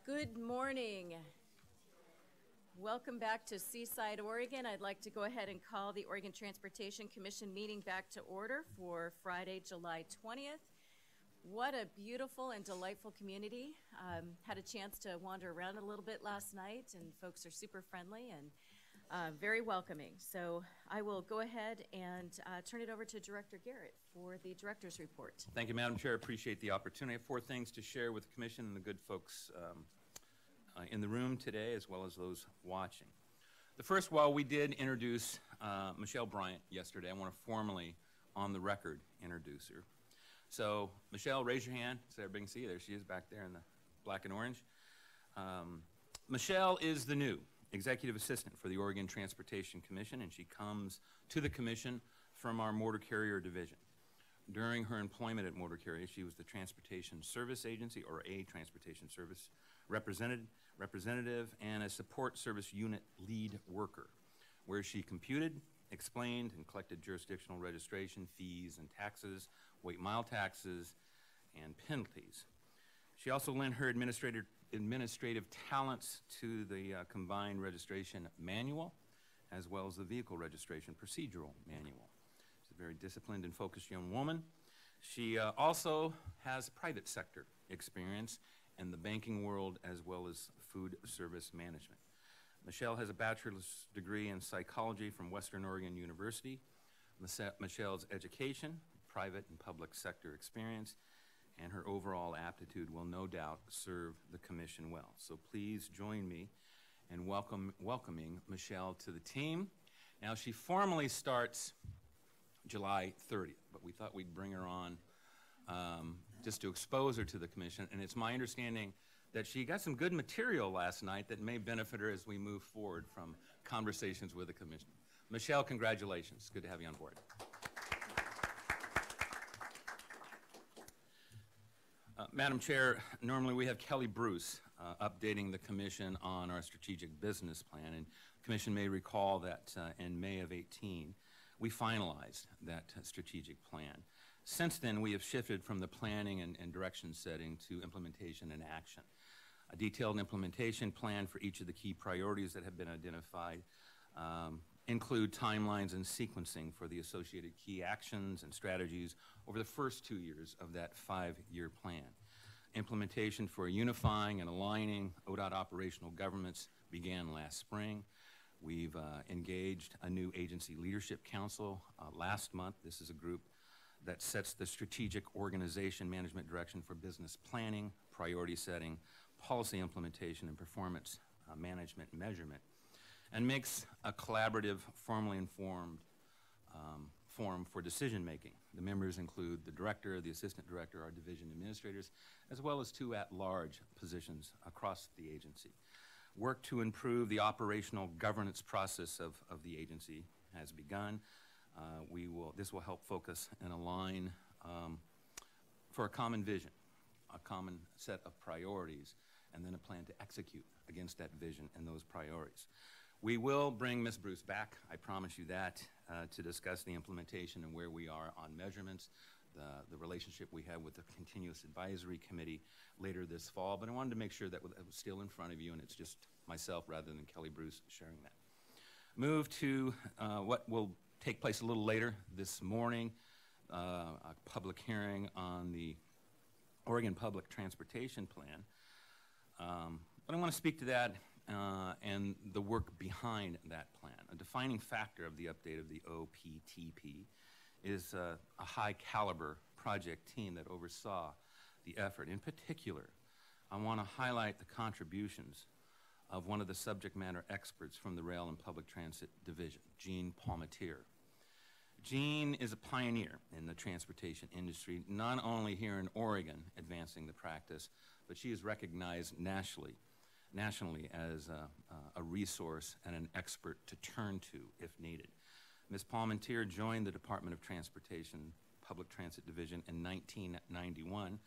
Good morning. Welcome back to Seaside, Oregon. I'd like to go ahead and call the Oregon Transportation Commission meeting back to order for Friday, July 20th. What a beautiful and delightful community. Had a chance to wander around a little bit last night, and folks are super friendly and very welcoming. So I will go ahead and turn it over to Director Garrett for the Director's Report. Thank you, Madam Chair. Appreciate the opportunity. I have 4 things to share with the Commission and the good folks in the room today, as well as those watching. The first, while we did introduce Michelle Bryant yesterday, I want to formally, on the record, introduce her. So, Michelle, raise your hand so everybody can see you. There she is back there in the black and orange. Michelle is the new Executive Assistant for the Oregon Transportation Commission, and she comes to the Commission from our Motor Carrier Division. During her employment at Motor Carrier, she was the Transportation Service Agency, or a Transportation Service representative, and a Support Service Unit lead worker, where she computed, explained, and collected jurisdictional registration fees and taxes, weight mile taxes, and penalties. She also lent her administrative talents to the combined registration manual, as well as the vehicle registration procedural manual. She's a very disciplined and focused young woman. She also has private sector experience in the banking world, as well as food service management. Michelle has a bachelor's degree in psychology from Western Oregon University. Michelle's education, private and public sector experience, and her overall aptitude will no doubt serve the Commission well. So please join me in welcoming Michelle to the team. Now, she formally starts July 30th, but we thought we'd bring her on just to expose her to the Commission, and it's my understanding that she got some good material last night that may benefit her as we move forward from conversations with the Commission. Michelle, congratulations. Good to have you on board. Madam Chair, normally we have Kelly Bruce updating the Commission on our strategic business plan, and the Commission may recall that in May of 18, we finalized that strategic plan. Since then, we have shifted from the planning and direction setting to implementation and action. A detailed implementation plan for each of the key priorities that have been identified include timelines and sequencing for the associated key actions and strategies over the first 2 years of that 5-year plan. Implementation for unifying and aligning ODOT operational governments began last spring. We've engaged a new agency leadership council last month. This is a group that sets the strategic organization management direction for business planning, priority setting, policy implementation, and performance management and measurement, and makes a collaborative, formally informed forum for decision making. The members include the director, the assistant director, our division administrators, as well as 2 at-large positions across the agency. Work to improve the operational governance process of the agency has begun. This will help focus and align for a common vision, a common set of priorities, and then a plan to execute against that vision and those priorities. We will bring Ms. Bruce back, I promise you that, to discuss the implementation and where we are on measurements, the relationship we have with the Continuous Advisory Committee later this fall. But I wanted to make sure that it was still in front of you and it's just myself rather than Kelly Bruce sharing that. Move to what will take place a little later this morning, a public hearing on the Oregon Public Transportation Plan. But I want to speak to that and the work behind that plan. A defining factor of the update of the OPTP is a high caliber project team that oversaw the effort. In particular, I want to highlight the contributions of one of the subject matter experts from the Rail and Public Transit Division, Jean Palmatier. Jean is a pioneer in the transportation industry, not only here in Oregon advancing the practice, but she is recognized nationally as a resource and an expert to turn to if needed. Ms. Palmatier joined the Department of Transportation Public Transit Division in 1991.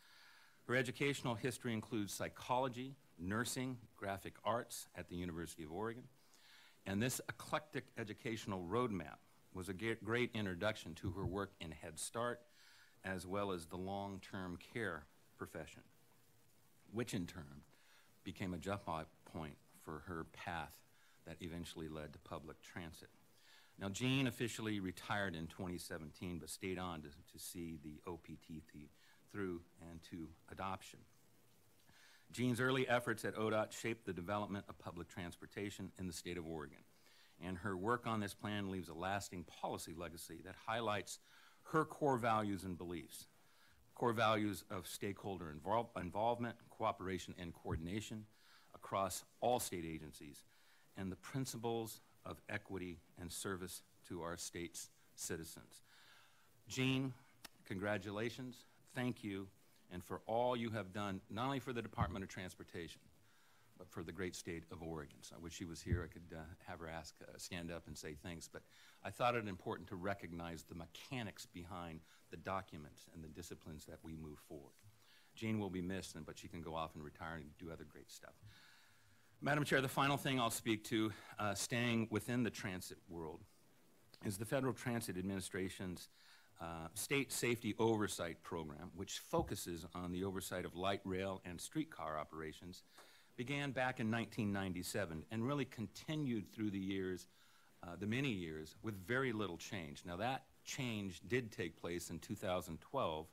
Her educational history includes psychology, nursing, graphic arts at the University of Oregon, and this eclectic educational roadmap was a great introduction to her work in Head Start, as well as the long-term care profession, which in turn became a jump-off point for her path that eventually led to public transit. Now, Jean officially retired in 2017, but stayed on to see the OPT through and to adoption. Jean's early efforts at ODOT shaped the development of public transportation in the state of Oregon, and her work on this plan leaves a lasting policy legacy that highlights her core values and beliefs. Core values of stakeholder involvement, cooperation, and coordination across all state agencies, and the principles of equity and service to our state's citizens. Jean, congratulations, thank you, and for all you have done, not only for the Department of Transportation, but for the great state of Oregon. So I wish she was here. I could have her stand up and say thanks, but I thought it important to recognize the mechanics behind the documents and the disciplines that we move forward. Jean will be missed, but she can go off and retire and do other great stuff. Madam Chair, the final thing I'll speak to, staying within the transit world, is the Federal Transit Administration's State Safety Oversight Program, which focuses on the oversight of light rail and streetcar operations, began back in 1997 and really continued through the years, the many years, with very little change. Now, that change did take place in 2012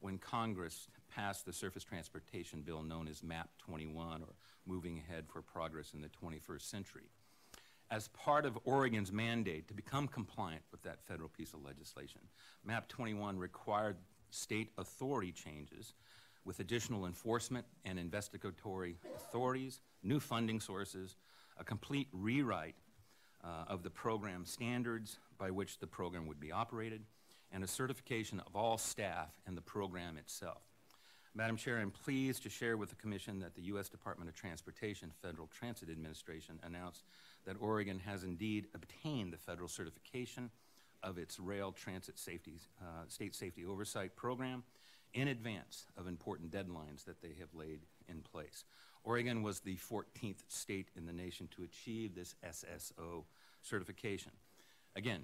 when Congress passed the Surface Transportation Bill known as MAP 21, or Moving Ahead for Progress in the 21st Century. As part of Oregon's mandate to become compliant with that federal piece of legislation, MAP 21 required state authority changes with additional enforcement and investigatory authorities, new funding sources, a complete rewrite of the program standards by which the program would be operated, and a certification of all staff and the program itself. Madam Chair, I'm pleased to share with the Commission that the U.S. Department of Transportation Federal Transit Administration announced that Oregon has indeed obtained the federal certification of its rail transit safety, state safety oversight program in advance of important deadlines that they have laid in place. Oregon was the 14th state in the nation to achieve this SSO certification. Again,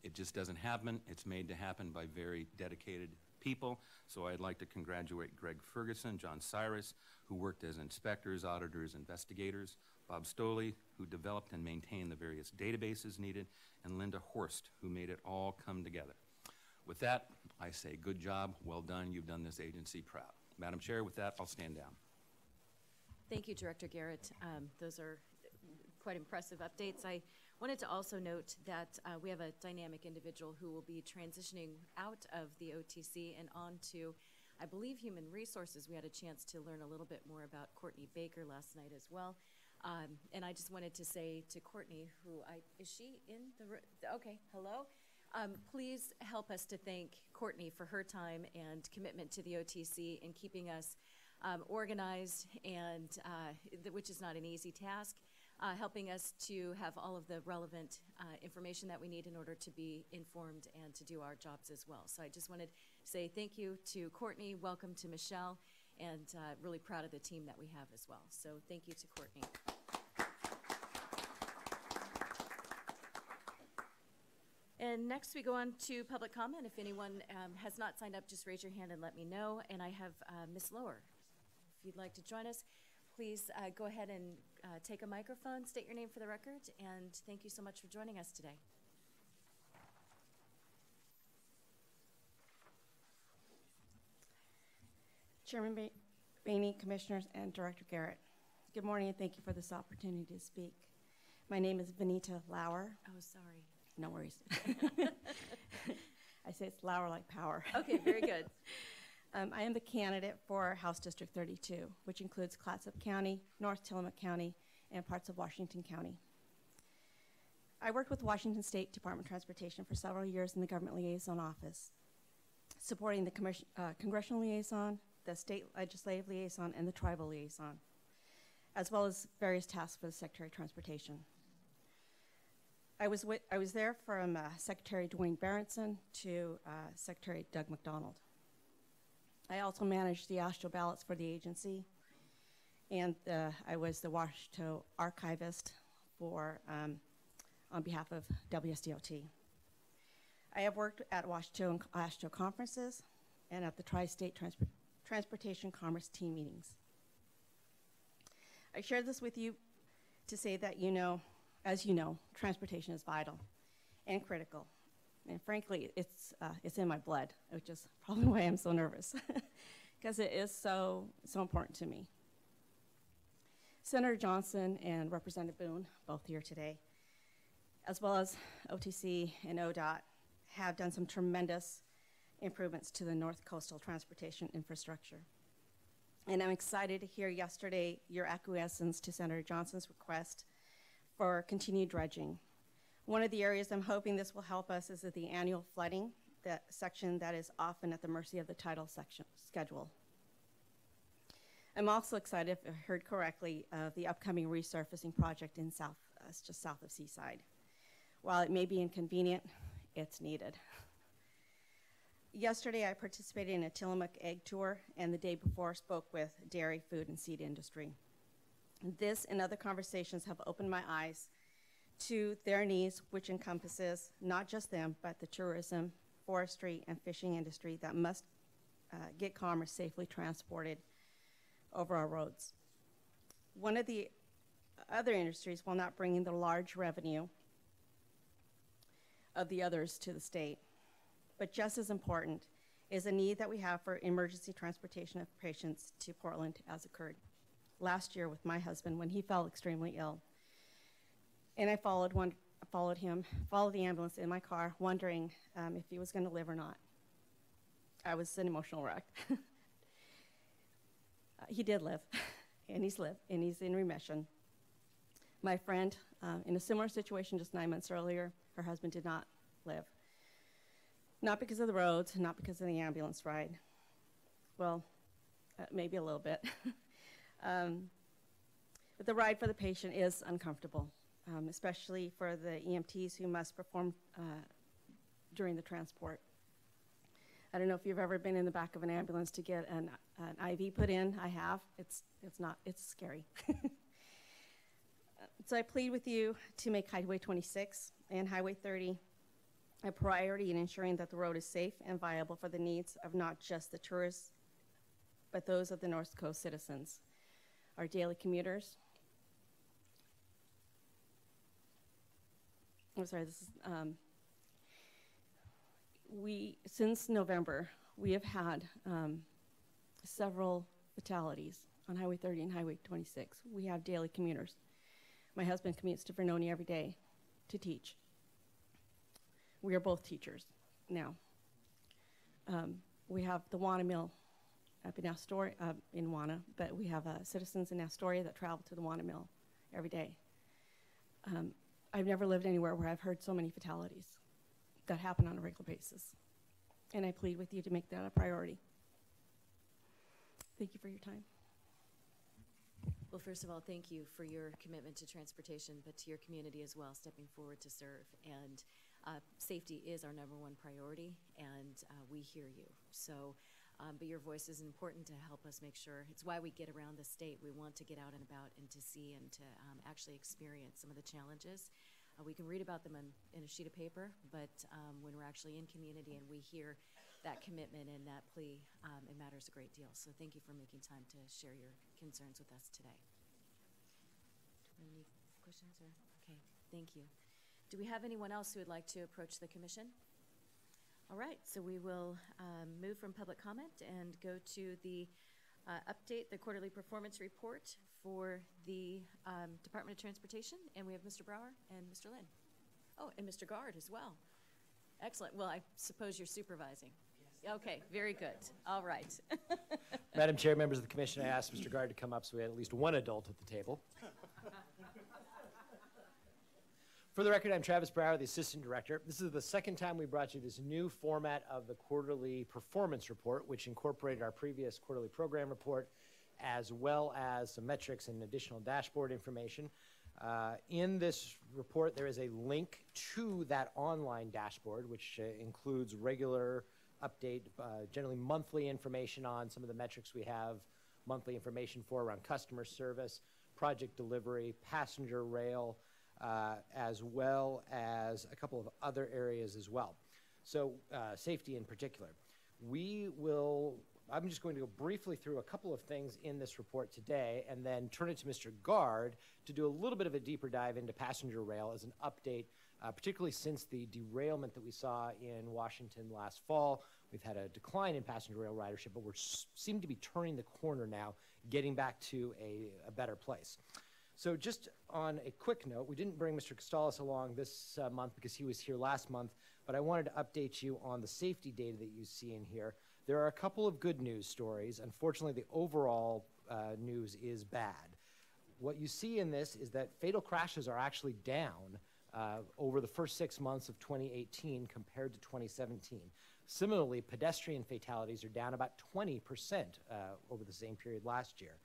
it just doesn't happen. It's made to happen by very dedicated people. So I'd like to congratulate Greg Ferguson, John Cyrus, who worked as inspectors, auditors, investigators, Bob Stoley, who developed and maintained the various databases needed, and Linda Horst, who made it all come together. With that, I say good job, well done. You've done this agency proud. Madam Chair, with that, I'll stand down. Thank you, Director Garrett. Those are quite impressive updates. I wanted to also note that we have a dynamic individual who will be transitioning out of the OTC and on to, I believe, Human Resources. We had a chance to learn a little bit more about Courtney Baker last night as well. And I just wanted to say to Courtney, is she in the room? Okay, hello. Please help us to thank Courtney for her time and commitment to the OTC in keeping us organized, and which is not an easy task, helping us to have all of the relevant information that we need in order to be informed and to do our jobs as well. So I just wanted to say thank you to Courtney, welcome to Michelle, and really proud of the team that we have as well. So thank you to Courtney. And next we go on to public comment. If anyone has not signed up, just raise your hand and let me know. And I have Ms. Lower. If you'd like to join us, please go ahead and take a microphone, state your name for the record, and thank you so much for joining us today. Chairman Boehne, Commissioners, and Director Garrett, good morning and thank you for this opportunity to speak. My name is Benita Lauer. Oh, sorry. No worries. I say it's Lauer like power. Okay, very good. I am the candidate for House District 32, which includes Clatsop County, North Tillamook County, and parts of Washington County. I worked with Washington State Department of Transportation for several years in the Government Liaison Office, supporting the Congressional Liaison, the State Legislative Liaison, and the Tribal Liaison, as well as various tasks for the Secretary of Transportation. I was there from Secretary Dwayne Berenson to Secretary Doug McDonald. I also managed the AASHTO ballots for the agency, and I was the WASHTO archivist for, on behalf of WSDOT. I have worked at WASHTO and AASHTO conferences and at the Tri-State Transportation Commerce team meetings. I share this with you to say that, as you know, transportation is vital and critical. And frankly, it's in my blood, which is probably why I'm so nervous, because it is so important to me. Senator Johnson and Representative Boone, both here today, as well as OTC and ODOT, have done some tremendous improvements to the North Coastal transportation infrastructure. And I'm excited to hear yesterday your acquiescence to Senator Johnson's request for continued dredging. One of the areas I'm hoping this will help us is at the annual flooding, that section that is often at the mercy of the tidal section schedule. I'm also excited, if I heard correctly, of the upcoming resurfacing project in just south of Seaside. While it may be inconvenient, it's needed. Yesterday, I participated in a Tillamook egg tour, and the day before spoke with dairy, food, and seed industry. This and other conversations have opened my eyes to their needs, which encompasses not just them, but the tourism, forestry, and fishing industry that must get commerce safely transported over our roads. One of the other industries, while not bringing the large revenue of the others to the state, but just as important, is a need that we have for emergency transportation of patients to Portland, as occurred last year with my husband when he fell extremely ill. And I followed the ambulance in my car, wondering if he was going to live or not. I was an emotional wreck. He did live, and he's in remission. My friend, in a similar situation just 9 months earlier, her husband did not live. Not because of the roads, not because of the ambulance ride. Well, maybe a little bit. But the ride for the patient is uncomfortable, especially for the EMTs who must perform during the transport. I don't know if you've ever been in the back of an ambulance to get an IV put in. I have. It's scary. So I plead with you to make Highway 26 and Highway 30 a priority in ensuring that the road is safe and viable for the needs of not just the tourists, but those of the North Coast citizens, our daily commuters. I'm sorry, since November, we have had several fatalities on Highway 30 and Highway 26. We have daily commuters. My husband commutes to Vernonia every day to teach. We are both teachers now. We have the Wana Mill up in Astoria, in Wana, but we have citizens in Astoria that travel to the Wana Mill every day. I've never lived anywhere where I've heard so many fatalities that happen on a regular basis. And I plead with you to make that a priority. Thank you for your time. Well, first of all, thank you for your commitment to transportation, but to your community as well, stepping forward to serve. And safety is our #1 priority, and we hear you. So, but your voice is important to help us make sure. It's why we get around the state. We want to get out and about and to see and to actually experience some of the challenges. We can read about them in a sheet of paper, but when we're actually in community and we hear that commitment and that plea, it matters a great deal. So thank you for making time to share your concerns with us today. Any questions? Okay, thank you. Do we have anyone else who would like to approach the commission? All right, so we will move from public comment and go to the update, the quarterly performance report for the Department of Transportation. And we have Mr. Brower and Mr. Lynn. Oh, and Mr. Guard as well. Excellent. Well, I suppose you're supervising. Yes. Okay, very good. All right. Madam Chair, members of the commission, I asked Mr. Guard to come up so we had at least one adult at the table. For the record, I'm Travis Brower, the Assistant Director. This is the second time we brought you this new format of the quarterly performance report, which incorporated our previous quarterly program report, as well as some metrics and additional dashboard information. In this report, there is a link to that online dashboard, which includes regular update, generally monthly information on some of the metrics we have, monthly information for around customer service, project delivery, passenger rail, as well as a couple of other areas as well. So safety in particular. We will I'm just going to go briefly through a couple of things in this report today and then turn it to Mr. Gard to do a little bit of a deeper dive into passenger rail as an update, particularly since the derailment that we saw in Washington last fall. We've had a decline in passenger rail ridership, but we seem to be turning the corner now, getting back to a better place. So just on a quick note, we didn't bring Mr. Costalis along this month because he was here last month, but I wanted to update you on the safety data that you see in here. There are a couple of good news stories. Unfortunately, the overall news is bad. What you see in this is that fatal crashes are actually down over the first 6 months of 2018 compared to 2017. Similarly, pedestrian fatalities are down about 20% over the same period last year.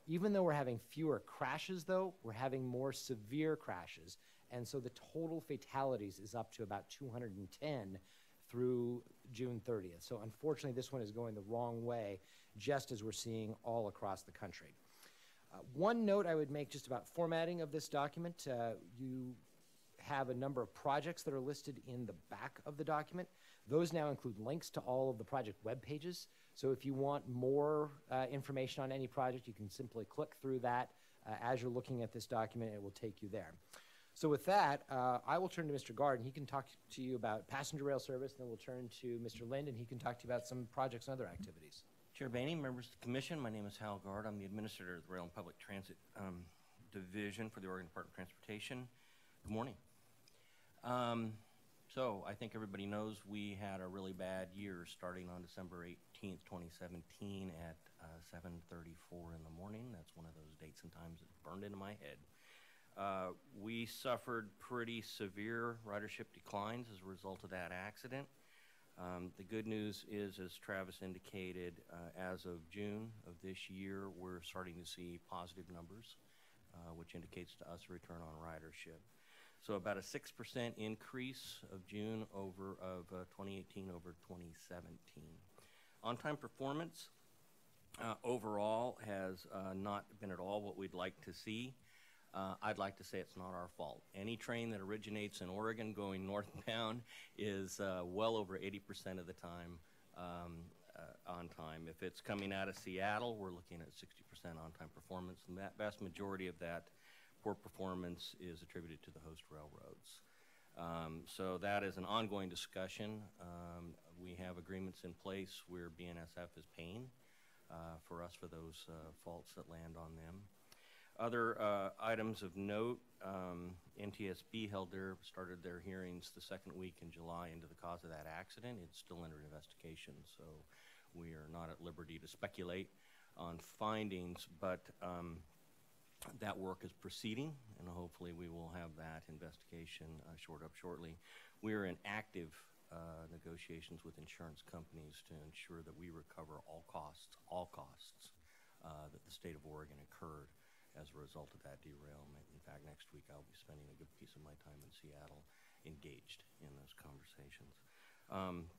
Even though we're having fewer crashes, though, we're having more severe crashes. And so the total fatalities is up to about 210 through June 30th. So unfortunately, this one is going the wrong way, just as we're seeing all across the country. One note I would make just about formatting of this document, you have a number of projects that are listed in the back of the document. Those now include links to all of the project web pages. So if you want more information on any project, you can simply click through that. As you're looking at this document, it will take you there. So with that, I will turn to Mr. Gard, and he can talk to you about passenger rail service, and then we'll turn to Mr. Lind, and he can talk to you about some projects and other activities. Chair Boehne, members of the Commission, my name is Hal Gard. I'm the Administrator of the Rail and Public Transit Division for the Oregon Department of Transportation. Good morning. So I think everybody knows we had a really bad year starting on December 18th, 2017 at 7:34 in the morning. That's one of those dates and times that burned into my head. We suffered pretty severe ridership declines as a result of that accident. The good news is, as Travis indicated, as of June of this year, we're starting to see positive numbers, which indicates to us a return on ridership. So about a 6% increase of June of 2018 over 2017. On-time performance overall has not been at all what we'd like to see. I'd like to say it's not our fault. Any train that originates in Oregon going northbound is well over 80% of the time on time. If it's coming out of Seattle, we're looking at 60% on-time performance, and that vast majority of that poor performance is attributed to the host railroads. So that is an ongoing discussion. We have agreements in place where BNSF is paying for us for those faults that land on them. Other items of note, NTSB started their hearings the second week in July into the cause of that accident. It's still under investigation, so we are not at liberty to speculate on findings, but that work is proceeding, and hopefully we will have that investigation shored up shortly. We are in active negotiations with insurance companies to ensure that we recover all costs that the state of Oregon incurred as a result of that derailment. In fact, next week I'll be spending a good piece of my time in Seattle engaged in those conversations.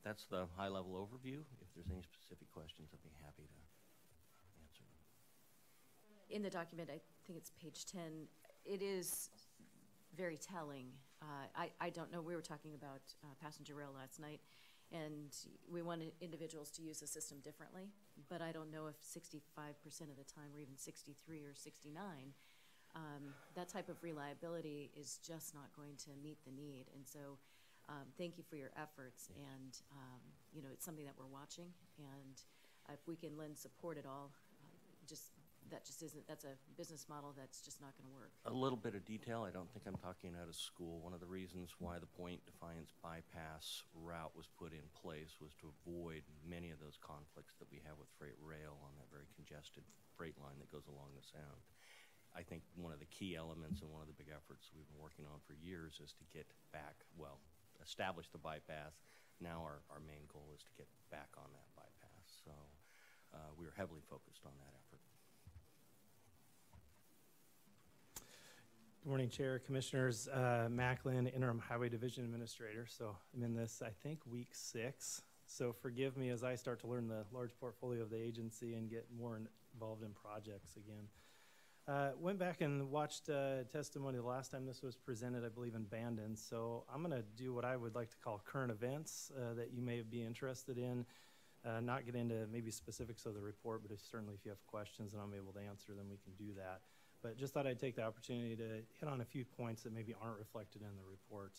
That's the high-level overview. If there's any specific questions, I'd be happy to answer them. In the document, I think it's page 10, it is very telling. I don't know, we were talking about passenger rail last night, and we wanted individuals to use the system differently, but I don't know if 65% of the time, or even 63 or 69, that type of reliability is just not going to meet the need. And so thank you for your efforts, and you know, it's something that we're watching, and if we can lend support at all, that's a business model that's just not going to work. A little bit of detail. I don't think I'm talking out of school. One of the reasons why the Point Defiance bypass route was put in place was to avoid many of those conflicts that we have with freight rail on that very congested freight line that goes along the Sound. I think one of the key elements and one of the big efforts we've been working on for years is to get back, well, establish the bypass. Now our main goal is to get back on that bypass. So we are heavily focused on that effort. Good morning, Chair, Commissioners. Macklin, Interim Highway Division Administrator. So I'm in this, I think, week 6. So forgive me as I start to learn the large portfolio of the agency and get more involved in projects again. Went back and watched testimony the last time this was presented, I believe, in Bandon. So I'm going to do what I would like to call current events that you may be interested in. Not get into maybe specifics of the report, but certainly if you have questions and I'm able to answer them, we can do that. But just thought I'd take the opportunity to hit on a few points that maybe aren't reflected in the report.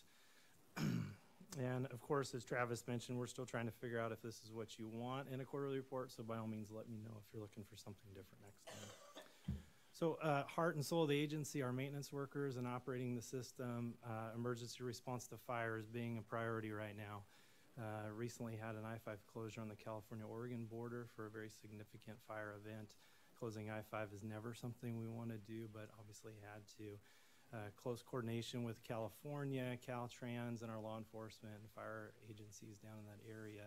And of course, as Travis mentioned, we're still trying to figure out if this is what you want in a quarterly report, so by all means let me know if you're looking for something different next time. So heart and soul of the agency, our maintenance workers and operating the system, emergency response to fires being a priority right now. Recently had an I-5 closure on the California-Oregon border for a very significant fire event. Closing I-5 is never something we want to do, but obviously had to. Close coordination with California, Caltrans, and our law enforcement and fire agencies down in that area.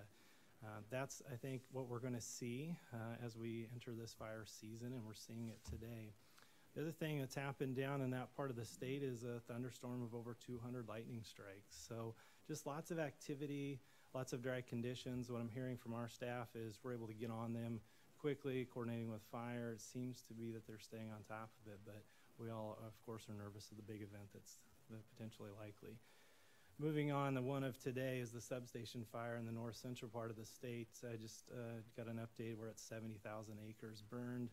That's, I think, what we're going to see as we enter this fire season, and we're seeing it today. The other thing that's happened down in that part of the state is a thunderstorm of over 200 lightning strikes. So just lots of activity, lots of dry conditions. What I'm hearing from our staff is we're able to get on them quickly, coordinating with fire. It seems to be that they're staying on top of it, but we all, of course, are nervous of the big event that's potentially likely. Moving on, the one of today is the substation fire in the north central part of the state. I just got an update. We're at 70,000 acres burned.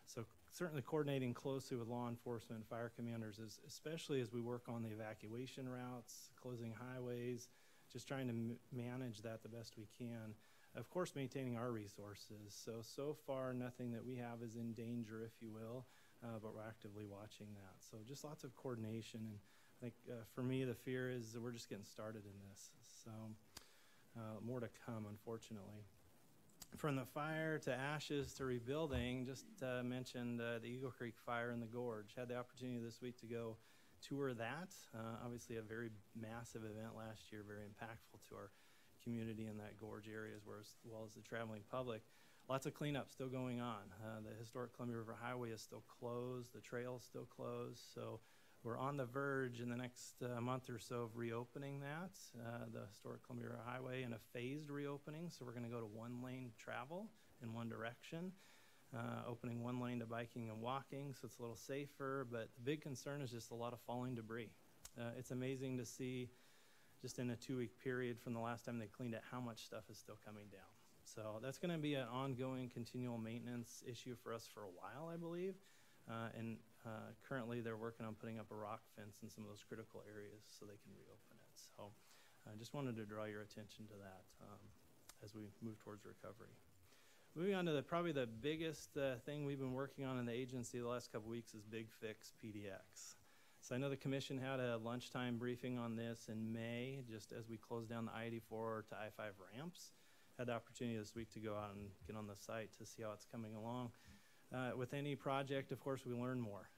So certainly coordinating closely with law enforcement and fire commanders, especially as we work on the evacuation routes, closing highways, just trying to manage that the best we can. Of course, maintaining our resources. So far, nothing that we have is in danger, if you will, but we're actively watching that. So just lots of coordination. And I think for me, the fear is that we're just getting started in this. So more to come, unfortunately. From the fire to ashes to rebuilding, just mentioned the Eagle Creek fire in the Gorge. Had the opportunity this week to go tour that. Obviously a very massive event last year, very impactful to our community in that gorge area as well as the traveling public. Lots of cleanup still going on. The historic Columbia River Highway is still closed. The trail's still closed. So we're on the verge in the next month or so of reopening that, the historic Columbia River Highway, in a phased reopening. So we're going to go to one-lane travel in one direction, opening one lane to biking and walking, so it's a little safer. But the big concern is just a lot of falling debris. It's amazing to see, just in a 2-week period from the last time they cleaned it, how much stuff is still coming down. So that's going to be an ongoing, continual maintenance issue for us for a while, I believe. Currently, they're working on putting up a rock fence in some of those critical areas so they can reopen it. So I just wanted to draw your attention to that as we move towards recovery. Moving on to probably the biggest thing we've been working on in the agency the last couple weeks is Big Fix PDX. So I know the commission had a lunchtime briefing on this in May, just as we closed down the I-84 to I-5 ramps. Had the opportunity this week to go out and get on the site to see how it's coming along. With any project, of course, we learn more.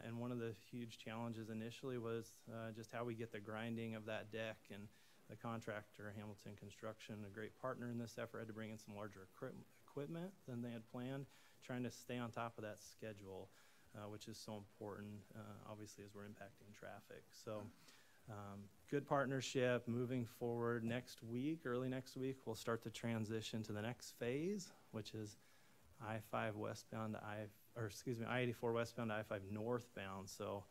And one of the huge challenges initially was just how we get the grinding of that deck, and the contractor, Hamilton Construction, a great partner in this effort, had to bring in some larger equipment than they had planned, trying to stay on top of that schedule, which is so important, obviously, as we're impacting traffic. So good partnership moving forward. Next week, early next week, we'll start to transition to the next phase, which is I-5 westbound to I-84 westbound to I-5 northbound. So,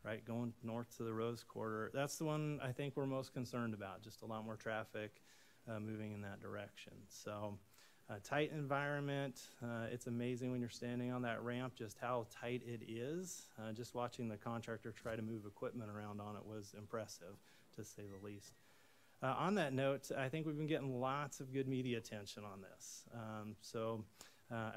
right, going north to the Rose Quarter. That's the one I think we're most concerned about, just a lot more traffic moving in that direction. So, tight environment. It's amazing when you're standing on that ramp just how tight it is. Just watching the contractor try to move equipment around on it was impressive, to say the least. On that note, I think we've been getting lots of good media attention on this.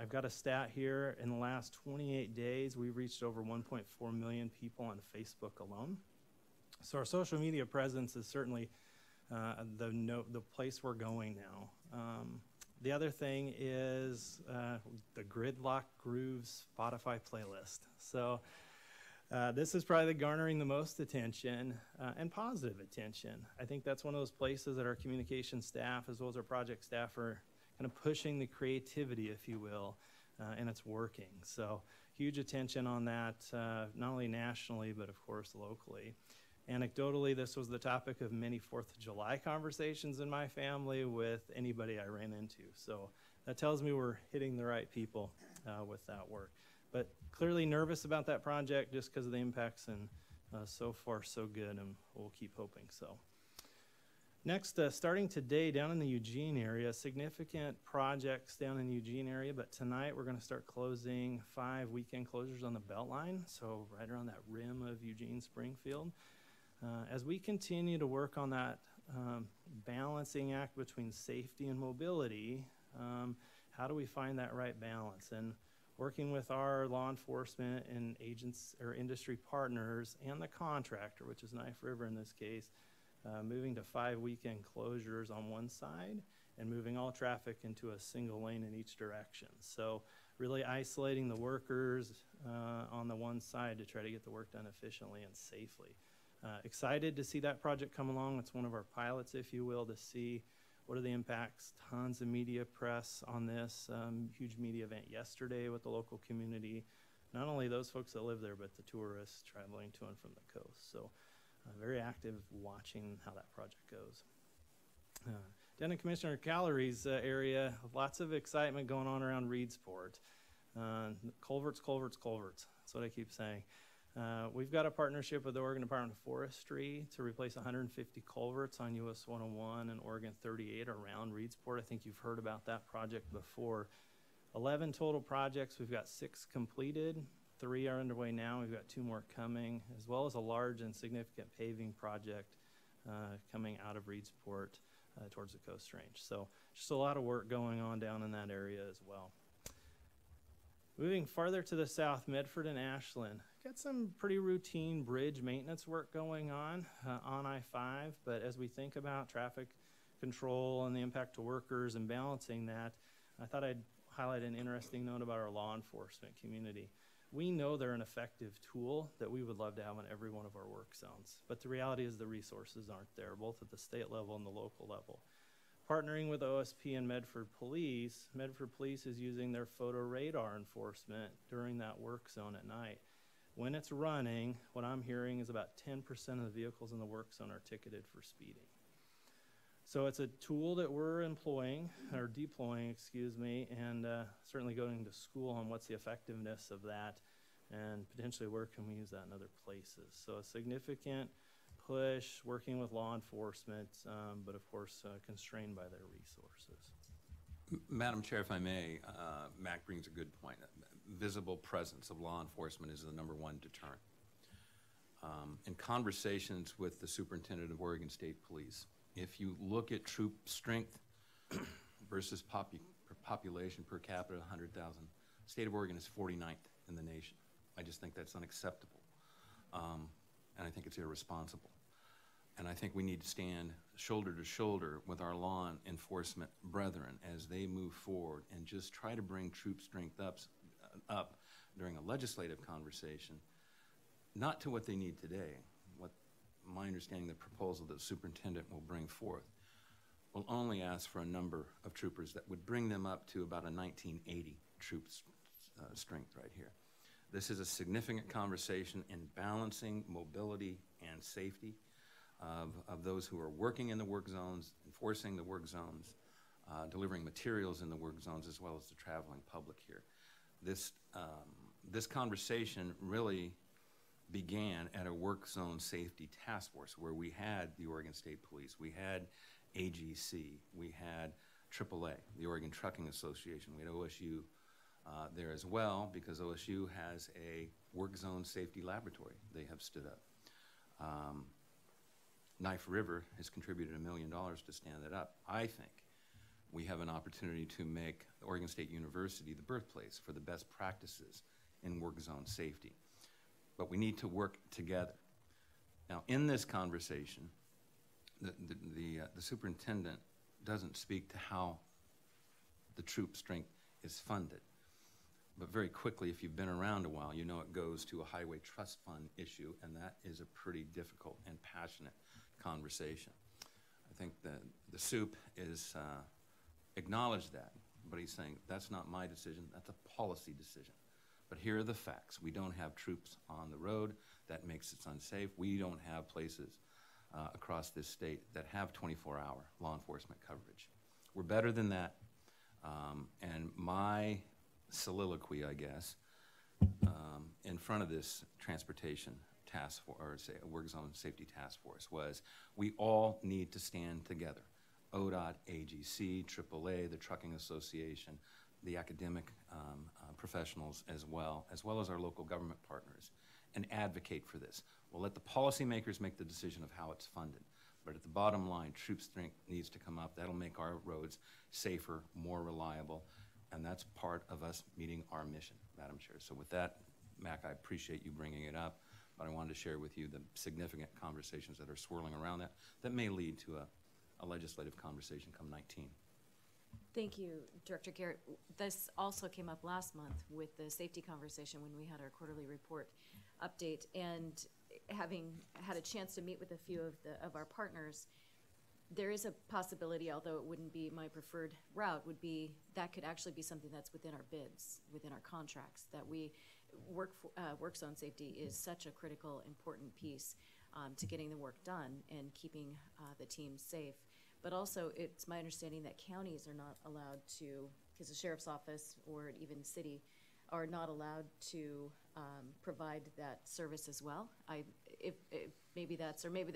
I've got a stat here. In the last 28 days, we've reached over 1.4 million people on Facebook alone. So our social media presence is certainly the place we're going now. The other thing is the Gridlock Grooves Spotify playlist. So this is probably garnering the most attention and positive attention. I think that's one of those places that our communication staff as well as our project staff are kind of pushing the creativity, if you will, and it's working. So huge attention on that, not only nationally, but of course locally. Anecdotally, this was the topic of many 4th of July conversations in my family with anybody I ran into. So that tells me we're hitting the right people with that work. But clearly nervous about that project just because of the impacts, and so far so good, and we'll keep hoping so. Next, starting today down in the Eugene area, significant projects down in the Eugene area, but tonight we're going to start closing 5 weekend closures on the Beltline, so right around that rim of Eugene Springfield. As we continue to work on that balancing act between safety and mobility, how do we find that right balance? And working with our law enforcement and agents or industry partners and the contractor, which is Knife River in this case, moving to 5 weekend closures on one side and moving all traffic into a single lane in each direction. So really isolating the workers on the one side to try to get the work done efficiently and safely. Excited to see that project come along. It's one of our pilots, if you will, to see what are the impacts. Tons of media press on this. Huge media event yesterday with the local community. Not only those folks that live there, but the tourists traveling to and from the coast. So very active watching how that project goes. Down in Commissioner Callery's area, lots of excitement going on around Reedsport. Culverts, culverts, culverts. That's what I keep saying. We've got a partnership with the Oregon Department of Forestry to replace 150 culverts on US 101 and Oregon 38 around Reedsport. I think you've heard about that project before. 11 total projects. We've got 6 completed. 3 are underway now. We've got 2 more coming, as well as a large and significant paving project coming out of Reedsport towards the Coast Range. So just a lot of work going on down in that area as well. Moving farther to the south, Medford and Ashland. Got some pretty routine bridge maintenance work going on I-5, but as we think about traffic control and the impact to workers and balancing that, I thought I'd highlight an interesting note about our law enforcement community. We know they're an effective tool that we would love to have on every one of our work zones, but the reality is the resources aren't there, both at the state level and the local level. Partnering with OSP and Medford Police is using their photo radar enforcement during that work zone at night. When it's running, what I'm hearing is about 10% of the vehicles in the work zone are ticketed for speeding. So it's a tool that we're deploying, and certainly going to school on what's the effectiveness of that and potentially where can we use that in other places. So a significant push, working with law enforcement, but of course constrained by their resources. Madam Chair, if I may, Mac brings a good point. Visible presence of law enforcement is the #1 deterrent. In conversations with the superintendent of Oregon State Police, if you look at troop strength versus population per capita, 100,000, the state of Oregon is 49th in the nation. I just think that's unacceptable, and I think it's irresponsible. And I think we need to stand shoulder to shoulder with our law enforcement brethren as they move forward and just try to bring troop strength up during a legislative conversation, not to what they need today. What my understanding, the proposal that the superintendent will bring forth will only ask for a number of troopers that would bring them up to about a 1980 troop strength right here. This is a significant conversation in balancing mobility and safety of those who are working in the work zones, enforcing the work zones, delivering materials in the work zones, as well as the traveling public here. This conversation really began at a work zone safety task force where we had the Oregon State Police, we had AGC, we had AAA, the Oregon Trucking Association, we had OSU there as well, because OSU has a work zone safety laboratory they have stood up. Knife River has contributed $1 million to stand that up. I think we have an opportunity to make Oregon State University the birthplace for the best practices in work zone safety. But we need to work together. Now, in this conversation, the superintendent doesn't speak to how the troop strength is funded. But very quickly, if you've been around a while, you know it goes to a highway trust fund issue, and that is a pretty difficult and passionate conversation. I think the soup is acknowledged that, but he's saying that's not my decision, that's a policy decision. But here are the facts. We don't have troops on the road. That makes it unsafe. We don't have places across this state that have 24-hour law enforcement coverage. We're better than that. And my soliloquy, I guess, in front of this transportation task force, or say a work zone safety task force, was we all need to stand together. ODOT, AGC, AAA, the Trucking Association, the academic professionals as well as our local government partners, and advocate for this. We'll let the policymakers make the decision of how it's funded. But at the bottom line, troop strength needs to come up. That'll make our roads safer, more reliable, and that's part of us meeting our mission, Madam Chair. So with that, Mac, I appreciate you bringing it up, but I wanted to share with you the significant conversations that are swirling around that may lead to a legislative conversation come 19. Thank you, Director Garrett. This also came up last month with the safety conversation when we had our quarterly report update, and having had a chance to meet with a few of our partners, there is a possibility, although it wouldn't be my preferred route, would be that could actually be something that's within our bids, within our contracts, that work zone safety is such a critical, important piece to getting the work done and keeping the teams safe. But also, it's my understanding that counties are not allowed to, because the sheriff's office or even city are not allowed to provide that service as well. If maybe that's, or maybe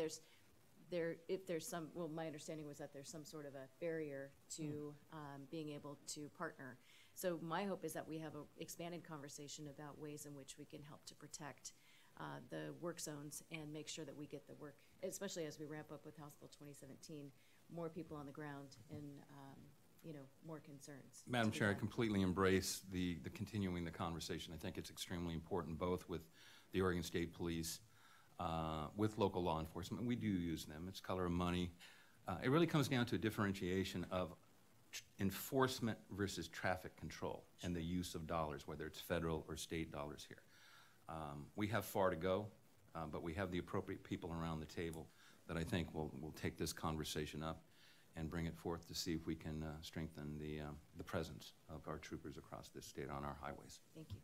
if there's some, well, my understanding was that there's some sort of a barrier to being able to partner. So my hope is that we have an expanded conversation about ways in which we can help to protect the work zones and make sure that we get the work, especially as we ramp up with House Bill 2017, more people on the ground and more concerns. Madam Chair, I completely embrace the continuing the conversation. I think it's extremely important, both with the Oregon State Police, with local law enforcement. We do use them. It's color of money. It really comes down to a differentiation of enforcement versus traffic control and the use of dollars, whether it's federal or state dollars here. We have far to go, but we have the appropriate people around the table that I think will take this conversation up and bring it forth to see if we can strengthen the presence of our troopers across this state on our highways. Thank you.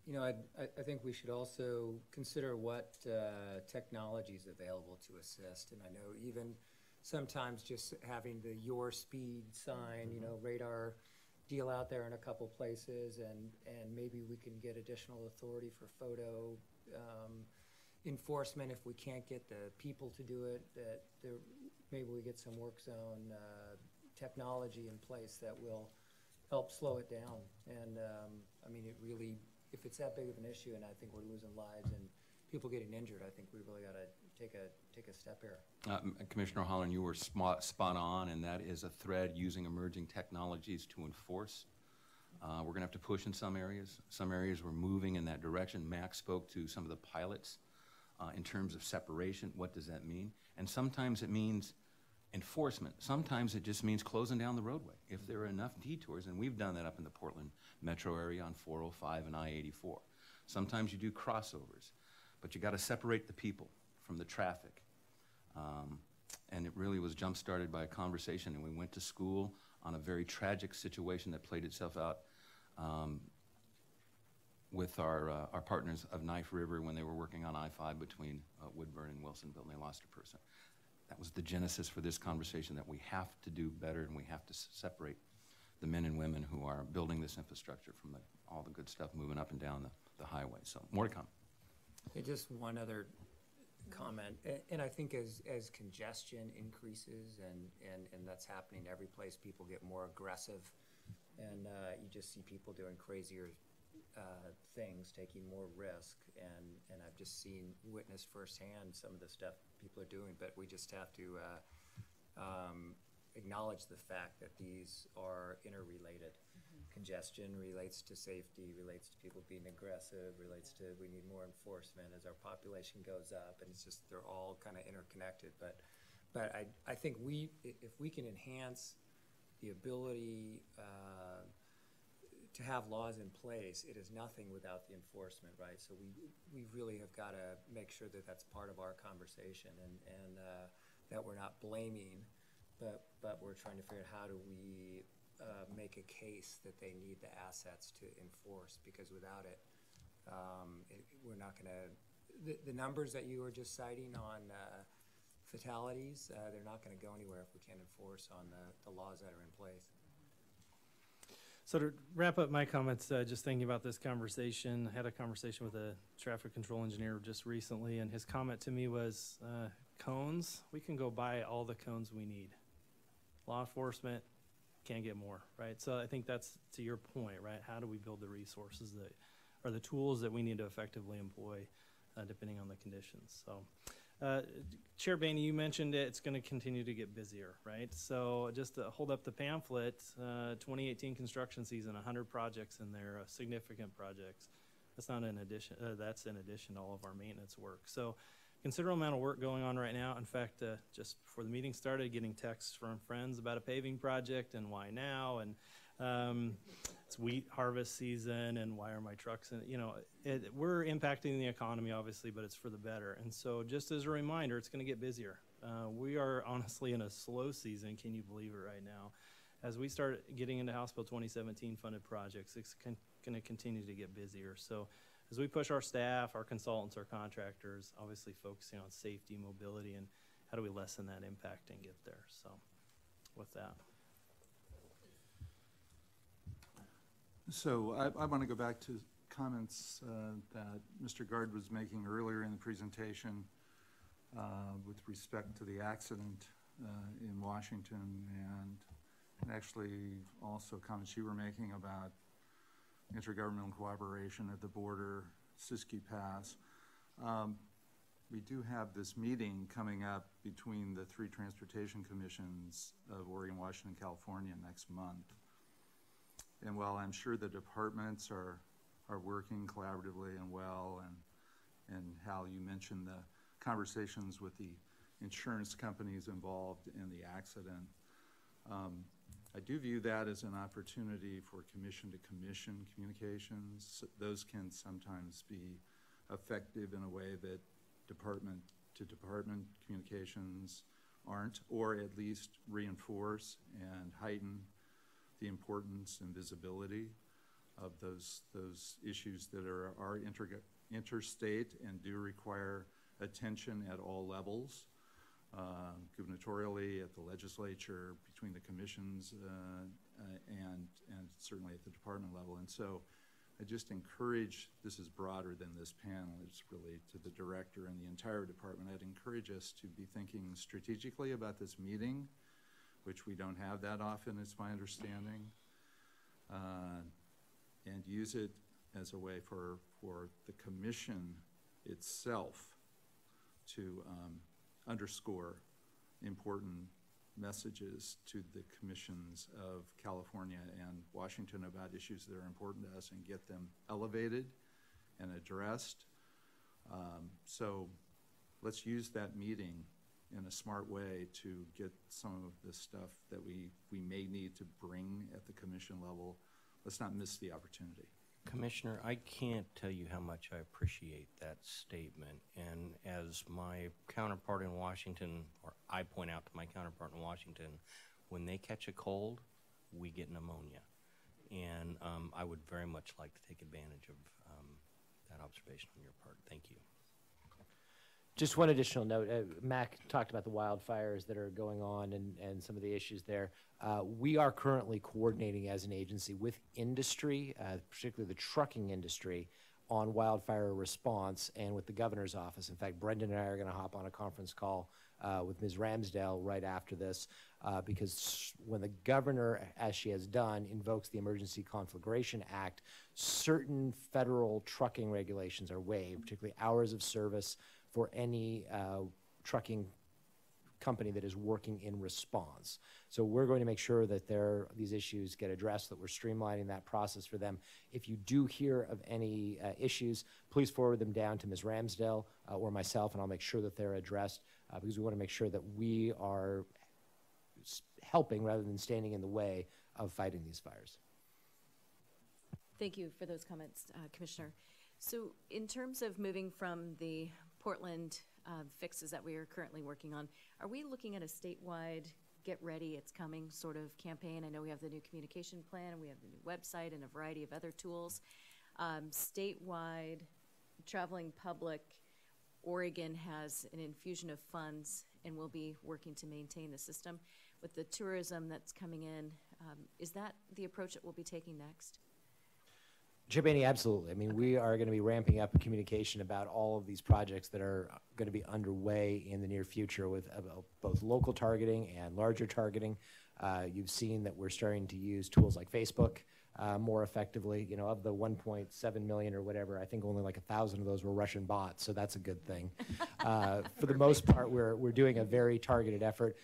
You know, I think we should also consider what technology is available to assist. And I know even sometimes just having the your speed sign, radar deal out there in a couple places, and maybe we can get additional authority for photo enforcement if we can't get the people to do it, maybe we get some work zone technology in place that will help slow it down. And I mean, it really, if it's that big of an issue and I think we're losing lives and people getting injured, I think we really got to take a step here. Commissioner Holland, you were spot on, and that is a thread using emerging technologies to enforce. We're going to have to push in some areas. Some areas we're moving in that direction. Max spoke to some of the pilots in terms of separation. What does that mean? And sometimes it means enforcement. Sometimes it just means closing down the roadway. If there are enough detours, and we've done that up in the Portland metro area on 405 and I-84. Sometimes you do crossovers, but you got to separate the people from the traffic. And it really was jump-started by a conversation, and we went to school on a very tragic situation that played itself out with our partners of Knife River when they were working on I-5 between Woodburn and Wilsonville, and they lost a person. That was the genesis for this conversation, that we have to do better and we have to separate the men and women who are building this infrastructure from all the good stuff moving up and down the highway. So more to come. Hey, just one other comment, and I think as congestion increases and that's happening every place, people get more aggressive, and you just see people doing crazier things, taking more risk, and I've just witnessed firsthand some of the stuff people are doing, but we just have to acknowledge the fact that these are interrelated. Congestion relates to safety, relates to people being aggressive, relates to we need more enforcement as our population goes up, and it's just they're all kind of interconnected. But I think if we can enhance the ability to have laws in place, it is nothing without the enforcement, right? So we really have got to make sure that that's part of our conversation, and that we're not blaming, but we're trying to figure out how do we make a case that they need the assets to enforce, because without it, we're not going to, the numbers that you were just citing on fatalities, they're not going to go anywhere if we can't enforce on the laws that are in place. So to wrap up my comments, just thinking about this conversation, I had a conversation with a traffic control engineer just recently, and his comment to me was, cones, we can go buy all the cones we need. Law enforcement can't get more, right? So I think that's to your point, right? How do we build the resources that are the tools that we need to effectively employ depending on the conditions? So Chair Boehne, you mentioned it's going to continue to get busier, right? So just to hold up the pamphlet, 2018 construction season, 100 projects in there, significant projects. That's not in addition. That's in addition to all of our maintenance work. So considerable amount of work going on right now. In fact, just before the meeting started, getting texts from friends about a paving project and why now, and it's wheat harvest season, and why are my trucks in, we're impacting the economy, obviously, but it's for the better. And so just as a reminder, it's going to get busier. We are honestly in a slow season, can you believe it right now? As we start getting into House Bill 2017 funded projects, it's going to continue to get busier. So as we push our staff, our consultants, our contractors, obviously focusing on safety, mobility, and how do we lessen that impact and get there. So with that. So I want to go back to comments that Mr. Gard was making earlier in the presentation with respect to the accident in Washington, and actually also comments you were making about intergovernmental cooperation at the border, Siskiyou Pass. We do have this meeting coming up between the three transportation commissions of Oregon, Washington, California next month. And while I'm sure the departments are working collaboratively and well, and Hal, you mentioned the conversations with the insurance companies involved in the accident, I do view that as an opportunity for commission-to-commission communications. Those can sometimes be effective in a way that department-to-department communications aren't, or at least reinforce and heighten the importance and visibility of those issues that are interstate and do require attention at all levels, gubernatorially, at the legislature, between the commissions, and certainly at the department level. And so I just encourage, this is broader than this panel, it's really to the director and the entire department, I'd encourage us to be thinking strategically about this meeting, which we don't have that often, it's my understanding, and use it as a way for the commission itself to underscore important messages to the commissions of California and Washington about issues that are important to us and get them elevated and addressed. So let's use that meeting in a smart way to get some of the stuff that we may need to bring at the commission level. Let's not miss the opportunity. Commissioner, I can't tell you how much I appreciate that statement. And as my counterpart in Washington, or I point out to my counterpart in Washington, when they catch a cold, we get pneumonia. And I would very much like to take advantage of that observation on your part. Thank you. Just one additional note. Mac talked about the wildfires that are going on and some of the issues there. We are currently coordinating as an agency with industry, particularly the trucking industry, on wildfire response and with the governor's office. In fact, Brendan and I are going to hop on a conference call with Ms. Ramsdale right after this because when the governor, as she has done, invokes the Emergency Conflagration Act, certain federal trucking regulations are waived, particularly hours of service for any trucking company that is working in response. So we're going to make sure that these issues get addressed, that we're streamlining that process for them. If you do hear of any issues, please forward them down to Ms. Ramsdale or myself, and I'll make sure that they're addressed because we want to make sure that we are helping rather than standing in the way of fighting these fires. Thank you for those comments, Commissioner. So in terms of moving from the Portland fixes that we are currently working on, are we looking at a statewide get ready, it's coming sort of campaign? I know we have the new communication plan and we have the new website and a variety of other tools. Statewide, traveling public, Oregon has an infusion of funds and will be working to maintain the system. With the tourism that's coming in, Is that the approach that we'll be taking next? Chair Boehne, absolutely. I mean, we are going to be ramping up communication about all of these projects that are going to be underway in the near future with both local targeting and larger targeting. You've seen that we're starting to use tools like Facebook more effectively. You know, of the 1.7 million or whatever, I think only like 1,000 of those were Russian bots, so that's a good thing. For the most part, we're doing a very targeted effort.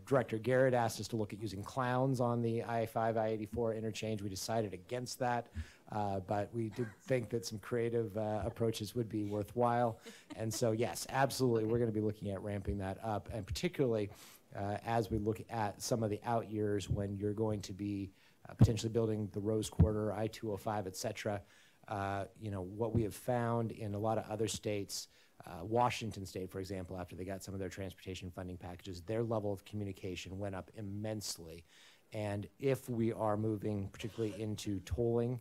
Director Garrett asked us to look at using clowns on the I-5, I-84 interchange. We decided against that. But we did think that some creative approaches would be worthwhile. And so, yes, absolutely, we're going to be looking at ramping that up, and particularly as we look at some of the out years when you're going to be potentially building the Rose Quarter, I-205, et cetera. You know, what we have found in a lot of other states, Washington State, for example, after they got some of their transportation funding packages, their level of communication went up immensely. And if we are moving particularly into tolling,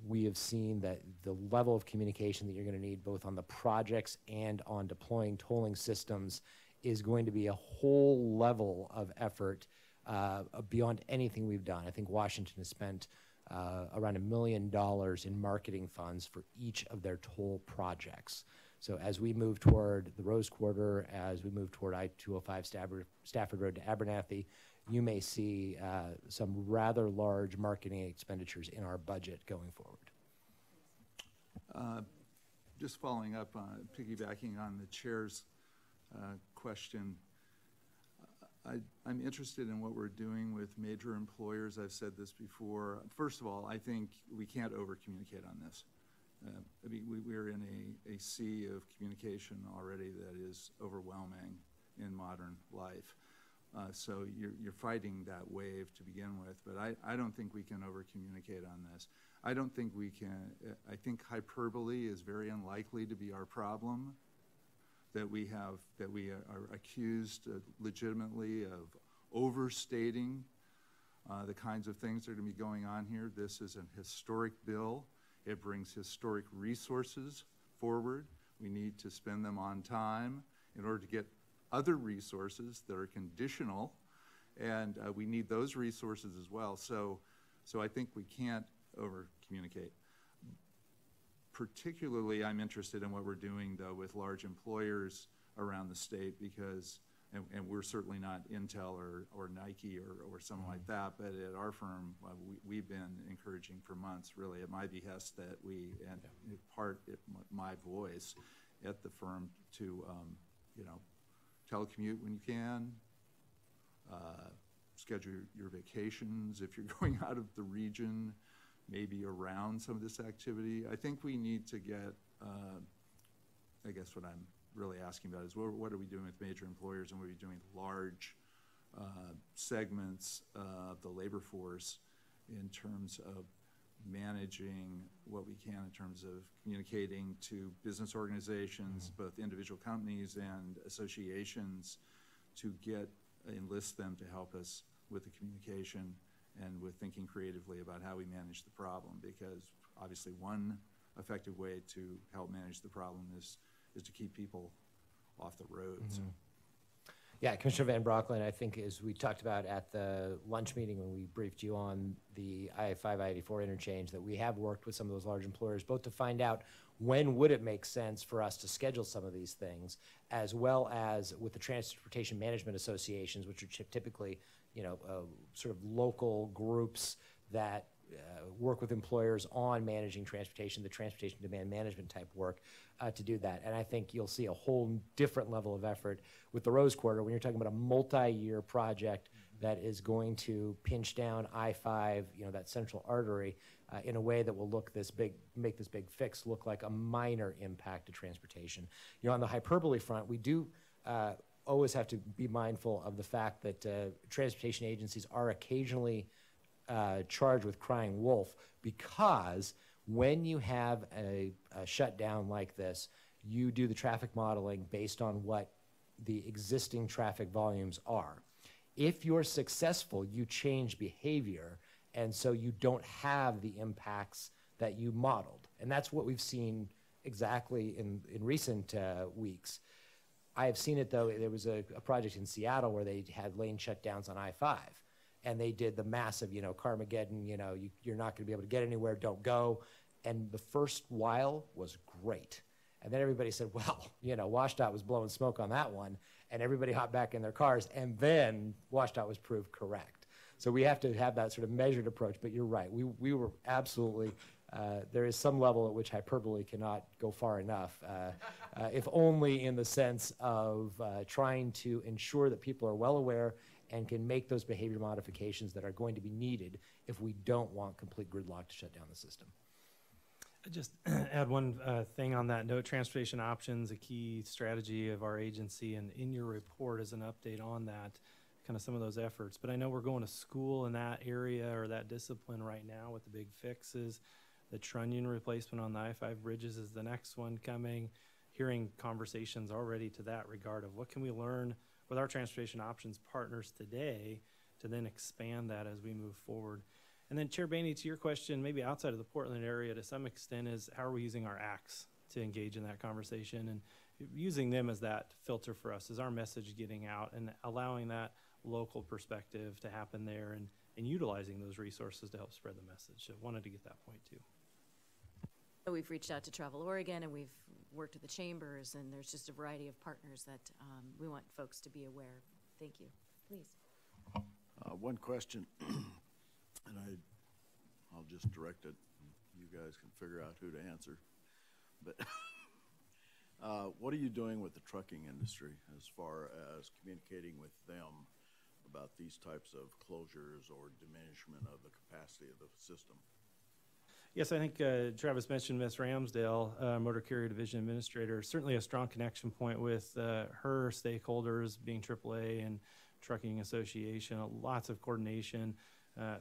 we have seen that the level of communication that you're going to need both on the projects and on deploying tolling systems is going to be a whole level of effort beyond anything we've done. I think Washington has spent around $1 million in marketing funds for each of their toll projects. So as we move toward the Rose Quarter, as we move toward I-205 Stafford Road to Abernathy, you may see some rather large marketing expenditures in our budget going forward. Just following up on, piggybacking on the chair's question, I'm interested in what we're doing with major employers. I've said this before. First of all, I think we can't over-communicate on this. I mean, we're in a sea of communication already that is overwhelming in modern life. So you're fighting that wave to begin with, but I don't think we can over-communicate on this. I don't think we can. I think hyperbole is very unlikely to be our problem, that we are accused legitimately of overstating the kinds of things that are going to be going on here. This is an historic bill. It brings historic resources forward. We need to spend them on time in order to get other resources that are conditional, and we need those resources as well. So I think we can't over-communicate. Particularly, I'm interested in what we're doing, though, with large employers around the state, because, and we're certainly not Intel or Nike or something like that, but at our firm, we've been encouraging for months, really, at my behest, that we, and in part my voice at the firm, to, you know, telecommute when you can, schedule your vacations if you're going out of the region, maybe around some of this activity. I think we need to get, I guess what I'm really asking about is what are we doing with major employers, and what are we doing with large segments of the labor force in terms of managing what we can in terms of communicating to business organizations, both individual companies and associations, to enlist them to help us with the communication and with thinking creatively about how we manage the problem, because obviously one effective way to help manage the problem is to keep people off the roads. Mm-hmm. Yeah, Commissioner Van Brocklen, I think as we talked about at the lunch meeting when we briefed you on the I-5, I-84 interchange, that we have worked with some of those large employers, both to find out when would it make sense for us to schedule some of these things, as well as with the transportation management associations, which are typically, you know, sort of local groups that work with employers on managing transportation, the transportation demand management type work, to do that. And I think you'll see a whole different level of effort with the Rose Quarter when you're talking about a multi-year project that is going to pinch down I-5, you know, that central artery, in a way that will make this big fix look like a minor impact to transportation. You know, on the hyperbole front, we do always have to be mindful of the fact that transportation agencies are occasionally charged with crying wolf, because when you have a shutdown like this, you do the traffic modeling based on what the existing traffic volumes are. If you're successful, you change behavior, and so you don't have the impacts that you modeled. And that's what we've seen exactly in recent weeks. I have seen it, though. There was a project in Seattle where they had lane shutdowns on I-5. and they did the massive, Carmageddon, you're not going to be able to get anywhere, don't go. And the first while was great. And then everybody said, well, WashDOT was blowing smoke on that one, and everybody hopped back in their cars, and then WashDOT was proved correct. So we have to have that sort of measured approach, but you're right. We were absolutely, there is some level at which hyperbole cannot go far enough, if only in the sense of trying to ensure that people are well aware and can make those behavior modifications that are going to be needed if we don't want complete gridlock to shut down the system. Just add one thing on that note. Transportation options, a key strategy of our agency, and in your report is an update on that, kind of some of those efforts. But I know we're going to school in that area or that discipline right now with the big fixes. The trunnion replacement on the I-5 bridges is the next one coming. Hearing conversations already to that regard of what can we learn with our transportation options partners today to then expand that as we move forward. And then Chair Boehne, to your question, maybe outside of the Portland area to some extent, is how are we using our acts to engage in that conversation, and using them as that filter for us? Is our message getting out and allowing that local perspective to happen there, and utilizing those resources to help spread the message? So wanted to get that point too. We've reached out to Travel Oregon, and we've worked with the chambers, and there's just a variety of partners that we want folks to be aware of. Thank you. Please. One question, and I'll just direct it. You guys can figure out who to answer. But what are you doing with the trucking industry as far as communicating with them about these types of closures or diminishment of the capacity of the system? Yes, I think Travis mentioned Ms. Ramsdale, Motor Carrier Division Administrator, certainly a strong connection point with her stakeholders, being AAA and Trucking Association, lots of coordination.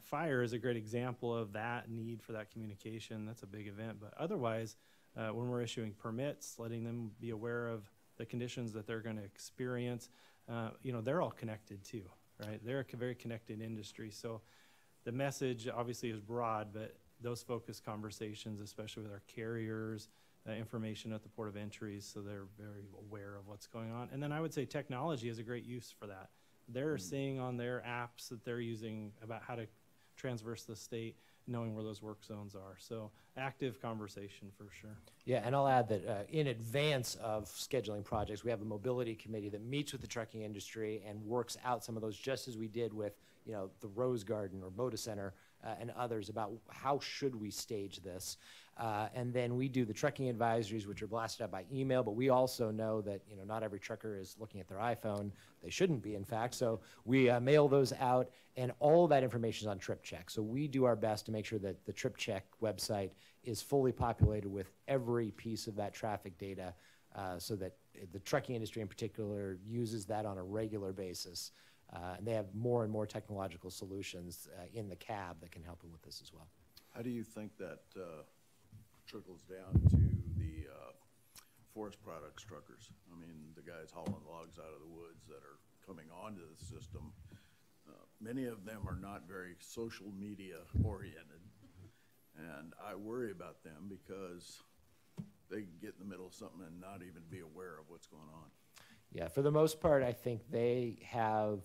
Fire is a great example of that need for that communication. That's a big event. But otherwise, when we're issuing permits, letting them be aware of the conditions that they're going to experience, they're all connected too, right? They're a very connected industry. So the message obviously is broad, but those focused conversations, especially with our carriers, information at the port of entries, so they're very aware of what's going on. And then I would say technology is a great use for that. They're seeing on their apps that they're using about how to transverse the state, knowing where those work zones are. So active conversation for sure. Yeah, and I'll add that in advance of scheduling projects, we have a mobility committee that meets with the trucking industry and works out some of those, just as we did with the Rose Garden or Moda Center and others, about how should we stage this. And then we do the trucking advisories, which are blasted out by email, but we also know that not every trucker is looking at their iPhone. They shouldn't be, in fact. So we mail those out, and all of that information is on TripCheck. So we do our best to make sure that the TripCheck website is fully populated with every piece of that traffic data, so that the trucking industry in particular uses that on a regular basis. And they have more and more technological solutions in the cab that can help them with this as well. How do you think that trickles down to the forest products truckers? I mean, the guys hauling logs out of the woods that are coming onto the system. Many of them are not very social media oriented, and I worry about them because they can get in the middle of something and not even be aware of what's going on. Yeah, for the most part, I think they have.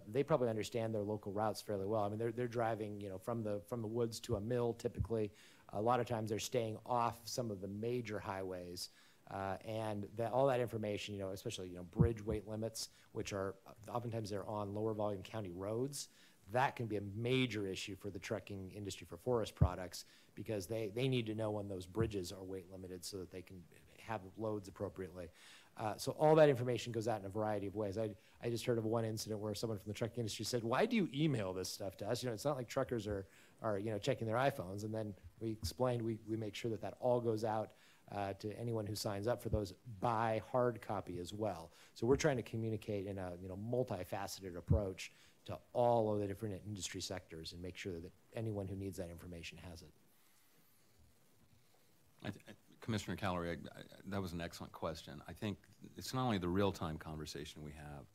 They probably understand their local routes fairly well. I mean, they're driving, from the woods to a mill typically. A lot of times they're staying off some of the major highways, and all that information, especially bridge weight limits, which are oftentimes they're on lower volume county roads. That can be a major issue for the trucking industry for forest products, because they need to know when those bridges are weight limited so that they can have loads appropriately. So all that information goes out in a variety of ways. I just heard of one incident where someone from the trucking industry said, "Why do you email this stuff to us? It's not like truckers are checking their iPhones." And then we explained we make sure that all goes out to anyone who signs up for those by hard copy as well. So we're trying to communicate in a multifaceted approach to all of the different industry sectors and make sure that anyone who needs that information has it. Commissioner Callery, that was an excellent question. I think it's not only the real-time conversation we have,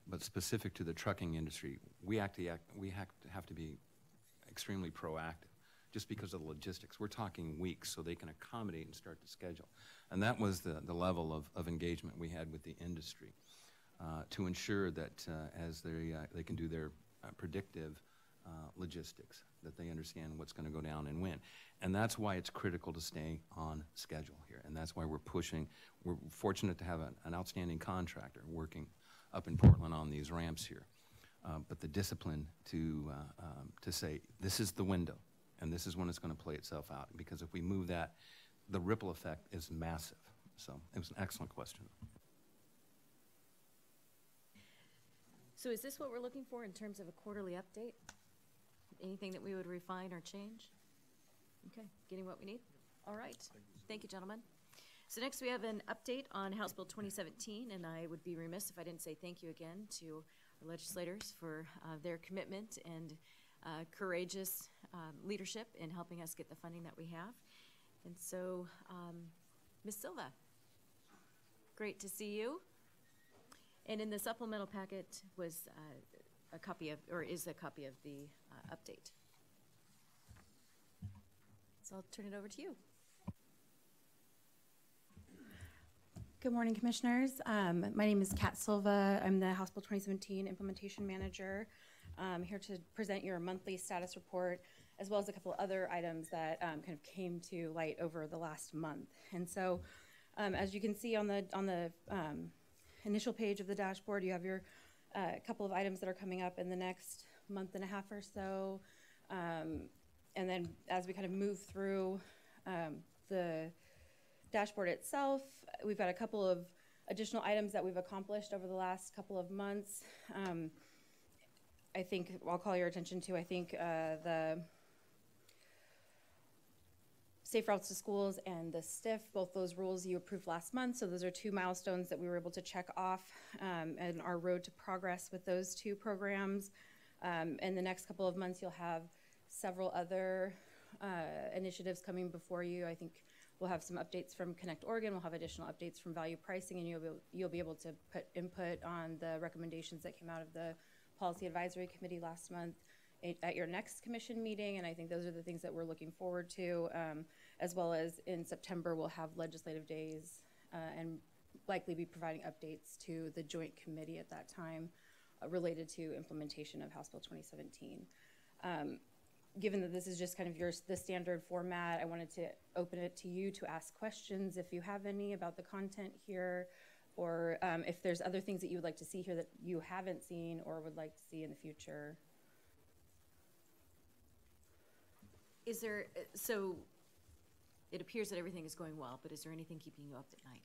but specific to the trucking industry, we have to be extremely proactive just because of the logistics. We're talking weeks so they can accommodate and start to schedule. And that was the level of engagement we had with the industry to ensure that as they can do their predictive logistics, that they understand what's going to go down and when. And that's why it's critical to stay on schedule here. And that's why we're pushing. We're fortunate to have an outstanding contractor working up in Portland on these ramps here. But the discipline to say, this is the window, and this is when it's going to play itself out. Because if we move that, the ripple effect is massive. So it was an excellent question. So is this what we're looking for in terms of a quarterly update? Anything that we would refine or change? Okay, getting what we need? All right. Thank you, gentlemen. So next we have an update on House Bill 2017, and I would be remiss if I didn't say thank you again to our legislators for their commitment and courageous leadership in helping us get the funding that we have. And so, Ms. Silva, great to see you. And in the supplemental packet was a copy of, or is a copy of the update. So I'll turn it over to you. Good morning, Commissioners. My name is Kat Silva. I'm the House Bill 2017 Implementation Manager. I'm here to present your monthly status report, as well as a couple of other items that kind of came to light over the last month. And so, as you can see on the initial page of the dashboard, you have your couple of items that are coming up in the next month and a half or so. And then as we kind of move through the dashboard itself, we've got a couple of additional items that we've accomplished over the last couple of months. I think I'll call your attention to, the Safe Routes to Schools and the STIF, both those rules you approved last month. So those are two milestones that we were able to check off and our road to progress with those two programs. In the next couple of months, you'll have several other initiatives coming before you. I think we'll have some updates from Connect Oregon. We'll have additional updates from value pricing, and you'll be able to put input on the recommendations that came out of the Policy Advisory Committee last month at your next commission meeting. And I think those are the things that we're looking forward to, as well as in September, we'll have legislative days and likely be providing updates to the joint committee at that time related to implementation of House Bill 2017. Given that this is just kind of the standard format, I wanted to open it to you to ask questions if you have any about the content here, or if there's other things that you would like to see here that you haven't seen or would like to see in the future. Is there, so it appears that everything is going well, but is there anything keeping you up at night?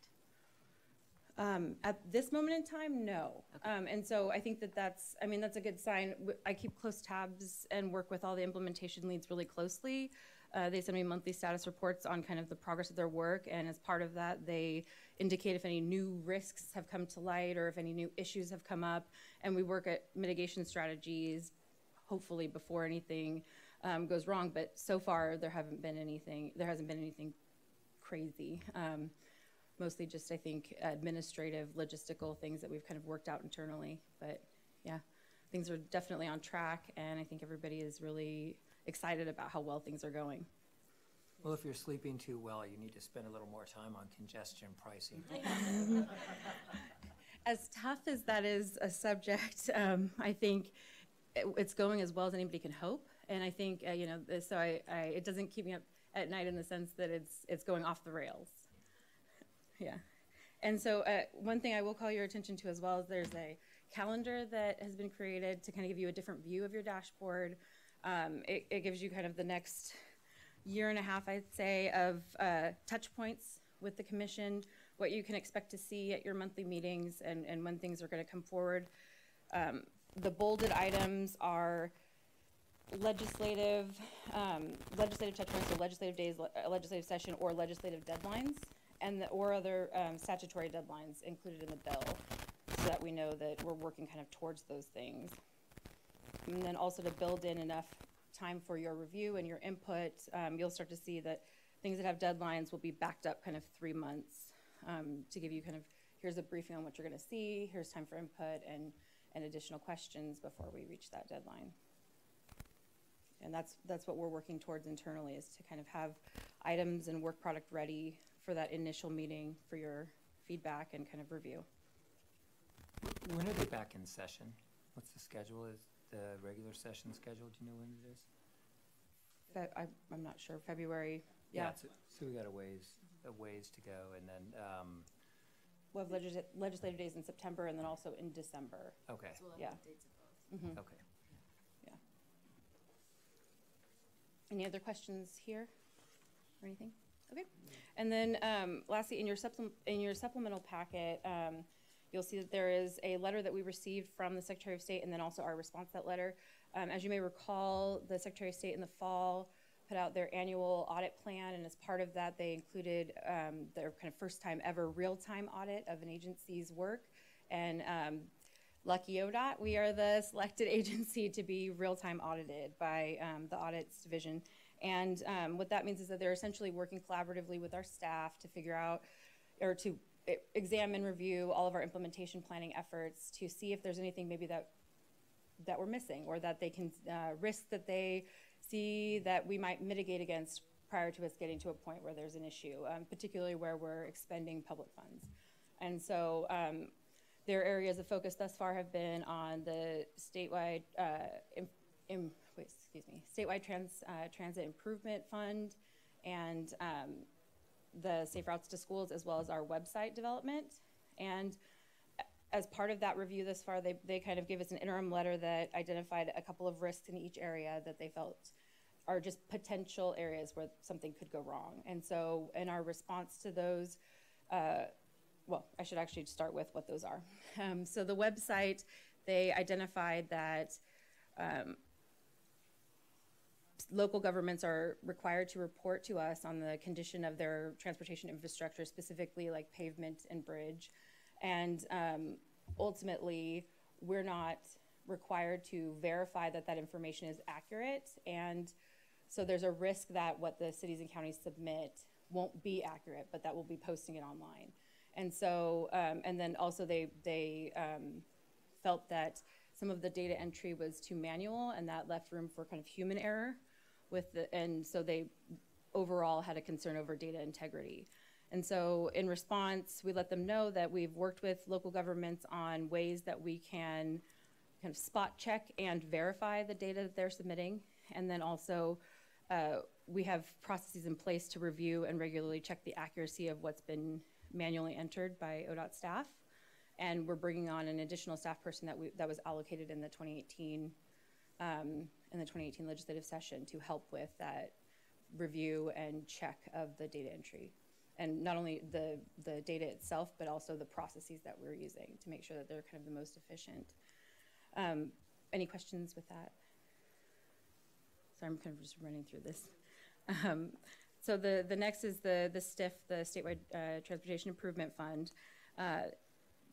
At this moment in time, no. Okay. And so I think that's a good sign. I keep close tabs and work with all the implementation leads really closely. They send me monthly status reports on kind of the progress of their work, and as part of that, they indicate if any new risks have come to light or if any new issues have come up, and we work at mitigation strategies, hopefully before anything goes wrong. But so far, there hasn't been anything crazy. Mostly just, I think, administrative, logistical things that we've kind of worked out internally. But yeah, things are definitely on track, and I think everybody is really excited about how well things are going. Well, if you're sleeping too well, you need to spend a little more time on congestion pricing. As tough as that is a subject, I think it's going as well as anybody can hope. And I think, so it doesn't keep me up at night in the sense that it's going off the rails. Yeah. And so one thing I will call your attention to as well is there's a calendar that has been created to kind of give you a different view of your dashboard. It gives you kind of the next year and a half, I'd say, of touch points with the commission, what you can expect to see at your monthly meetings and when things are going to come forward. The bolded items are legislative touch points, so legislative days, legislative session, or legislative deadlines, or other statutory deadlines included in the bill, so that we know that we're working kind of towards those things. And then also to build in enough time for your review and your input. You'll start to see that things that have deadlines will be backed up kind of 3 months to give you kind of, here's a briefing on what you're going to see, here's time for input and additional questions before we reach that deadline. And that's what we're working towards internally, is to kind of have items and work product ready for that initial meeting for your feedback and kind of review. When are they back in session? What's the schedule? Is the regular session scheduled? Do you know when it is? I'm not sure. February. Yeah. So we got a ways to go, and then, We'll have legislative days in September and then also in December. okay, So we'll have Yeah. updates of both. okay. Yeah. Any other questions here or anything? Okay. And then lastly, in your supplemental packet, you'll see that there is a letter that we received from the Secretary of State and then also our response to that letter. As you may recall, the Secretary of State in the fall put out their annual audit plan, and as part of that, they included their kind of first time ever real-time audit of an agency's work. And lucky ODOT, we are the selected agency to be real-time audited by the Audits Division. And what that means is that they're essentially working collaboratively with our staff to figure out, or to examine, review all of our implementation planning efforts to see if there's anything maybe that we're missing, or that they can risk that they see that we might mitigate against prior to us getting to a point where there's an issue, particularly where we're expending public funds. And so their areas of focus thus far have been on the statewide statewide transit improvement fund, and the Safe Routes to Schools, as well as our website development. And as part of that review thus far, they kind of gave us an interim letter that identified a couple of risks in each area that they felt are just potential areas where something could go wrong. And so in our response to those, well, I should actually start with what those are. So the website, they identified that local governments are required to report to us on the condition of their transportation infrastructure, specifically like pavement and bridge. And ultimately, we're not required to verify that that information is accurate. And so there's a risk that what the cities and counties submit won't be accurate, but that we'll be posting it online. And so, and then also they felt that some of the data entry was too manual, and that left room for kind of human error with the, and so they overall had a concern over data integrity. And so in response, we let them know that we've worked with local governments on ways that we can kind of spot check and verify the data that they're submitting. And then also we have processes in place to review and regularly check the accuracy of what's been manually entered by ODOT staff. And we're bringing on an additional staff person that was allocated in the 2018 legislative session to help with that review and check of the data entry. And not only the data itself, but also the processes that we're using to make sure that they're kind of the most efficient. Any questions with that? Sorry, I'm kind of just running through this. So the next is the STIF, the Statewide Transportation Improvement Fund.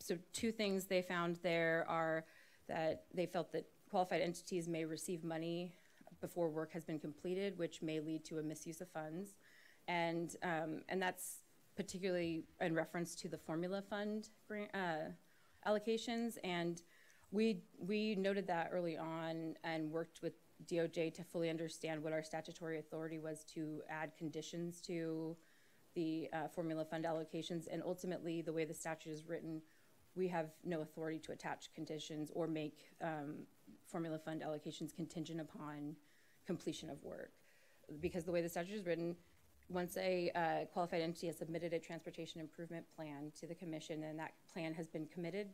So two things they found there are that they felt that qualified entities may receive money before work has been completed, which may lead to a misuse of funds. And that's particularly in reference to the formula fund grant, allocations. And we noted that early on and worked with DOJ to fully understand what our statutory authority was to add conditions to the formula fund allocations. And ultimately, the way the statute is written, we have no authority to attach conditions or make formula fund allocations contingent upon completion of work. Because the way the statute is written, once a qualified entity has submitted a transportation improvement plan to the commission and that plan has been committed,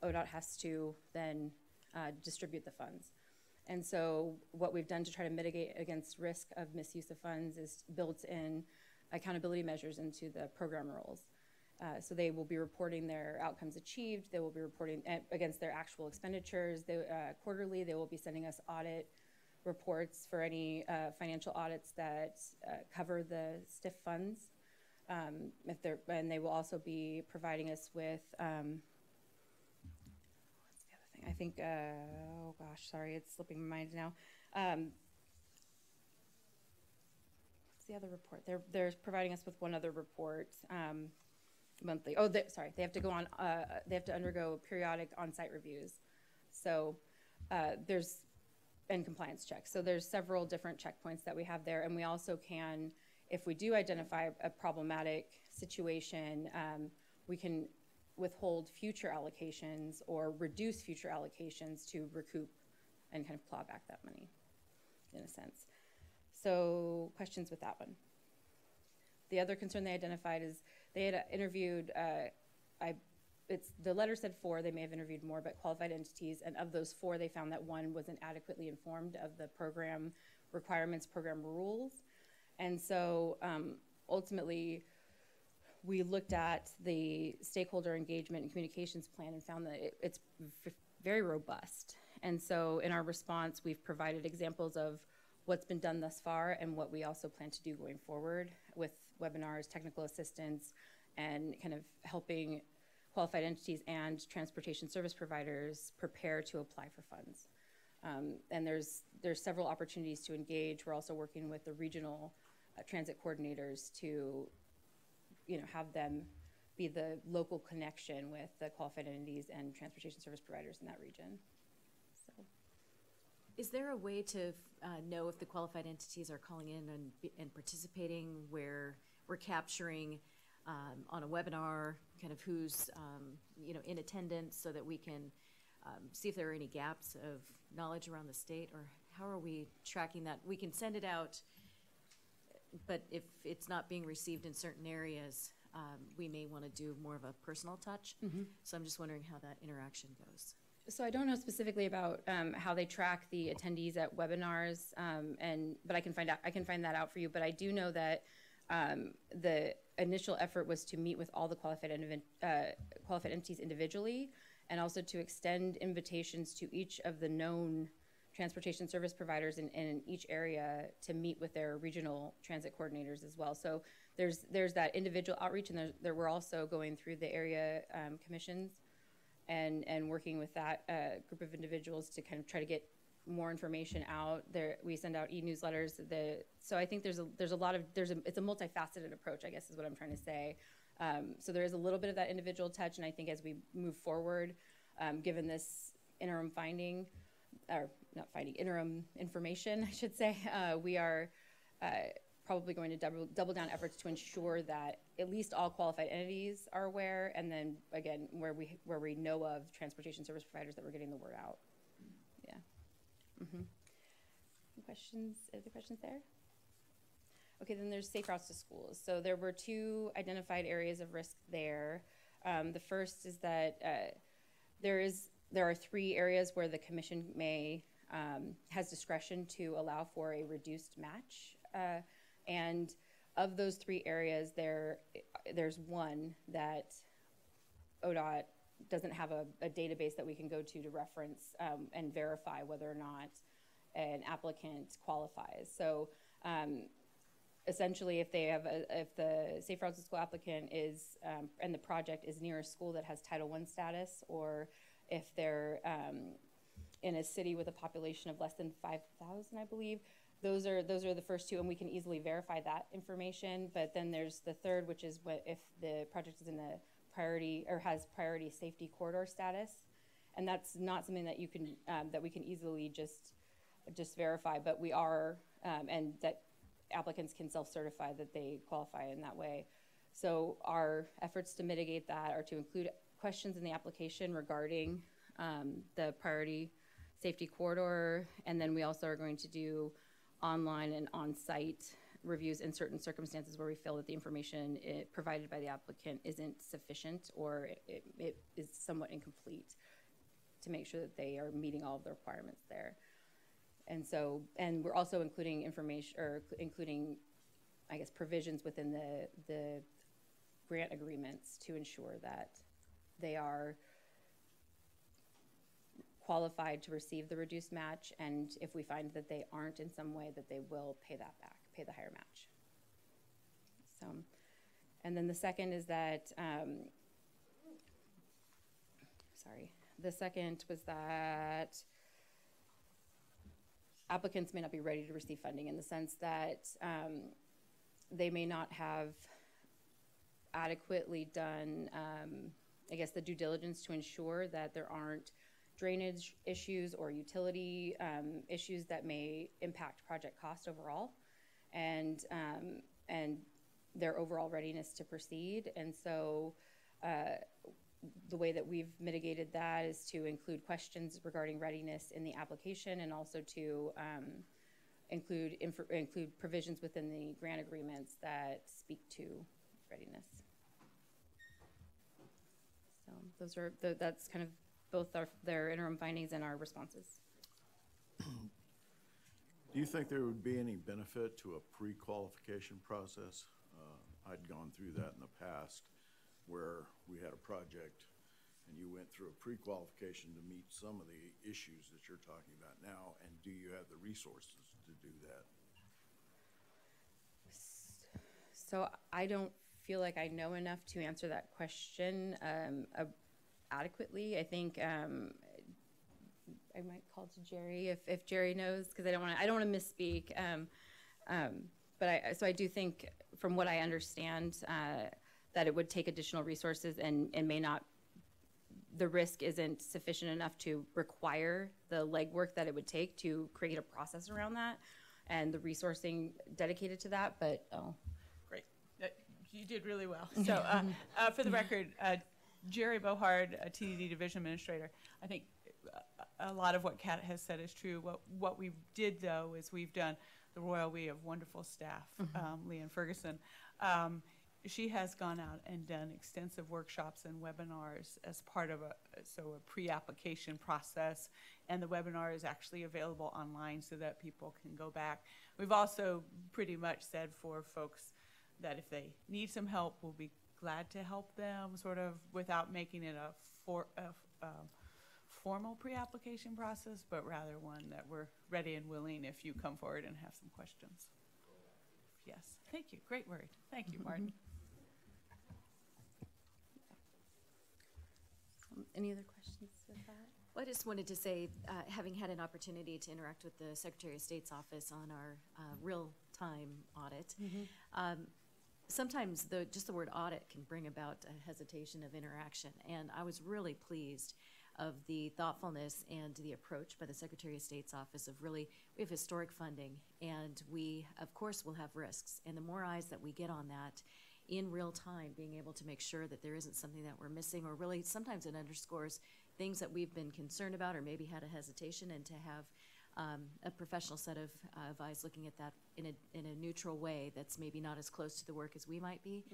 ODOT has to then distribute the funds. And so what we've done to try to mitigate against risk of misuse of funds is built in accountability measures into the program rules. So they will be reporting their outcomes achieved. They will be reporting against their actual expenditures. Quarterly, they will be sending us audit reports for any financial audits that cover the STIF funds. And they will also be providing us with, what's the other thing? I think, oh gosh, sorry, it's slipping my mind now. What's the other report? They're providing us with one other report monthly. Oh, sorry, they have to go on, they have to undergo periodic on-site reviews. So and compliance checks. So there's several different checkpoints that we have there, and we also can, if we do identify a problematic situation, we can withhold future allocations or reduce future allocations to recoup and kind of claw back that money, in a sense. So questions with that one? The other concern they identified is they had interviewed, the letter said 4, they may have interviewed more, but qualified entities, and of those 4, they found that 1 wasn't adequately informed of the program requirements, program rules. And so ultimately, we looked at the stakeholder engagement and communications plan and found that it's very robust. And so in our response, we've provided examples of what's been done thus far and what we also plan to do going forward with webinars, technical assistance, and kind of helping qualified entities and transportation service providers prepare to apply for funds. And there's several opportunities to engage. We're also working with the regional transit coordinators to have them be the local connection with the qualified entities and transportation service providers in that region. So, is there a way to know if the qualified entities are calling in and participating, where we're capturing on a webinar kind of who's in attendance, so that we can see if there are any gaps of knowledge around the state, or how are we tracking that? We can send it out, but if it's not being received in certain areas, we may want to do more of a personal touch. mm-hmm. So I'm just wondering how that interaction goes. So I don't know specifically about how they track the attendees at webinars, but I can find that out for you. But I do know that the initial effort was to meet with all the qualified entities individually, and also to extend invitations to each of the known transportation service providers in each area to meet with their regional transit coordinators as well. So there's that individual outreach, and we're also going through the area commissions and working with that group of individuals to kind of try to get more information out there. We send out e-newsletters. So I think it's a multifaceted approach, I guess is what I'm trying to say. So there is a little bit of that individual touch, and I think as we move forward, given this interim interim information, I should say, we are probably going to double down efforts to ensure that at least all qualified entities are aware, and then again, where we know of transportation service providers, that we're getting the word out. Yeah. Mm-hmm. Other questions there? Okay, then there's safe routes to schools. So there were 2 identified areas of risk there. The first is that there are 3 areas where the commission has discretion to allow for a reduced match. And of those 3 areas, there's one that ODOT doesn't have a database that we can go to reference and verify whether or not an applicant qualifies. So essentially, if the Safe Routes to School applicant is and the project is near a school that has Title I status, or if they're in a city with a population of less than 5,000, I believe, those are the first 2, and we can easily verify that information. But then there's the third, which is if the project is in a priority or has priority safety corridor status, and that's not something that you can that we can easily just verify, but we are, and that applicants can self-certify that they qualify in that way. So our efforts to mitigate that are to include questions in the application regarding the priority safety corridor, and then we also are going to do online and on-site reviews in certain circumstances where we feel that the information provided by the applicant isn't sufficient, or it is somewhat incomplete, to make sure that they are meeting all of the requirements there. And we're also including information, or including, I guess, provisions within the grant agreements to ensure that they are qualified to receive the reduced match, and if we find that they aren't in some way, that they will pay that back, pay the higher match. So, and then the second is that, the second was that applicants may not be ready to receive funding, in the sense that they may not have adequately done, I guess, the due diligence to ensure that there aren't drainage issues or utility issues that may impact project cost overall, and their overall readiness to proceed. And so the way that we've mitigated that is to include questions regarding readiness in the application, and also to include provisions within the grant agreements that speak to readiness. So those are that's kind of both their interim findings and our responses. Do you think there would be any benefit to a pre-qualification process? I'd gone through that in the past, where we had a project and you went through a pre-qualification to meet some of the issues that you're talking about now, and do you have the resources to do that? So I don't feel like I know enough to answer that question adequately. I think I might call to Jerry if Jerry knows, because I don't want to misspeak. But I do think, from what I understand, that it would take additional resources and may not. The risk isn't sufficient enough to require the legwork that it would take to create a process around that, and the resourcing dedicated to that. But great, you did really well. So, for the record, Jerry Bohard, a TDD Division Administrator, I think a lot of what Kat has said is true. What we did, though, is we've done the royal we of wonderful staff, Leanne Ferguson. She has gone out and done extensive workshops and webinars as part of a pre-application process, and the webinar is actually available online so that people can go back. We've also pretty much said for folks that if they need some help, we'll be glad to help them, sort of without making it a formal pre-application process, but rather one that we're ready and willing if you come forward and have some questions. Yes, thank you. Great word. Thank you, Martin. Any other questions with that? Well, I just wanted to say, having had an opportunity to interact with the Secretary of State's office on our real-time audit, sometimes just the word audit can bring about a hesitation of interaction. And I was really pleased of the thoughtfulness and the approach by the Secretary of State's office of really, we have historic funding, and we, of course, will have risks. And the more eyes that we get on that in real time, being able to make sure that there isn't something that we're missing, or really sometimes it underscores things that we've been concerned about or maybe had a hesitation, and to have a professional set of eyes looking at that in a neutral way that's maybe not as close to the work as we might be,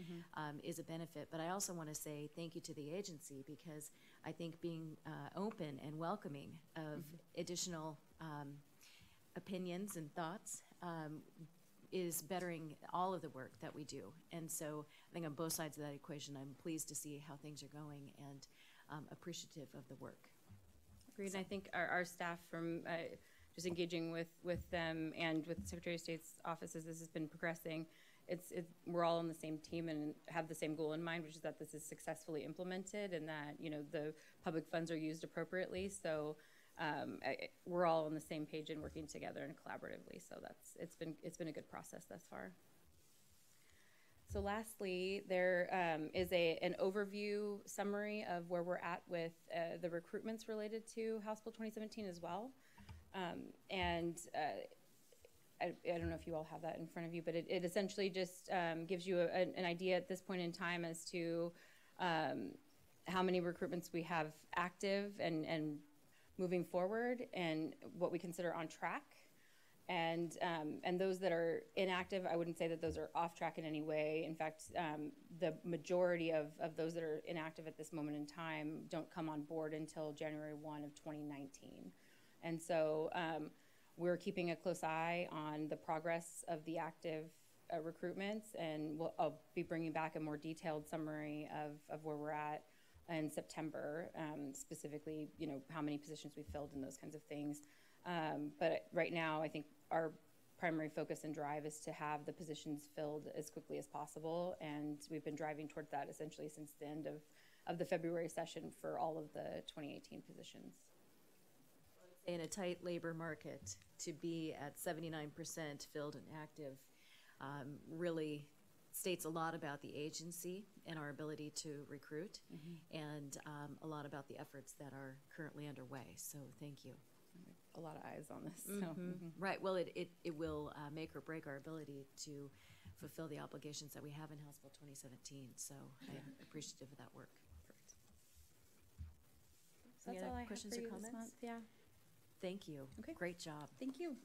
is a benefit. But I also want to say thank you to the agency, because I think being open and welcoming of additional opinions and thoughts is bettering all of the work that we do. And so I think on both sides of that equation, I'm pleased to see how things are going, and appreciative of the work. Agreed. And I think our staff, from just engaging with them and with the Secretary of State's office as this has been progressing, we're all on the same team and have the same goal in mind, which is that this is successfully implemented and that the public funds are used appropriately. So we're all on the same page and working together and collaboratively. So it's been a good process thus far. So lastly, there is an overview summary of where we're at with the recruitments related to House Bill 2017 as well. I don't know if you all have that in front of you, but it essentially just gives you an idea at this point in time as to how many recruitments we have active and moving forward, and what we consider on track. And those that are inactive, I wouldn't say that those are off track in any way. In fact, the majority of those that are inactive at this moment in time don't come on board until January 1 of 2019. And so we're keeping a close eye on the progress of the active recruitments, and I'll be bringing back a more detailed summary of where we're at in September, specifically, how many positions we filled and those kinds of things. But right now, I think our primary focus and drive is to have the positions filled as quickly as possible, and we've been driving towards that essentially since the end of the February session for all of the 2018 positions. In a tight labor market, to be at 79% filled and active really states a lot about the agency and our ability to recruit, and a lot about the efforts that are currently underway. So thank you. A lot of eyes on this. So. Right. Well, it will make or break our ability to fulfill the obligations that we have in House Bill 2017. So I'm appreciative of that work. Perfect. Any That's other all I have questions for or you this comments? month. Yeah. Thank you. Okay. Great job. Thank you.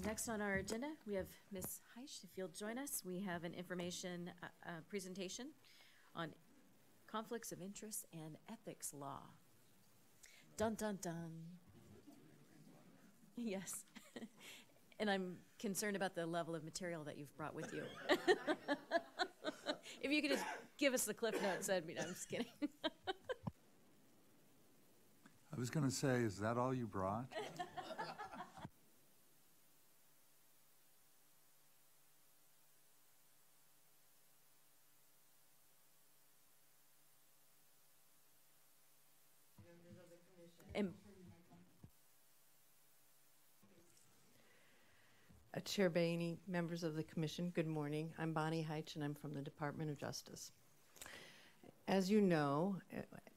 Next on our agenda, we have Ms. Heisch. If you'll join us, we have an information presentation on conflicts of interest and ethics law. Dun, dun, dun. Yes. And I'm concerned about the level of material that you've brought with you. If you could just give us the cliff notes, that'd be, no, I'm just kidding. I was going to say, is that all you brought? And Chair Bainey, members of the Commission, good morning. I'm Bonnie Heitch, and I'm from the Department of Justice. As you know,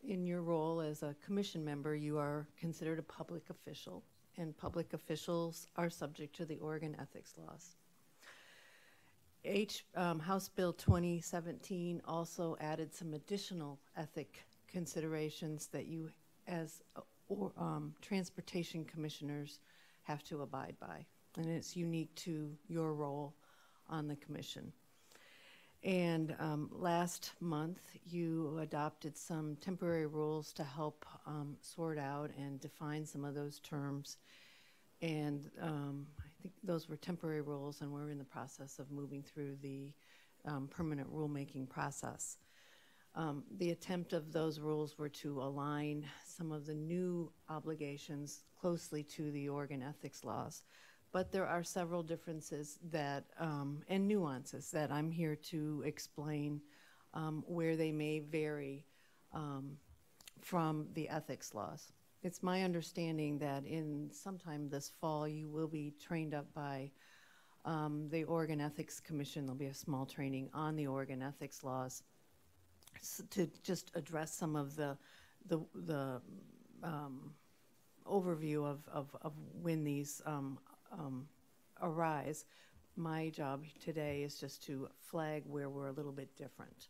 in your role as a Commission member, you are considered a public official, and public officials are subject to the Oregon ethics laws. House Bill 2017 also added some additional ethic considerations that you, as transportation commissioners, have to abide by. And it's unique to your role on the commission. And last month, you adopted some temporary rules to help sort out and define some of those terms. And I think those were temporary rules, and we're in the process of moving through the permanent rulemaking process. The attempt of those rules were to align some of the new obligations closely to the Oregon ethics laws. But there are several differences that, and nuances that I'm here to explain where they may vary from the ethics laws. It's my understanding that in sometime this fall you will be trained up by the Oregon Ethics Commission. There'll be a small training on the Oregon ethics laws to just address some of the overview of when these arise. My job today is just to flag where we're a little bit different.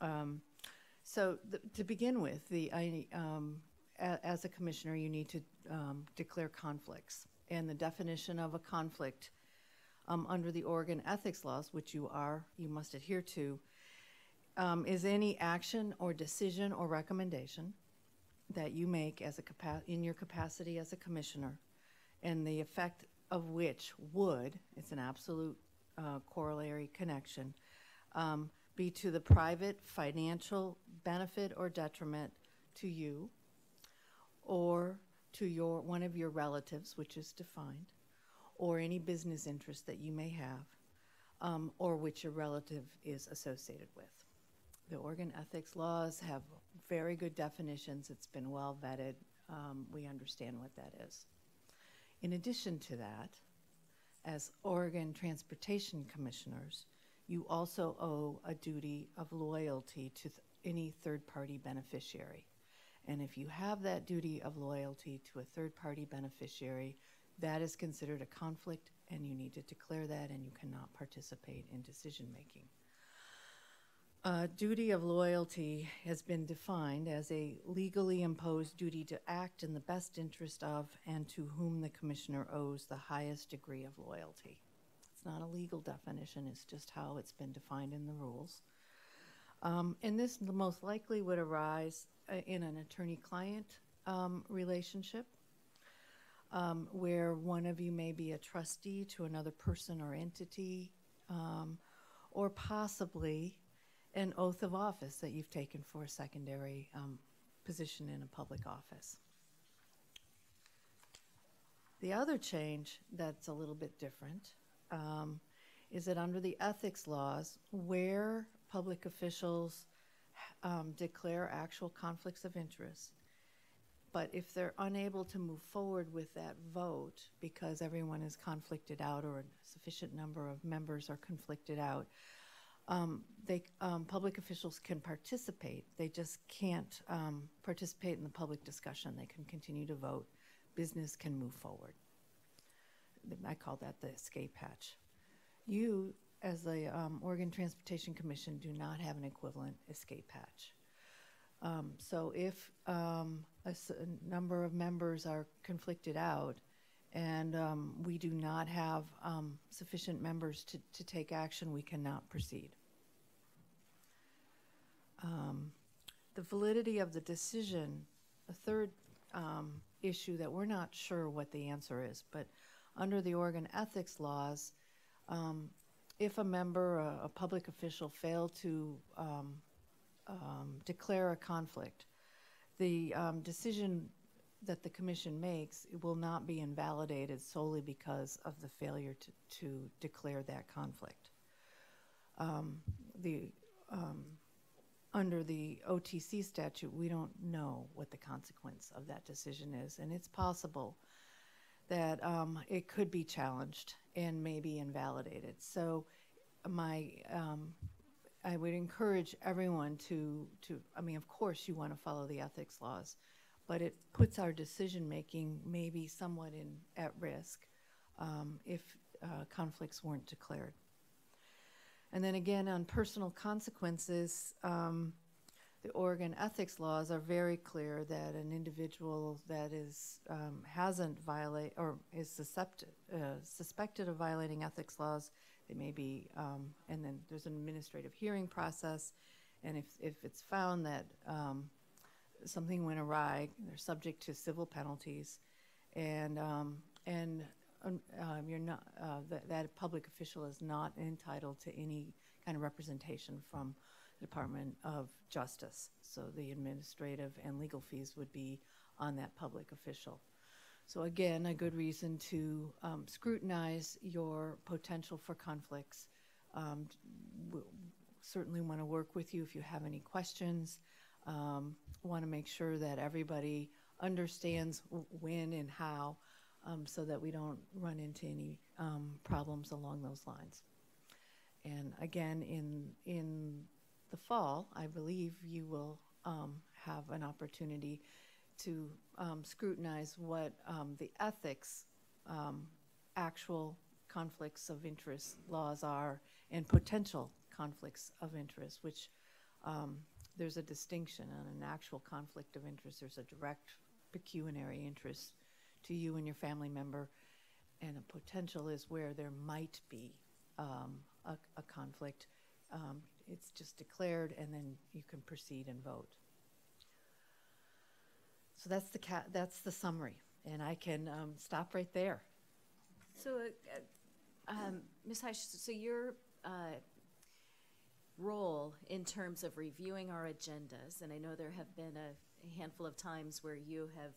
To begin with, as a commissioner, you need to declare conflicts. And the definition of a conflict under the Oregon ethics laws, which you must adhere to, is any action or decision or recommendation that you make as in your capacity as a commissioner, and the effect of which would, it's an absolute corollary connection, be to the private financial benefit or detriment to you or to one of your relatives, which is defined, or any business interest that you may have, or which your relative is associated with. The Oregon ethics laws have very good definitions. It's been well vetted. We understand what that is. In addition to that, as Oregon Transportation Commissioners, you also owe a duty of loyalty to any third-party beneficiary. And if you have that duty of loyalty to a third-party beneficiary, that is considered a conflict, and you need to declare that, and you cannot participate in decision-making. Duty of loyalty has been defined as a legally imposed duty to act in the best interest of and to whom the commissioner owes the highest degree of loyalty. It's not a legal definition, it's just how it's been defined in the rules. And this most likely would arise in an attorney-client relationship, where one of you may be a trustee to another person or entity, or possibly an oath of office that you've taken for a secondary position in a public office. The other change that's a little bit different is that under the ethics laws, where public officials declare actual conflicts of interest, but if they're unable to move forward with that vote because everyone is conflicted out or a sufficient number of members are conflicted out, public officials can participate. They just can't participate in the public discussion. They can continue to vote. Business can move forward. I call that the escape hatch. You, as the Oregon Transportation Commission, do not have an equivalent escape hatch. So if a number of members are conflicted out and we do not have sufficient members to take action, we cannot proceed. The validity of the decision, a third issue that we're not sure what the answer is, but under the Oregon ethics laws, if a member, a public official, failed to declare a conflict, the decision that the commission makes, it will not be invalidated solely because of the failure to declare that conflict. Under the OTC statute, we don't know what the consequence of that decision is, and it's possible that it could be challenged and maybe invalidated. So I would encourage everyone to, I mean, of course you want to follow the ethics laws, but it puts our decision-making maybe somewhat at risk if conflicts weren't declared. And then again, on personal consequences, the Oregon ethics laws are very clear that an individual that is hasn't violated or is suspected of violating ethics laws, they may be, and then there's an administrative hearing process, and if it's found that something went awry, they're subject to civil penalties, and you're not that public official is not entitled to any kind of representation from the Department of Justice. So the administrative and legal fees would be on that public official. So again, a good reason to scrutinize your potential for conflicts. Certainly want to work with you if you have any questions. Want to make sure that everybody understands when and how, so that we don't run into any problems along those lines. And again, in the fall, I believe you will have an opportunity to scrutinize what the ethics actual conflicts of interest laws are and potential conflicts of interest, which there's a distinction on an actual conflict of interest. There's a direct pecuniary interest to you and your family member, and a potential is where there might be a conflict. It's just declared, and then you can proceed and vote. So that's the summary, and I can stop right there. So, Ms. Heisch, so your role in terms of reviewing our agendas, and I know there have been a handful of times where you have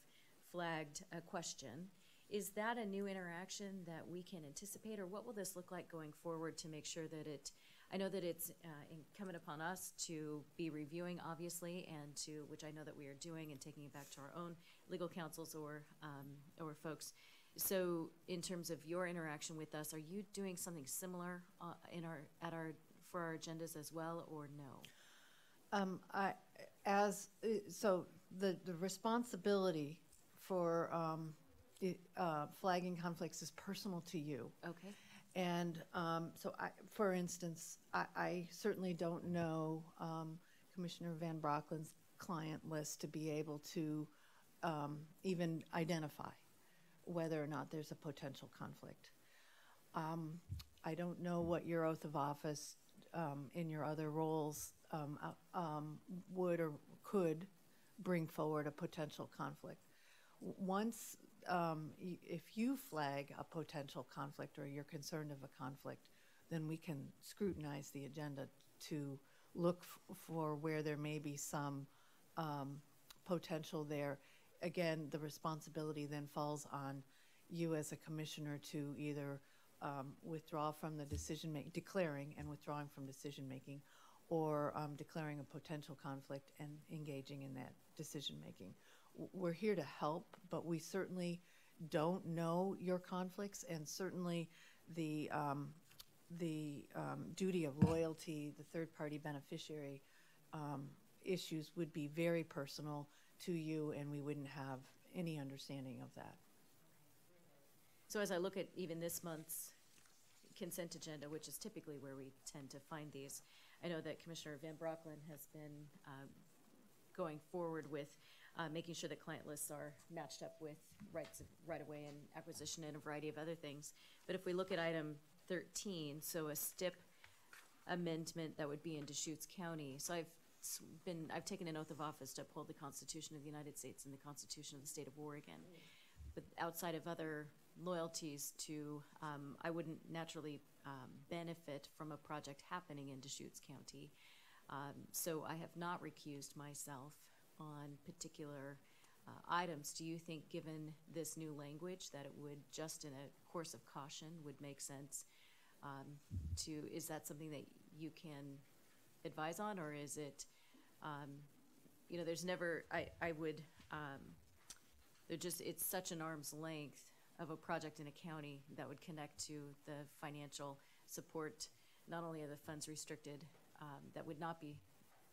flagged a question. Is that a new interaction that we can anticipate, or what will this look like going forward to make sure that I know that it's incumbent upon us to be reviewing, obviously, and which I know that we are doing, and taking it back to our own legal counsels or folks. So in terms of your interaction with us, are you doing something similar for our agendas as well, or no? So the responsibility for flagging conflicts is personal to you. Okay. And so, for instance, I certainly don't know Commissioner Van Brocklin's client list to be able to even identify whether or not there's a potential conflict. I don't know what your oath of office in your other roles would or could bring forward a potential conflict. Once, if you flag a potential conflict or you're concerned of a conflict, then we can scrutinize the agenda to look for where there may be some potential there. Again, the responsibility then falls on you as a commissioner to either withdraw from the decision-making, declaring and withdrawing from decision-making, or declaring a potential conflict and engaging in that decision-making. We're here to help, but we certainly don't know your conflicts, and certainly the duty of loyalty, the third-party beneficiary issues would be very personal to you, and we wouldn't have any understanding of that. So as I look at even this month's consent agenda, which is typically where we tend to find these, I know that Commissioner Van Brocklin has been going forward with making sure that client lists are matched up with rights of right-of-way and acquisition and a variety of other things. But if we look at item 13, so a STIP amendment that would be in Deschutes County. So I've taken an oath of office to uphold the Constitution of the United States and the Constitution of the State of Oregon. But outside of other loyalties to, I wouldn't naturally benefit from a project happening in Deschutes County. So I have not recused myself on particular items. Do you think, given this new language, that it would, just in a course of caution, would make sense is that something that you can advise on, or is it, there's never, I would, it's such an arm's length of a project in a county that would connect to the financial support, not only of the funds restricted, that would not be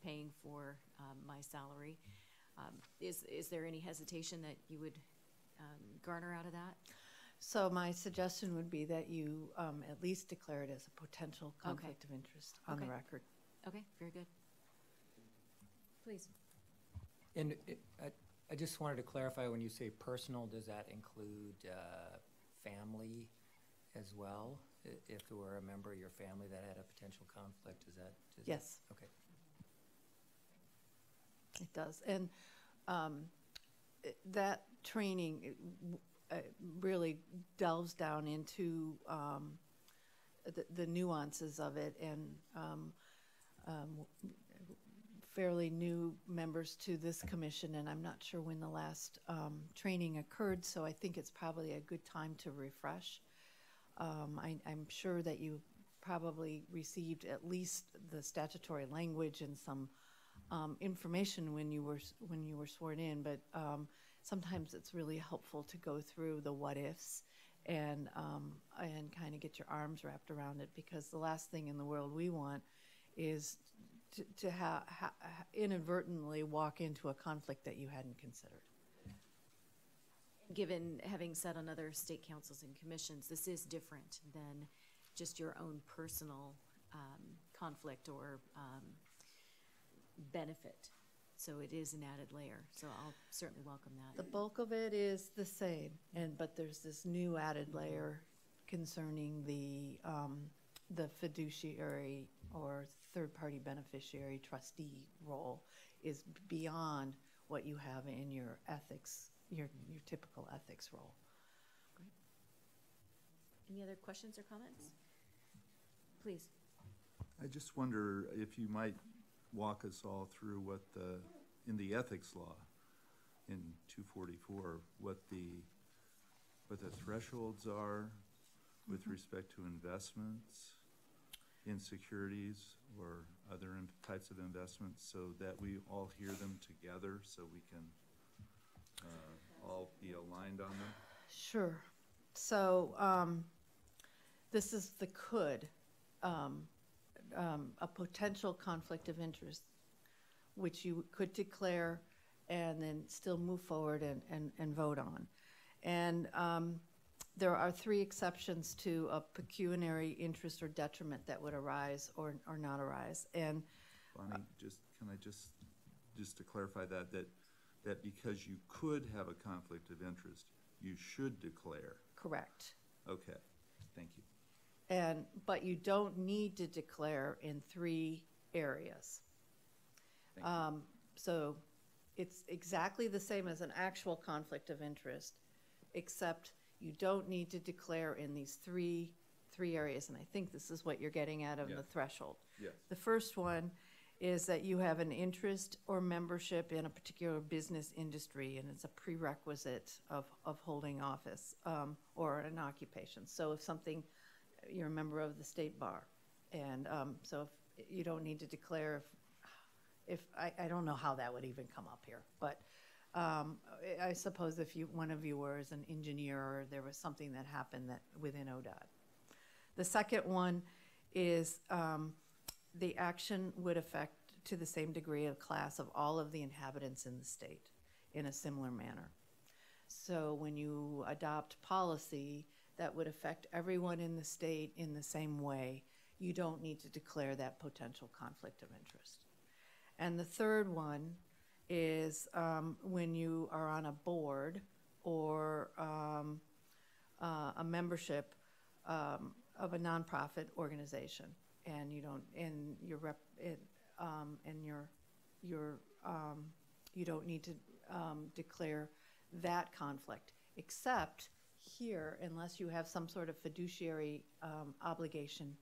paying for my salary. Is there any hesitation that you would garner out of that? So my suggestion would be that you at least declare it as a potential conflict of interest on the record. Okay, very good. Please. And I just wanted to clarify, when you say personal, does that include family as well? If there were a member of your family that had a potential conflict, Yes. Okay. It does. And that training really delves down into the nuances of it, and fairly new members to this commission, and I'm not sure when the last training occurred, so I think it's probably a good time to refresh. I'm sure that you probably received at least the statutory language and some information when you were sworn in, but sometimes it's really helpful to go through the what ifs and kind of get your arms wrapped around it, because the last thing in the world we want is to inadvertently walk into a conflict that you hadn't considered. Given having sat on other state councils and commissions, this is different than just your own personal conflict or benefit. So it is an added layer. So I'll certainly welcome that. The bulk of it is the same, but there's this new added layer concerning the fiduciary or third-party beneficiary trustee role is beyond what you have in your ethics, your typical ethics role. Great. Any other questions or comments? Please. I just wonder if you might walk us all through what in the ethics law in 244, what the thresholds are with respect to investments in securities or other types of investments, so that we all hear them together, so we can all be aligned on them? Sure. So this is the could, a potential conflict of interest, which you could declare and then still move forward and vote on. And there are 3 exceptions to a pecuniary interest or detriment that would arise or not arise. And Bonnie, can I just to clarify that because you could have a conflict of interest, you should declare. Correct. Okay, thank you. But you don't need to declare in 3 areas. So it's exactly the same as an actual conflict of interest, except you don't need to declare in these three areas, and I think this is what you're getting at of the threshold. Yes. The first one is that you have an interest or membership in a particular business industry, and it's a prerequisite of holding office or an occupation. So if something, you're a member of the state bar, and so if you don't need to declare if I don't know how that would even come up here, but I suppose if one of you were as an engineer or there was something that happened that within ODOT. The second one is the action would affect to the same degree of class of all of the inhabitants in the state in a similar manner. So when you adopt policy that would affect everyone in the state in the same way, you don't need to declare that potential conflict of interest. And the third one is when you are on a board or a membership of a nonprofit organization, and you don't, and your rep, and you don't need to declare that conflict, except here, unless you have some sort of fiduciary obligation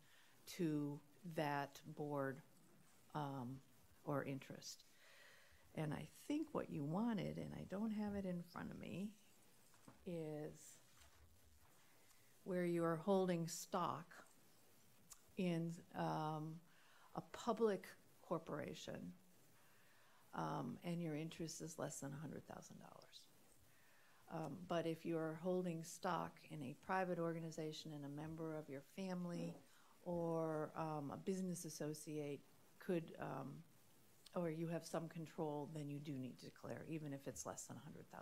to that board or interest. And I think what you wanted, and I don't have it in front of me, is where you are holding stock in a public corporation, and your interest is less than $100,000. But if you're holding stock in a private organization and a member of your family or a business associate could, or you have some control, then you do need to declare, even if it's less than $100,000.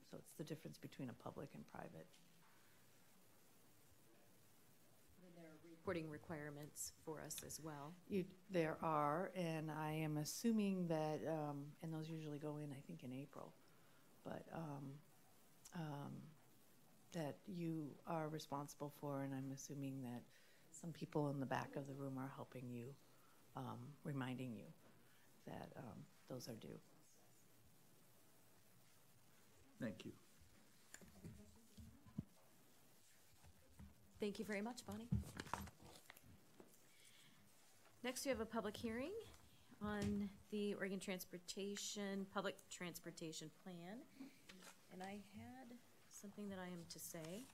So it's the difference between a public and private. And there are reporting requirements for us as well. There are, and I am assuming that, and those usually go in, I think, in April, but that you are responsible for, and I'm assuming that some people in the back of the room are helping you, reminding you that those are due. Thank you. Thank you very much, Bonnie. Next, we have a public hearing on the Oregon Public Transportation Plan. And I had something that I am to say.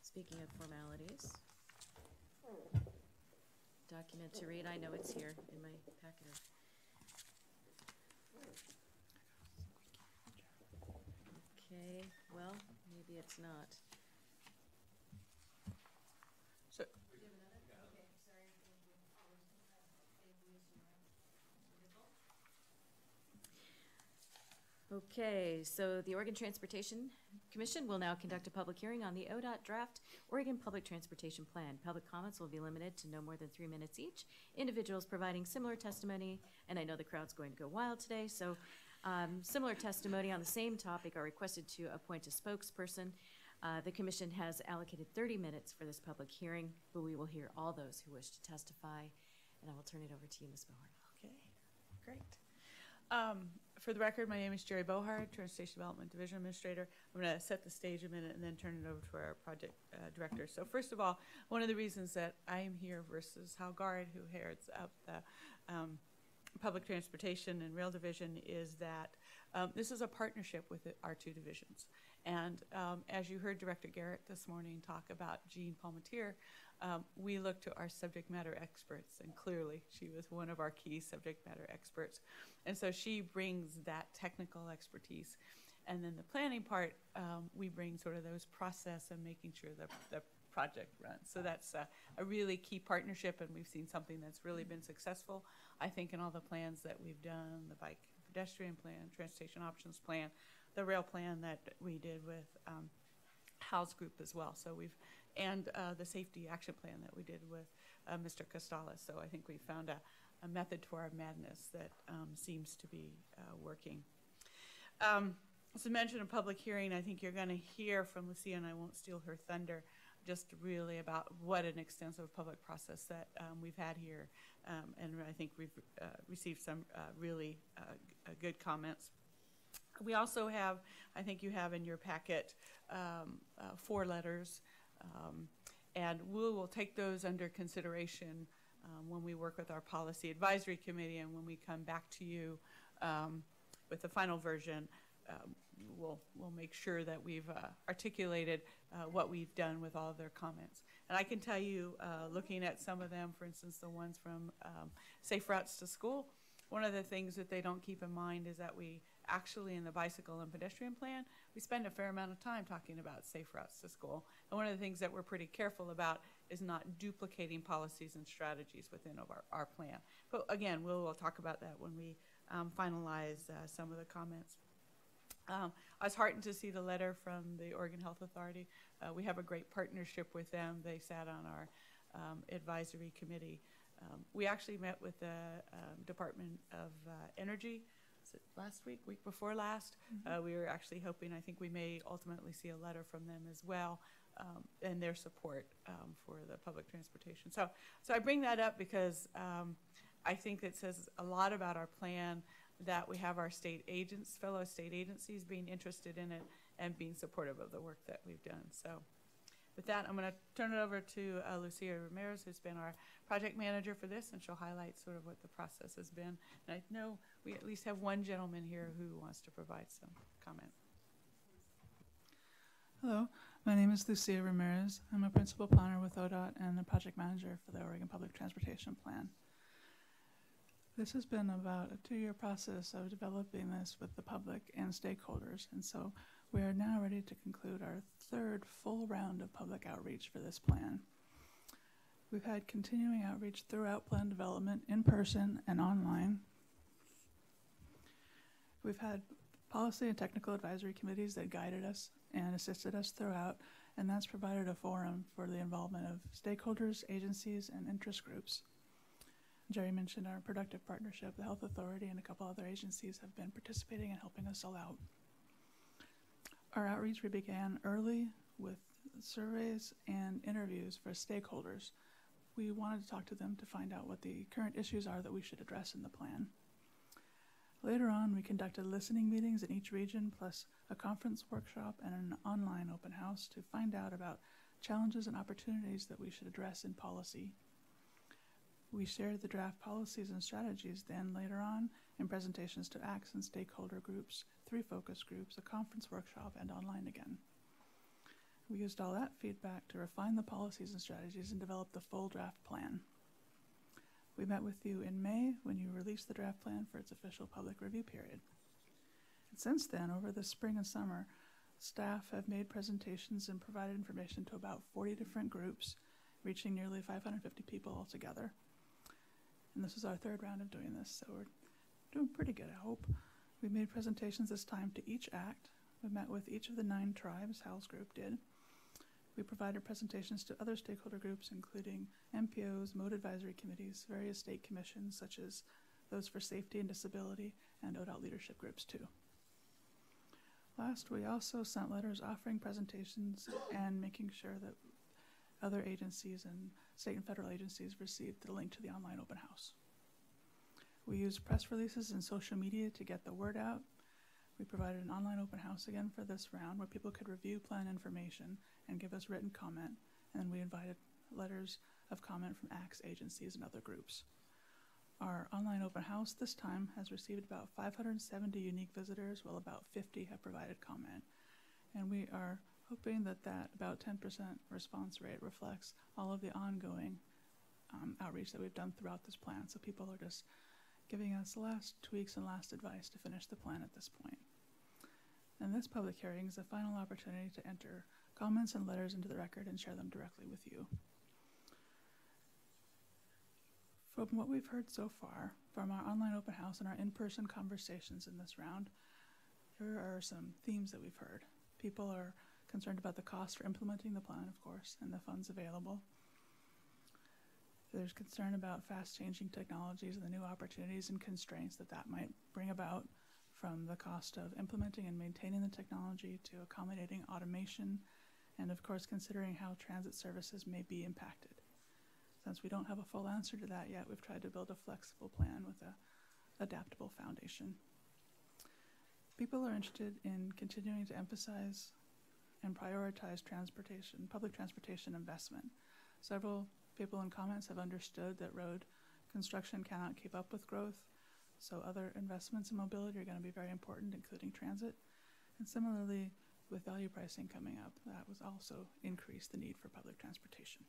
Speaking of formalities, document to read. I know it's here in my packet. Okay, well, maybe it's not. So, okay, so the Oregon Transportation Commission will now conduct a public hearing on the ODOT draft Oregon Public Transportation Plan. Public comments will be limited to no more than 3 minutes each. Individuals providing similar testimony, and I know the crowd's going to go wild today, so similar testimony on the same topic are requested to appoint a spokesperson. The Commission has allocated 30 minutes for this public hearing, but we will hear all those who wish to testify, and I will turn it over to you, Ms. Bohart. okay, great. For the record, my name is Jerry Bohart, Transportation Development Division Administrator. I'm going to set the stage a minute and then turn it over to our project director. So first of all, one of the reasons that I am here versus Hal Gard, who heads up the Public Transportation and Rail Division, is that this is a partnership with our two divisions. And as you heard Director Garrett this morning talk about Jean Palmatier, we look to our subject matter experts, and clearly she was one of our key subject matter experts. And so she brings that technical expertise. And then the planning part, we bring sort of those process and making sure the project runs. So that's a really key partnership, and we've seen something that's really been successful, I think, in all the plans that we've done, the bike pedestrian plan, transportation options plan, the rail plan that we did with Hal's group as well. So and the safety action plan that we did with Mr. Costales. So I think we found a method to our madness that seems to be working. As I mentioned, a public hearing, I think you're going to hear from Lucia, and I won't steal her thunder, just really about what an extensive public process that we've had here. And I think we've received some really good comments. We also have, I think you have in your packet, 4 letters, and we will take those under consideration when we work with our policy advisory committee, and when we come back to you with the final version, we'll make sure that we've articulated what we've done with all of their comments. And I can tell you, looking at some of them, for instance, the ones from Safe Routes to School, one of the things that they don't keep in mind is that we actually, in the bicycle and pedestrian plan, we spend a fair amount of time talking about safe routes to school. And one of the things that we're pretty careful about is not duplicating policies and strategies within our plan. But again, we'll talk about that when we finalize some of the comments. I was heartened to see the letter from the Oregon Health Authority. We have a great partnership with them. They sat on our advisory committee We actually met with the Department of Energy, was it last week, week before last? We were actually hoping, I think we may ultimately see a letter from them as well, and their support for the public transportation. So I bring that up because I think it says a lot about our plan that we have our fellow state agencies being interested in it and being supportive of the work that we've done. So with that, I'm going to turn it over to Lucia Ramirez, who's been our project manager for this, and she'll highlight sort of what the process has been. And I know we at least have one gentleman here who wants to provide some comment. Hello, my name is Lucia Ramirez. I'm a principal planner with ODOT and the project manager for the Oregon Public Transportation Plan. This has been about a 2-year process of developing this with the public and stakeholders, and so we are now ready to conclude our 3rd full round of public outreach for this plan. We've had continuing outreach throughout plan development, in person and online. We've had policy and technical advisory committees that guided us and assisted us throughout, and that's provided a forum for the involvement of stakeholders, agencies, and interest groups. Jerry mentioned our productive partnership. The Health Authority and a couple other agencies have been participating and helping us all out. Our outreach began early with surveys and interviews for stakeholders. We wanted to talk to them to find out what the current issues are that we should address in the plan. Later on, we conducted listening meetings in each region, plus a conference workshop and an online open house to find out about challenges and opportunities that we should address in policy. We shared the draft policies and strategies then later on in presentations to ACTS and stakeholder groups, 3 focus groups, a conference workshop, and online again. We used all that feedback to refine the policies and strategies and develop the full draft plan. We met with you in May when you released the draft plan for its official public review period. And since then, over the spring and summer, staff have made presentations and provided information to about 40 different groups, reaching nearly 550 people altogether. And this is our 3rd round of doing this, so we're doing pretty good, I hope. We made presentations this time to each ACT. We met with each of the 9 tribes, Hal's group did. We provided presentations to other stakeholder groups, including MPOs, mode advisory committees, various state commissions, such as those for safety and disability, and ODOT leadership groups, too. Last, we also sent letters offering presentations and making sure that other agencies and state and federal agencies received the link to the online open house. We used press releases and social media to get the word out. We provided an online open house again for this round where people could review plan information and give us written comment, and we invited letters of comment from ACTS agencies and other groups. Our online open house this time has received about 570 unique visitors, while about 50 have provided comment. And we are hoping that about 10% response rate reflects all of the ongoing outreach that we've done throughout this plan. So people are just giving us the last tweaks and last advice to finish the plan at this point. And this public hearing is a final opportunity to enter comments and letters into the record and share them directly with you. From what we've heard so far, from our online open house and our in-person conversations in this round, there are some themes that we've heard. People are concerned about the cost for implementing the plan, of course, and the funds available. There's concern about fast-changing technologies and the new opportunities and constraints that might bring about, from the cost of implementing and maintaining the technology to accommodating automation, and of course considering how transit services may be impacted. Since we don't have a full answer to that yet, we've tried to build a flexible plan with an adaptable foundation. People are interested in continuing to emphasize and prioritize transportation, public transportation investment. Several people in comments have understood that road construction cannot keep up with growth, so other investments in mobility are going to be very important, including transit. And similarly, with value pricing coming up, that was also increased the need for public transportation.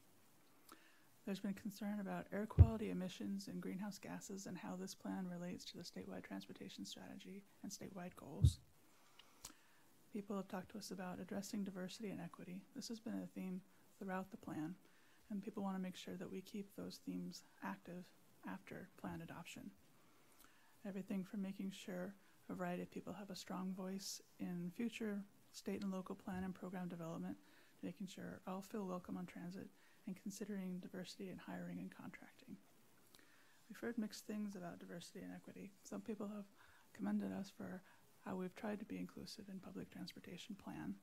There's been concern about air quality, emissions, and greenhouse gases, and how this plan relates to the statewide transportation strategy and statewide goals. People have talked to us about addressing diversity and equity. This has been a theme throughout the plan, and people want to make sure that we keep those themes active after plan adoption. Everything from making sure a variety of people have a strong voice in future state and local plan and program development, to making sure all feel welcome on transit, and considering diversity in hiring and contracting. We've heard mixed things about diversity and equity. Some people have commended us for how we've tried to be inclusive in public transportation plan,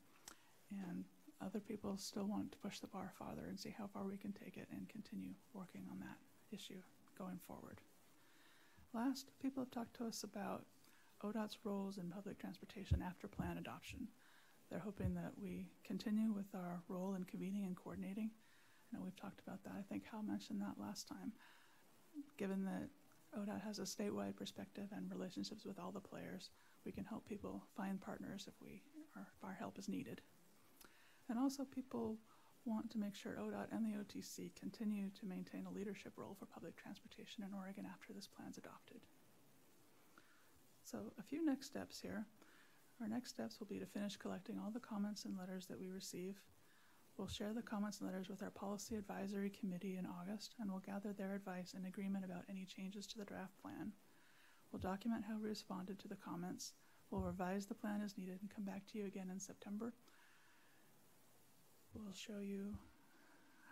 and other people still want to push the bar farther and see how far we can take it and continue working on that issue going forward. Last, people have talked to us about ODOT's roles in public transportation after plan adoption. They're hoping that we continue with our role in convening and coordinating. I know we've talked about that. I think Hal mentioned that last time. Given that ODOT has a statewide perspective and relationships with all the players, we can help people find partners if our help is needed. And also people want to make sure ODOT and the OTC continue to maintain a leadership role for public transportation in Oregon after this plan's adopted. So a few next steps here. Our next steps will be to finish collecting all the comments and letters that we receive. We'll share the comments and letters with our Policy Advisory Committee in August, and we'll gather their advice and agreement about any changes to the draft plan. We'll document how we responded to the comments. We'll revise the plan as needed and come back to you again in September. We'll show you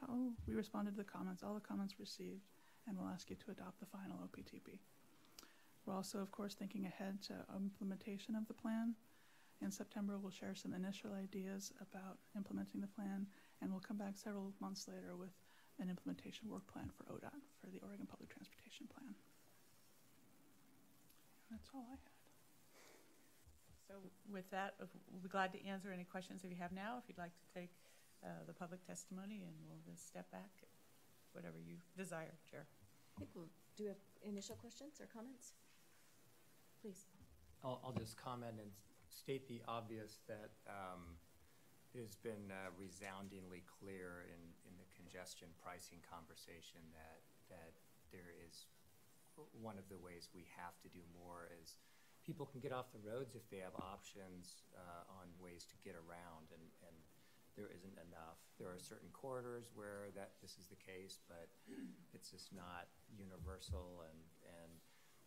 how we responded to the comments, all the comments received, and we'll ask you to adopt the final OPTP. We're also, of course, thinking ahead to implementation of the plan. In September, we'll share some initial ideas about implementing the plan, and we'll come back several months later with an implementation work plan for ODOT, for the Oregon Public Transportation Plan. That's all I had. So with that, we'll be glad to answer any questions if you have now. If you'd like to take the public testimony, and we'll just step back, whatever you desire, Chair. I think we'll do have initial questions or comments. Please. I'll just comment and state the obvious that it has been resoundingly clear in the congestion pricing conversation that there is one of the ways we have to do more is people can get off the roads if they have options on ways to get around, and there isn't enough. There are certain corridors where this is the case, but it's just not universal, and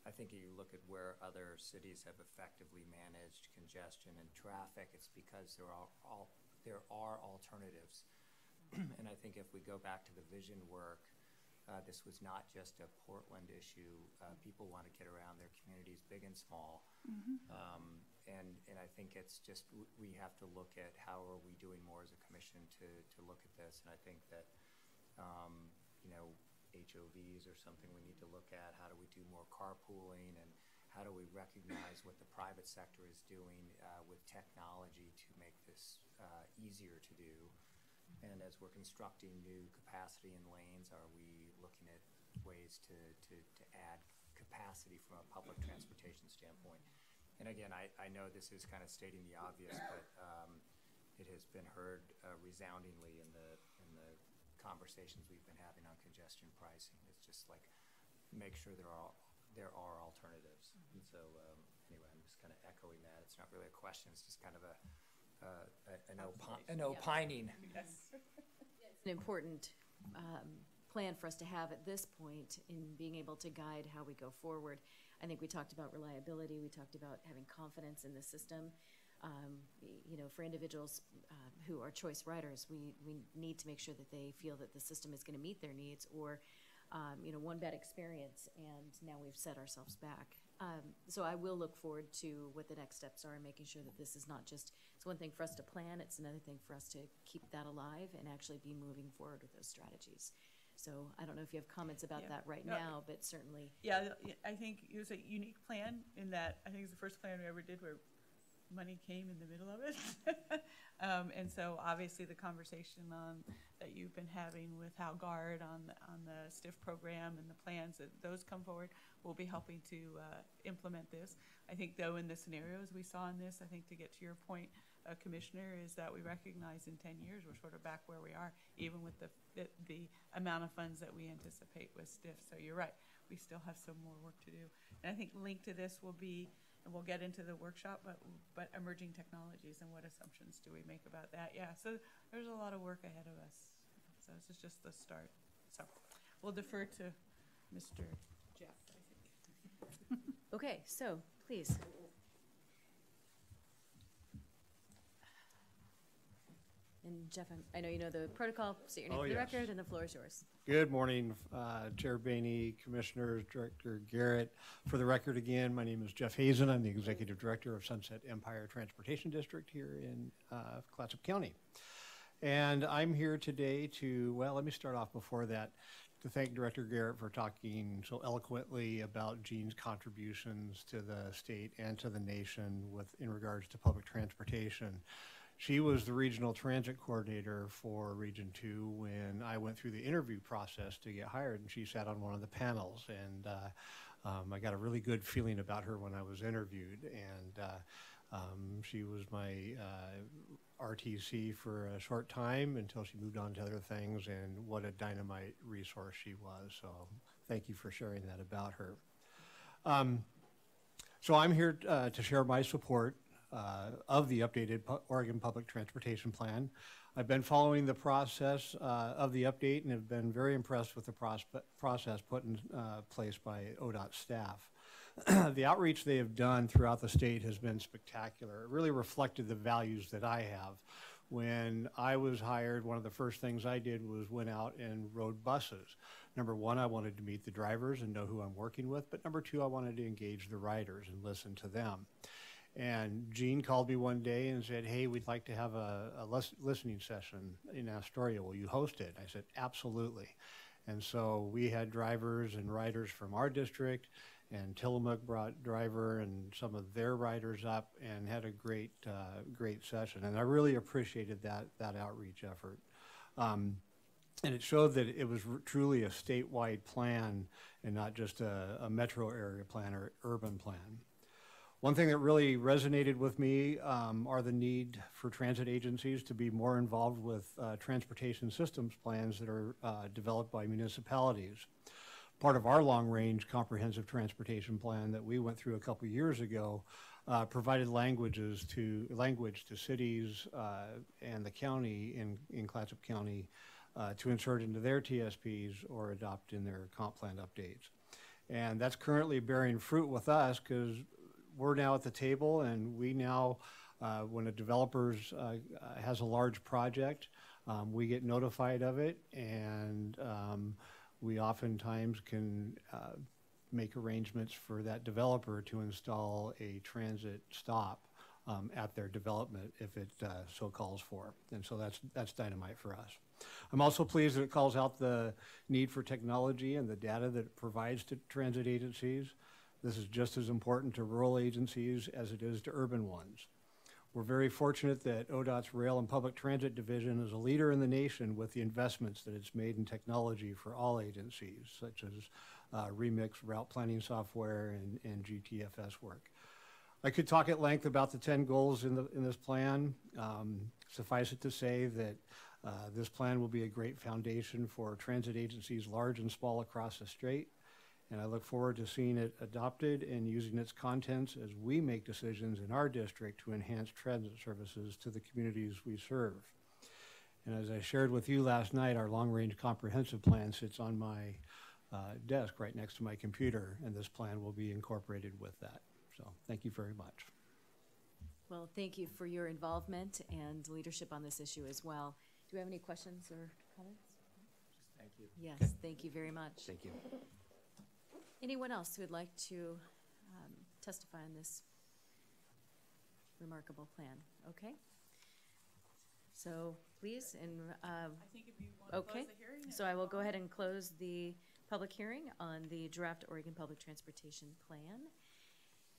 I think if you look at where other cities have effectively managed congestion and traffic, it's because there are alternatives. And I think if we go back to the vision work, this was not just a Portland issue. People want to get around their communities, big and small. And I think it's just, we have to look at how are we doing more as a commission to look at this. And I think that, HOVs are something we need to look at. How do we do more carpooling, and how do we recognize what the private sector is doing with technology to make this easier to do? And as we're constructing new capacity in lanes, are we looking at ways to add capacity from a public transportation standpoint? And again, I know this is kind of stating the obvious, but it has been heard resoundingly in the conversations we've been having on congestion pricing. It's just like, make sure there are alternatives. And so anyway, I'm just kind of echoing that. It's not really a question, it's just kind of an opining. Yes. It's an important plan for us to have at this point in being able to guide how we go forward. I think we talked about reliability. We talked about having confidence in the system. For individuals who are choice riders, we need to make sure that they feel that the system is going to meet their needs, or one bad experience and now we've set ourselves back. So I will look forward to what the next steps are, and making sure that this is not just, it's one thing for us to plan, it's another thing for us to keep that alive and actually be moving forward with those strategies. So I don't know if you have comments about that right now, but certainly. Yeah, I think it was a unique plan in that I think it's the first plan we ever did where money came in the middle of it. And so obviously the conversation that you've been having with Hal Gard on the STIF program and the plans that those come forward will be helping to implement this. I think though in the scenarios we saw in this, I think to get to your point, Commissioner, is that we recognize in 10 years we're sort of back where we are, even with the amount of funds that we anticipate with STIF. So you're right, we still have some more work to do. And I think linked to this will be, and we'll get into the workshop, but emerging technologies and what assumptions do we make about that? Yeah, so there's a lot of work ahead of us. So this is just the start. So we'll defer to Mr. Jeff, I think. Okay, so please. And Jeff, I know you know the protocol, state your name Oh, for the yes. record, and the floor is yours. Good morning, Chair Boehne, Commissioners, Director Garrett. For the record again, my name is Jeff Hazen. I'm the Executive Director of Sunset Empire Transportation District here in Clatsop County. And I'm here today to, well, let me start off before that, to thank Director Garrett for talking so eloquently about Jean's contributions to the state and to the nation in regards to public transportation. She was the regional transit coordinator for Region 2 when I went through the interview process to get hired, and she sat on one of the panels. And I got a really good feeling about her when I was interviewed. And she was my RTC for a short time until she moved on to other things, and what a dynamite resource she was. So thank you for sharing that about her. So I'm here to share my support of the updated Oregon Public Transportation Plan. I've been following the process of the update and have been very impressed with the process put in place by ODOT staff. The outreach they have done throughout the state has been spectacular. It really reflected the values that I have. When I was hired, one of the first things I did was went out and rode buses. Number one, I wanted to meet the drivers and know who I'm working with, but number two, I wanted to engage the riders and listen to them. And Jean called me one day and said, hey, we'd like to have a listening session in Astoria. Will you host it? I said, absolutely. And so we had drivers and riders from our district, and Tillamook brought driver and some of their riders up and had a great session. And I really appreciated that outreach effort. And it showed that it was truly a statewide plan and not just a metro area plan or urban plan. One thing that really resonated with me are the need for transit agencies to be more involved with transportation systems plans that are developed by municipalities. Part of our long-range comprehensive transportation plan that we went through a couple years ago provided language to cities and the county in Clatsop County to insert into their TSPs or adopt in their comp plan updates. And that's currently bearing fruit with us because we're now at the table, and we now, when a developer has a large project, we get notified of it, and we oftentimes can make arrangements for that developer to install a transit stop at their development if it so calls for. And so that's dynamite for us. I'm also pleased that it calls out the need for technology and the data that it provides to transit agencies. This is just as important to rural agencies as it is to urban ones. We're very fortunate that ODOT's Rail and Public Transit Division is a leader in the nation with the investments that it's made in technology for all agencies, such as Remix route planning software and GTFS work. I could talk at length about the 10 goals in this plan. Suffice it to say that this plan will be a great foundation for transit agencies large and small across the state. And I look forward to seeing it adopted and using its contents as we make decisions in our district to enhance transit services to the communities we serve. And as I shared with you last night, our long-range comprehensive plan sits on my desk right next to my computer, and this plan will be incorporated with that. So thank you very much. Well, thank you for your involvement and leadership on this issue as well. Do we have any questions or comments? Thank you. Yes, thank you very much. Thank you. Anyone else who would like to testify on this remarkable plan? Okay. So please, and I think if you want to close the hearing. So I will go ahead and close the public hearing on the draft Oregon Public Transportation Plan.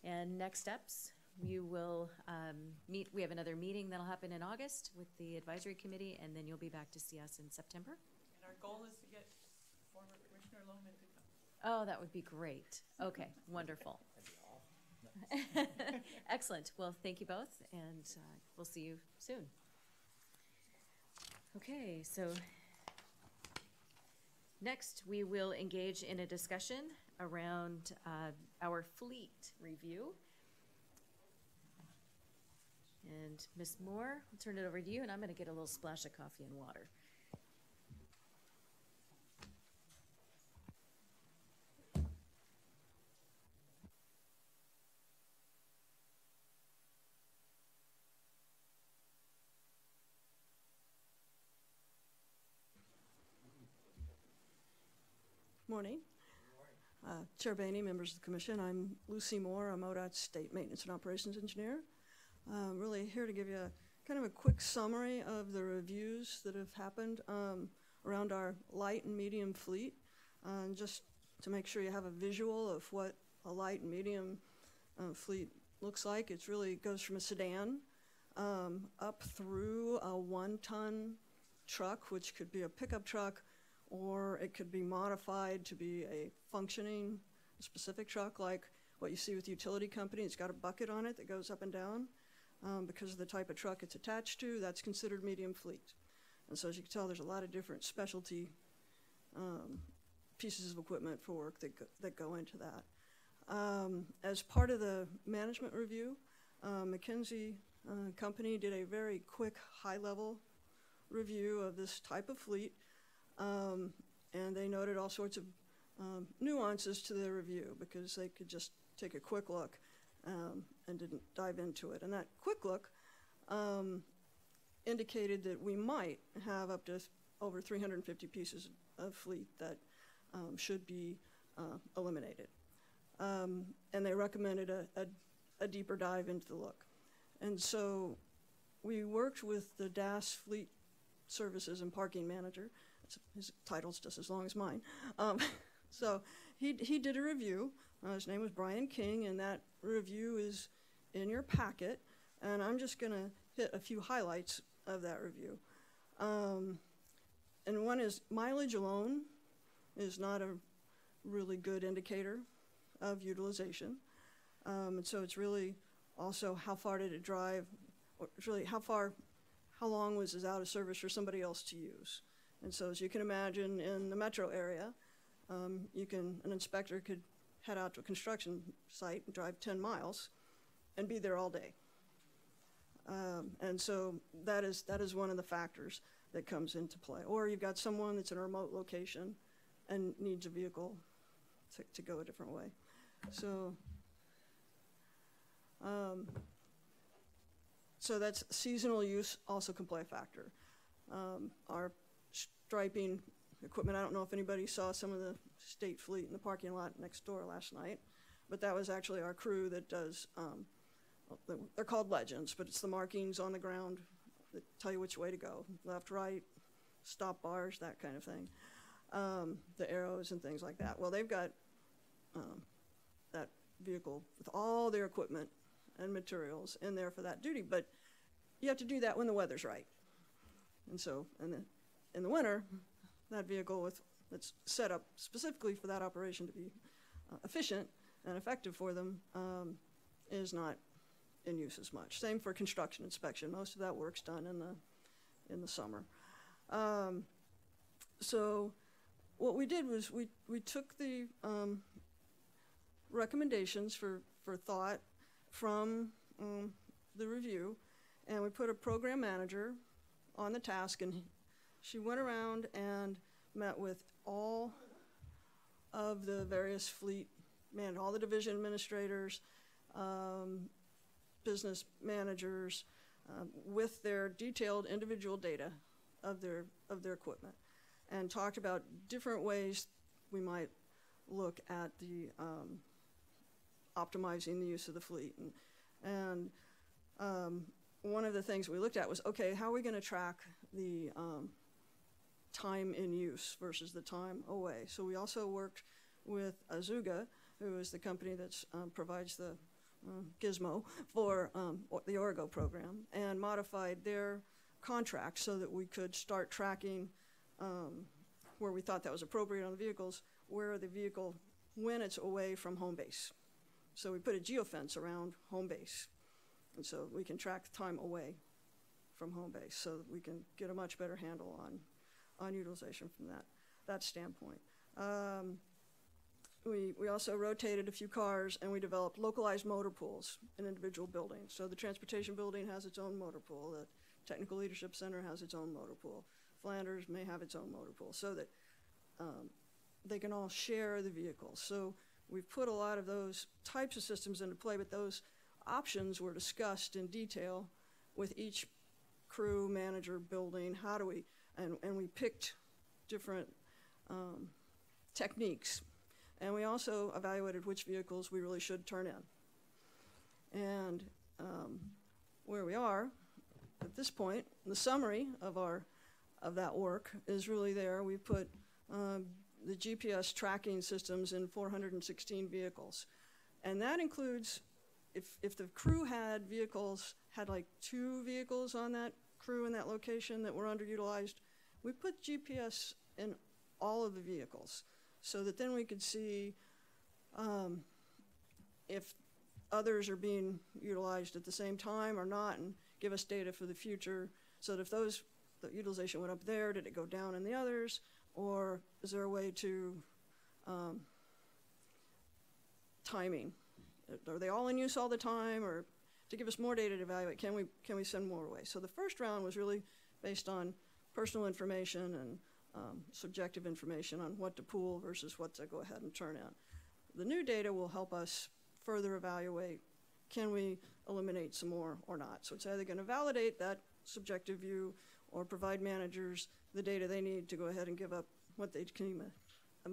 And next steps, we will meet. We have another meeting that'll happen in August with the advisory committee, and then you'll be back to see us in September. And our goal is to get former Commissioner Lohman to come. Oh, that would be great. Okay, wonderful. Excellent. Well, thank you both, and we'll see you soon. Okay, so next we will engage in a discussion around our fleet review. And Ms. Moore, I'll turn it over to you, and I'm going to get a little splash of coffee and water. Morning. Chair Boehne, members of the commission. I'm Lucy Moore. I'm ODOT's State Maintenance and Operations Engineer. Really here to give you kind of a quick summary of the reviews that have happened around our light and medium fleet, just to make sure you have a visual of what a light and medium fleet looks like. It really goes from a sedan up through a 1-ton truck, which could be a pickup truck, or it could be modified to be a functioning specific truck, like what you see with the utility company. It's got a bucket on it that goes up and down. Because of the type of truck it's attached to, that's considered medium fleet. And so as you can tell, there's a lot of different specialty pieces of equipment for work that go into that. As part of the management review, McKinsey company did a very quick, high-level review of this type of fleet, and they noted all sorts of nuances to the review because they could just take a quick look and didn't dive into it. And that quick look indicated that we might have up to over 350 pieces of fleet that should be eliminated. And they recommended a deeper dive into the look. And so we worked with the DAS Fleet Services and Parking Manager. His title's just as long as mine. So he did a review. His name was Brian King, and that review is in your packet. And I'm just going to hit a few highlights of that review. And one is mileage alone is not a really good indicator of utilization. And so it's really also how far did it drive, or it's really how long was it out of service for somebody else to use. And so as you can imagine, in the metro area, an inspector could head out to a construction site and drive 10 miles and be there all day. And so that is one of the factors that comes into play. Or you've got someone that's in a remote location and needs a vehicle to go a different way. So, so that's seasonal use also can play a factor. Our striping equipment, I don't know if anybody saw some of the state fleet in the parking lot next door last night, but that was actually our crew that does, they're called legends, but it's the markings on the ground that tell you which way to go, left, right, stop bars, that kind of thing, the arrows and things like that. Well, they've got that vehicle with all their equipment and materials in there for that duty, but you have to do that when the weather's right. And so in the winter, that vehicle that's set up specifically for that operation to be efficient and effective for them is not in use as much. Same for construction inspection. Most of that work's done in the summer. So what we did was we took the recommendations for thought from the review, and we put a program manager on the task, and she went around and met with all of the various fleet all the division administrators, business managers, with their detailed individual data of their equipment, and talked about different ways we might look at the optimizing the use of the fleet. And one of the things we looked at was, okay, how are we going to track the time in use versus the time away? So we also worked with Azuga, who is the company that provides the gizmo for the Origo program, and modified their contract so that we could start tracking where we thought that was appropriate on the vehicles, where the vehicle, when it's away from home base. So we put a geofence around home base, and so we can track the time away from home base so that we can get a much better handle on utilization from that standpoint. We also rotated a few cars, and we developed localized motor pools in individual buildings. So the transportation building has its own motor pool. The technical leadership center has its own motor pool. Flanders may have its own motor pool, so that they can all share the vehicles. So we've put a lot of those types of systems into play, but those options were discussed in detail with each crew, manager, building. How do we, and we picked different techniques. And we also evaluated which vehicles we really should turn in. And where we are at this point, the summary of that work is really there. We put the GPS tracking systems in 416 vehicles. And that includes, if the crew had like 2 vehicles on that crew in that location that were underutilized, we put GPS in all of the vehicles so that then we could see if others are being utilized at the same time or not, and give us data for the future, so that if the utilization went up there, did it go down in the others, or is there a way to timing? Are they all in use all the time, or to give us more data to evaluate, can we send more away? So the first round was really based on personal information and subjective information on what to pool versus what to go ahead and turn in. The new data will help us further evaluate, can we eliminate some more or not? So it's either going to validate that subjective view or provide managers the data they need to go ahead and give up what they deem a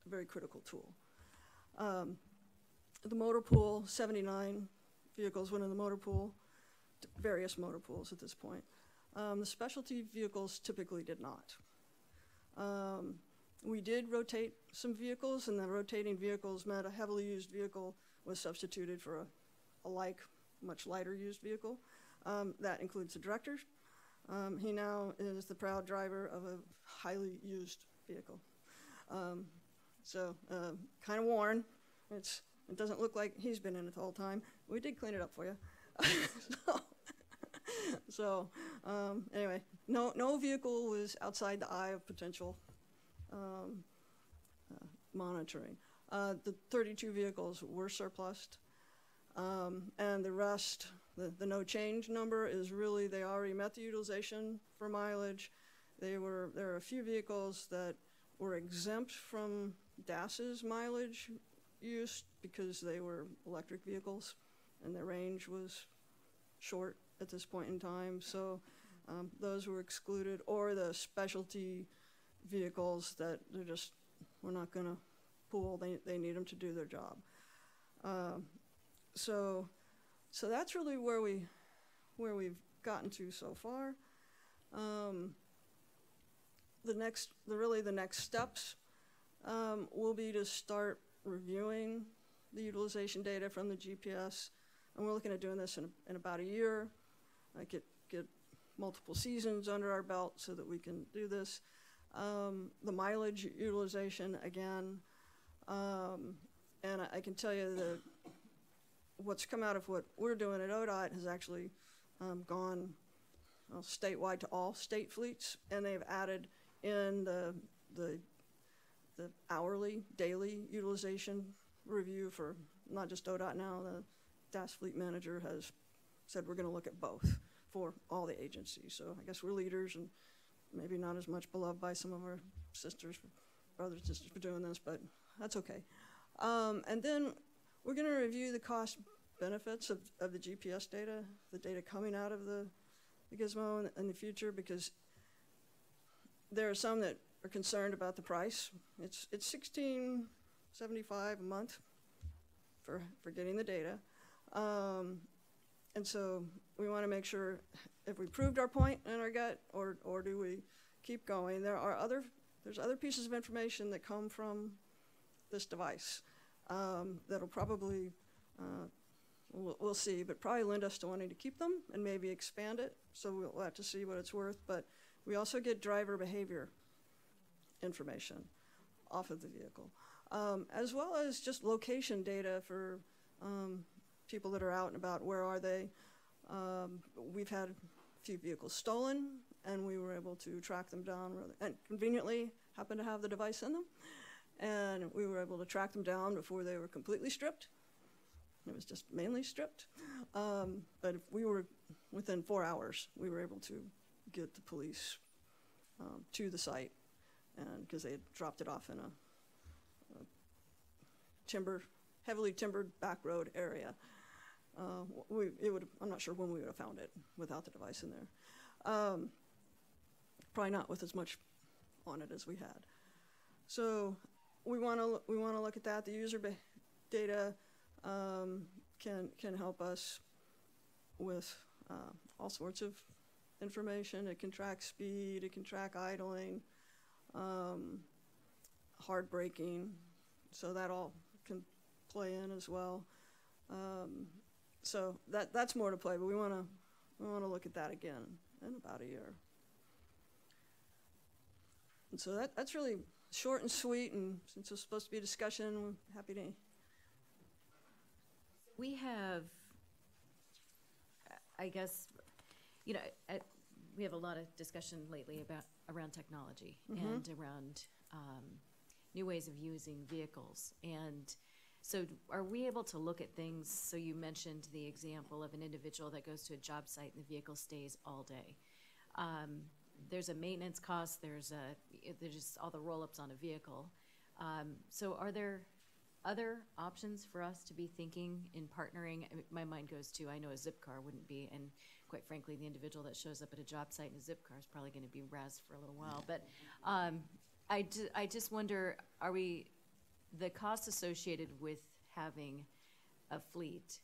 very critical tool. The motor pool, 79 vehicles went in the motor pool, various motor pools at this point. The specialty vehicles typically did not. We did rotate some vehicles, and the rotating vehicles meant a heavily used vehicle was substituted for a much lighter used vehicle. That includes the director. He now is the proud driver of a highly used vehicle. Kind of worn. It doesn't look like he's been in it the whole time. We did clean it up for you. Anyway, no vehicle was outside the eye of potential monitoring. The 32 vehicles were surplused, and the rest, the no change number is really, they already met the utilization for mileage. There are a few vehicles that were exempt from DAS's mileage use because they were electric vehicles and their range was short at this point in time. So those were excluded, or the specialty vehicles that we're not going to pool. They need them to do their job. So that's really where we've gotten to so far. The next steps will be to start reviewing the utilization data from the GPS, and we're looking at doing this in about a year. Get multiple seasons under our belt so that we can do this. The mileage utilization again, and I can tell you that what's come out of what we're doing at ODOT has actually gone statewide to all state fleets, and they've added in the hourly, daily utilization review for not just ODOT now. The DAS fleet manager has said we're going to look at both for all the agencies. So I guess we're leaders, and maybe not as much beloved by some of our brothers and sisters for doing this, but that's okay. And then we're going to review the cost benefits of the GPS data, the data coming out of the gizmo in the future, because there are some that are concerned about the price. It's $16.75 a month for getting the data. And so we want to make sure if we proved our point in our gut, or do we keep going. There's other pieces of information that come from this device that'll probably, we'll see, but probably lend us to wanting to keep them and maybe expand it. So we'll have to see what it's worth. But we also get driver behavior information off of the vehicle, as well as just location data for people that are out and about. Where are they? We've had a few vehicles stolen, and we were able to track them down, and conveniently happened to have the device in them. And we were able to track them down before they were completely stripped. It was just mainly stripped. But if we were within 4 hours, we were able to get the police to the site, and because they had dropped it off in a heavily timbered back road area. I'm not sure when we would have found it without the device in there. Probably not with as much on it as we had. So we want to look at that. The user data can help us with all sorts of information. It can track speed, it can track idling, hard braking, so that all can play in as well. So that's more to play, but we want to look at that again in about a year. And so that's really short and sweet, and since it's supposed to be a discussion, we're happy to. We have, I guess, you know, we have a lot of discussion lately around technology and around new ways of using vehicles. And so are we able to look at things, so you mentioned the example of an individual that goes to a job site and the vehicle stays all day. There's a maintenance cost, there's just all the roll-ups on a vehicle. So are there other options for us to be thinking in partnering? I mean, my mind goes to, I know a zip car wouldn't be, and quite frankly, the individual that shows up at a job site in a zip car is probably going to be razzed for a little while. But I just wonder, are we, the cost associated with having a fleet,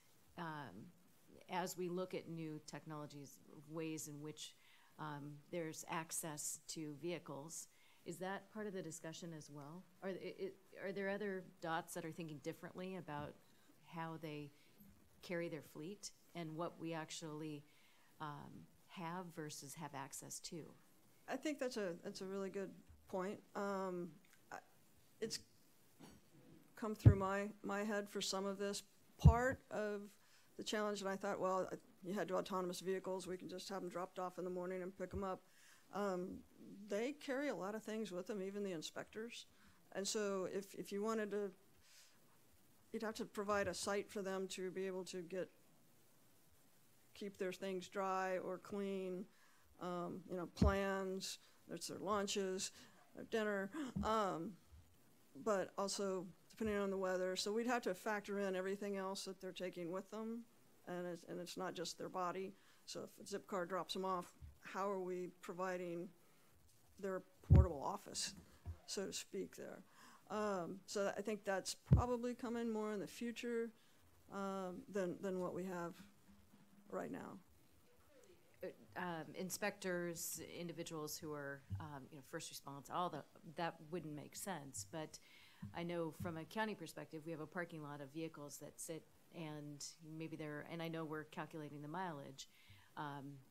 as we look at new technologies, ways in which there's access to vehicles, is that part of the discussion as well? Are there other dots that are thinking differently about how they carry their fleet and what we actually have versus have access to? I think that's a really good point. It's come through my head for some of this. Part of the challenge, and I thought, well, you had autonomous vehicles, we can just have them dropped off in the morning and pick them up. They carry a lot of things with them, even the inspectors. And so if you wanted to, you'd have to provide a site for them to be able to keep their things dry or clean, you know, plans, there's their lunches, their dinner, but also depending on the weather. So we'd have to factor in everything else that they're taking with them, and it's not just their body. So if a zip car drops them off, how are we providing their portable office, so to speak, there? So I think that's probably coming more in the future than what we have right now. Inspectors, individuals who are, you know, first response, that wouldn't make sense. But I know from a county perspective, we have a parking lot of vehicles that sit, and maybe and I know we're calculating the mileage,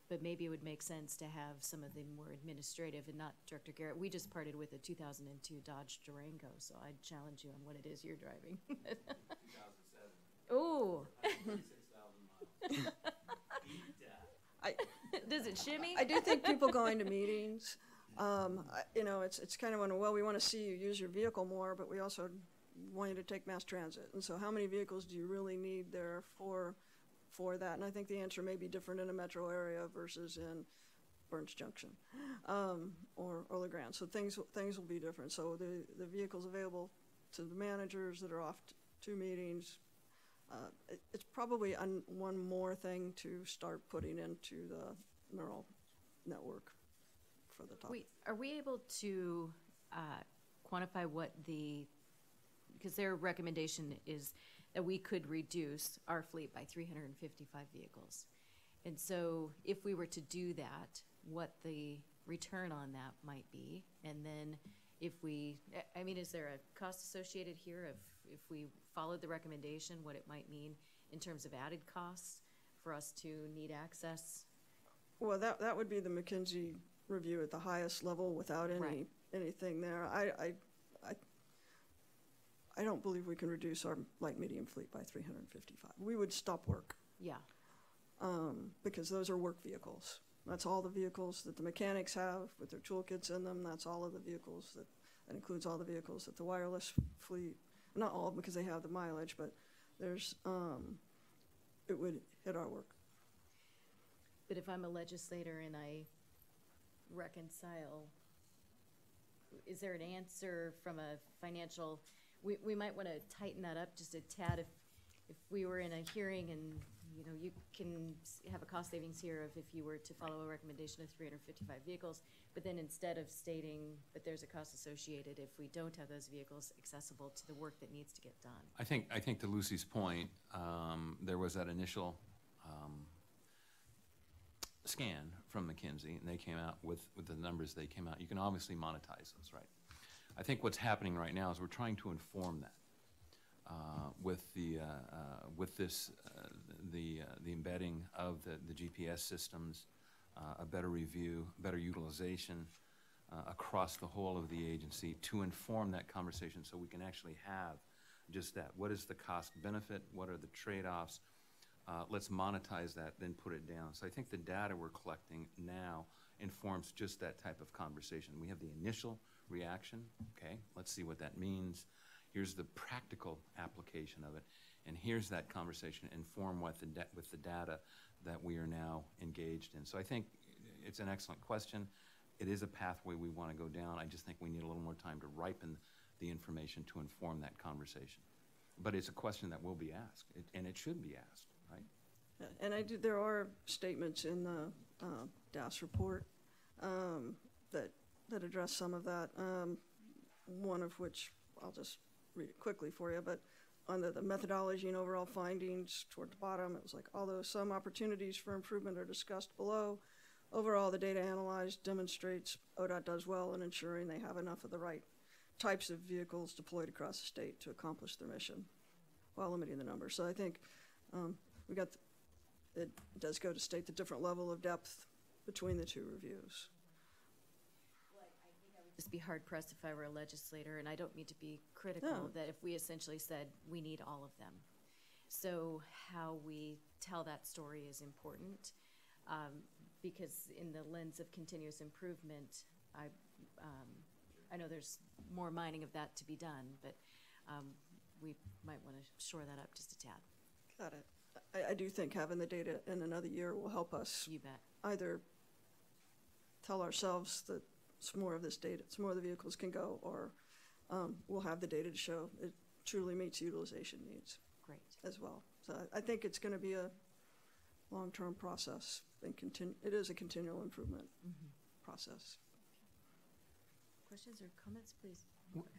but maybe it would make sense to have some of the more administrative, and not Director Garrett. We just parted with a 2002 Dodge Durango, so I'd challenge you on what it is you're driving. 2007. Ooh. 36,000 miles. Does it shimmy? I do think people going to meetings, you know, it's kind of well, we want to see you use your vehicle more, but we also want you to take mass transit. And so how many vehicles do you really need there for that? And I think the answer may be different in a metro area versus in Burns Junction or LeGrand. So things will be different. So the vehicles available to the managers that are off to meetings, it's probably one more thing to start putting into the neural network for the top. Are we able to quantify what because their recommendation is that we could reduce our fleet by 355 vehicles. And so if we were to do that, what the return on that might be, and then if I mean, is there a cost associated here if we followed the recommendation, what it might mean in terms of added costs for us to need access? Well, that would be the McKinsey review at the highest level without anything there. I don't believe we can reduce our light medium fleet by 355. We would stop work. Yeah. Because those are work vehicles. That's all the vehicles that the mechanics have with their toolkits in them. That's all of the vehicles that includes all the vehicles that the wireless fleet, not all because they have the mileage, but there's, it would hit our work. But if I'm a legislator and I reconcile, is there an answer from a financial, we might want to tighten that up just a tad if we were in a hearing and, you know, you can have a cost savings here of if you were to follow a recommendation of 355 vehicles, But then instead of stating, but there's a cost associated if we don't have those vehicles accessible to the work that needs to get done. I think to Lucy's point, there was that initial scan from McKinsey, and they came out with the numbers they came out. You can obviously monetize those, right? I think what's happening right now is we're trying to inform that with the embedding of the GPS systems, a better review, better utilization across the whole of the agency to inform that conversation, so we can actually have just that. What is the cost benefit? What are the trade-offs? Let's monetize that, then put it down. So I think the data we're collecting now informs just that type of conversation. We have the initial reaction, okay, let's see what that means. Here's the practical application of it, and here's that conversation informed with the data that we are now engaged in. So I think it's an excellent question. It is a pathway we want to go down. I just think we need a little more time to ripen the information to inform that conversation. But it's a question that will be asked, and it should be asked, right? Yeah, and there are statements in the DAS report that address some of that, one of which I'll just read it quickly for you, but on the methodology and overall findings toward the bottom, it was like, although some opportunities for improvement are discussed below, overall the data analyzed demonstrates ODOT does well in ensuring they have enough of the right types of vehicles deployed across the state to accomplish their mission while limiting the number. So I think it does go to state the different level of depth between the two reviews. Just be hard pressed if I were a legislator, and I don't mean to be critical, that if we essentially said we need all of them. So how we tell that story is important, because in the lens of continuous improvement, I know there's more mining of that to be done, but we might want to shore that up just a tad. Got it. I do think having the data in another year will help us. You bet. Either tell ourselves that some more of this data, some more of the vehicles can go, or we'll have the data to show it truly meets utilization needs. Great. As well. So I think it's going to be a long-term process, and it is a continual improvement process. Questions or comments, please?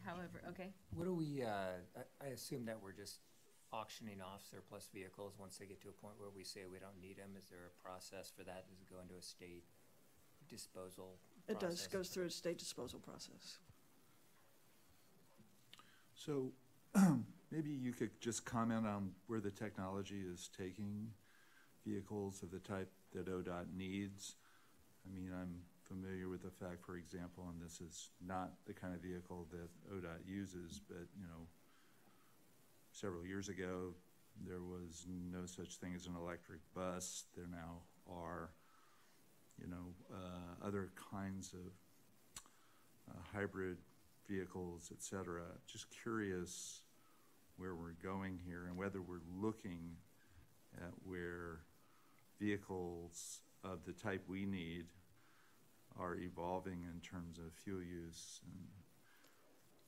However, okay. What do we, I assume that we're just auctioning off surplus vehicles once they get to a point where we say we don't need them. Is there a process for that? Does it go into a state disposal process? It does, goes through a state disposal process. So maybe you could just comment on where the technology is taking vehicles of the type that ODOT needs. I mean, I'm familiar with the fact, for example, and this is not the kind of vehicle that ODOT uses, but, you know, several years ago, there was no such thing as an electric bus. There now are, you know, other kinds of hybrid vehicles, et cetera. Just curious where we're going here and whether we're looking at where vehicles of the type we need are evolving in terms of fuel use and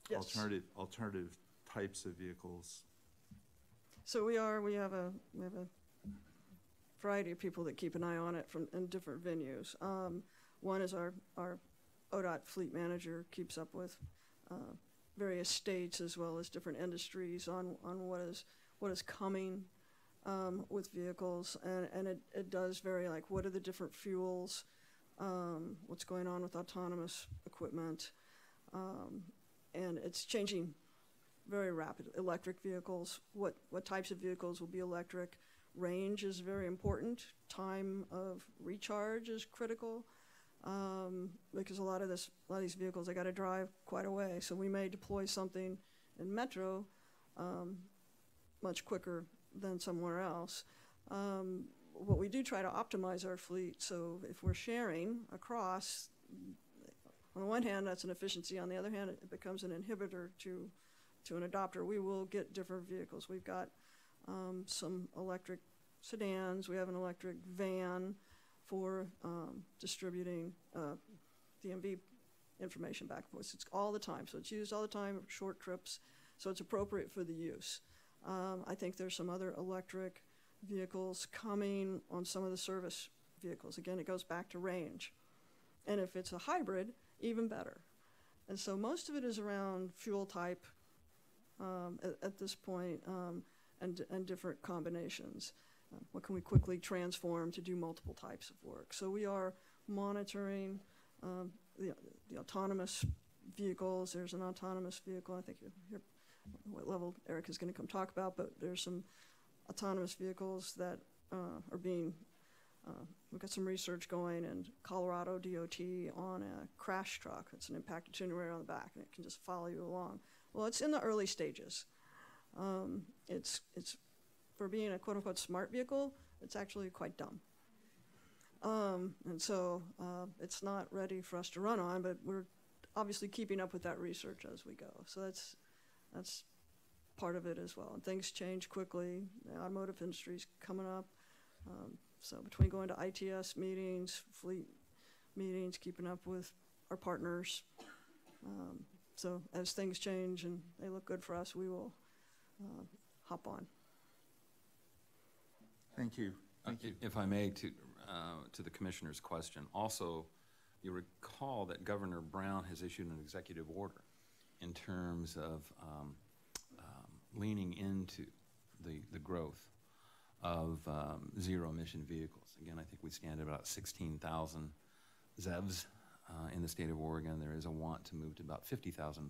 Yes. alternative types of vehicles. So we have a variety of people that keep an eye on it in different venues. One is our ODOT fleet manager keeps up with various states as well as different industries on what is coming with vehicles, and it does vary, like what are the different fuels, what's going on with autonomous equipment, and it's changing very rapidly. Electric vehicles, what types of vehicles will be electric? Range is very important. Time of recharge is critical, because a lot of these vehicles, they got to drive quite a way. So we may deploy something in Metro much quicker than somewhere else. What we do try to optimize our fleet. So if we're sharing across, on the one hand, that's an efficiency. On the other hand, it becomes an inhibitor to an adopter. We will get different vehicles. We've got some electric sedans. We have an electric van for distributing DMV information back and forth. It's all the time. So it's used all the time, short trips. So it's appropriate for the use. I think there's some other electric vehicles coming on some of the service vehicles. Again, it goes back to range. And if it's a hybrid, even better. And so most of it is around fuel type at this point, and different combinations. What can we quickly transform to do multiple types of work? So we are monitoring the autonomous vehicles. There's an autonomous vehicle, I think you're what level Eric is going to come talk about, but there's some autonomous vehicles that are being, we've got some research going in Colorado DOT on a crash truck. It's an impact attenuator on the back, and it can just follow you along. Well, it's in the early stages. It's for being a quote-unquote smart vehicle, it's actually quite dumb. And so it's not ready for us to run on, but we're obviously keeping up with that research as we go. So that's part of it as well. And things change quickly. The automotive industry's coming up. So between going to ITS meetings, fleet meetings, keeping up with our partners. So as things change and they look good for us, we will hop on. Thank you. If I may, to the commissioner's question, also, you recall that Governor Brown has issued an executive order in terms of leaning into the growth of zero-emission vehicles. Again, I think we stand at about 16,000 ZEVs in the state of Oregon. There is a want to move to about 50,000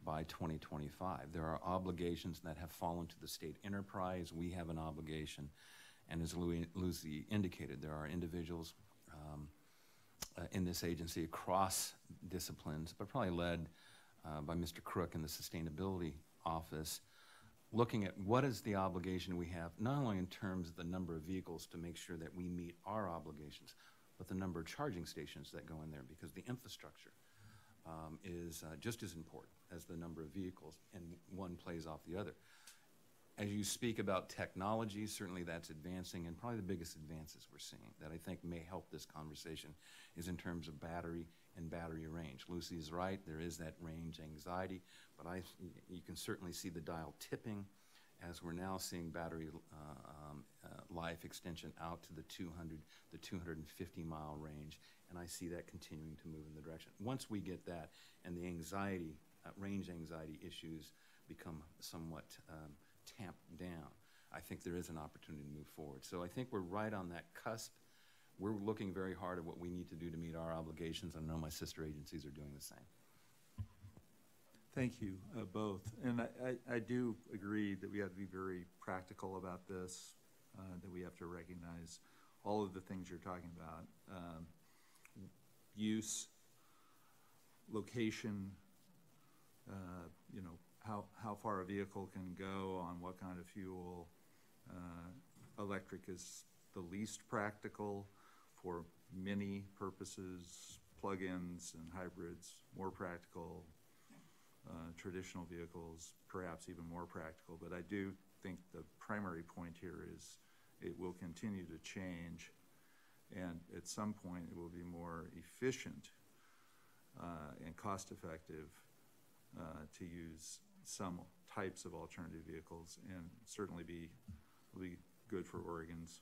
by 2025. There are obligations that have fallen to the state enterprise. We have an obligation. And as Lucy indicated, there are individuals in this agency across disciplines, but probably led by Mr. Crook in the Sustainability Office, looking at what is the obligation we have, not only in terms of the number of vehicles to make sure that we meet our obligations, but the number of charging stations that go in there, because the infrastructure is just as important as the number of vehicles, and one plays off the other. As you speak about technology, certainly that's advancing, and probably the biggest advances we're seeing that I think may help this conversation is in terms of battery and battery range. Lucy is right, there is that range anxiety, but you can certainly see the dial tipping as we're now seeing battery life extension out to the 200, the 250-mile range, and I see that continuing to move in the direction. Once we get that and the anxiety, range anxiety issues become somewhat tamped down, I think there is an opportunity to move forward. So I think we're right on that cusp. We're looking very hard at what we need to do to meet our obligations. I know my sister agencies are doing the same. Thank you, both. And I do agree that we have to be very practical about this, that we have to recognize all of the things you're talking about. Use, location, you know, how far a vehicle can go on what kind of fuel. Electric is the least practical for many purposes, plug-ins and hybrids, more practical. Traditional vehicles, perhaps even more practical. But I do think the primary point here is it will continue to change, and at some point it will be more efficient and cost-effective to use some types of alternative vehicles, and certainly will be good for Oregon's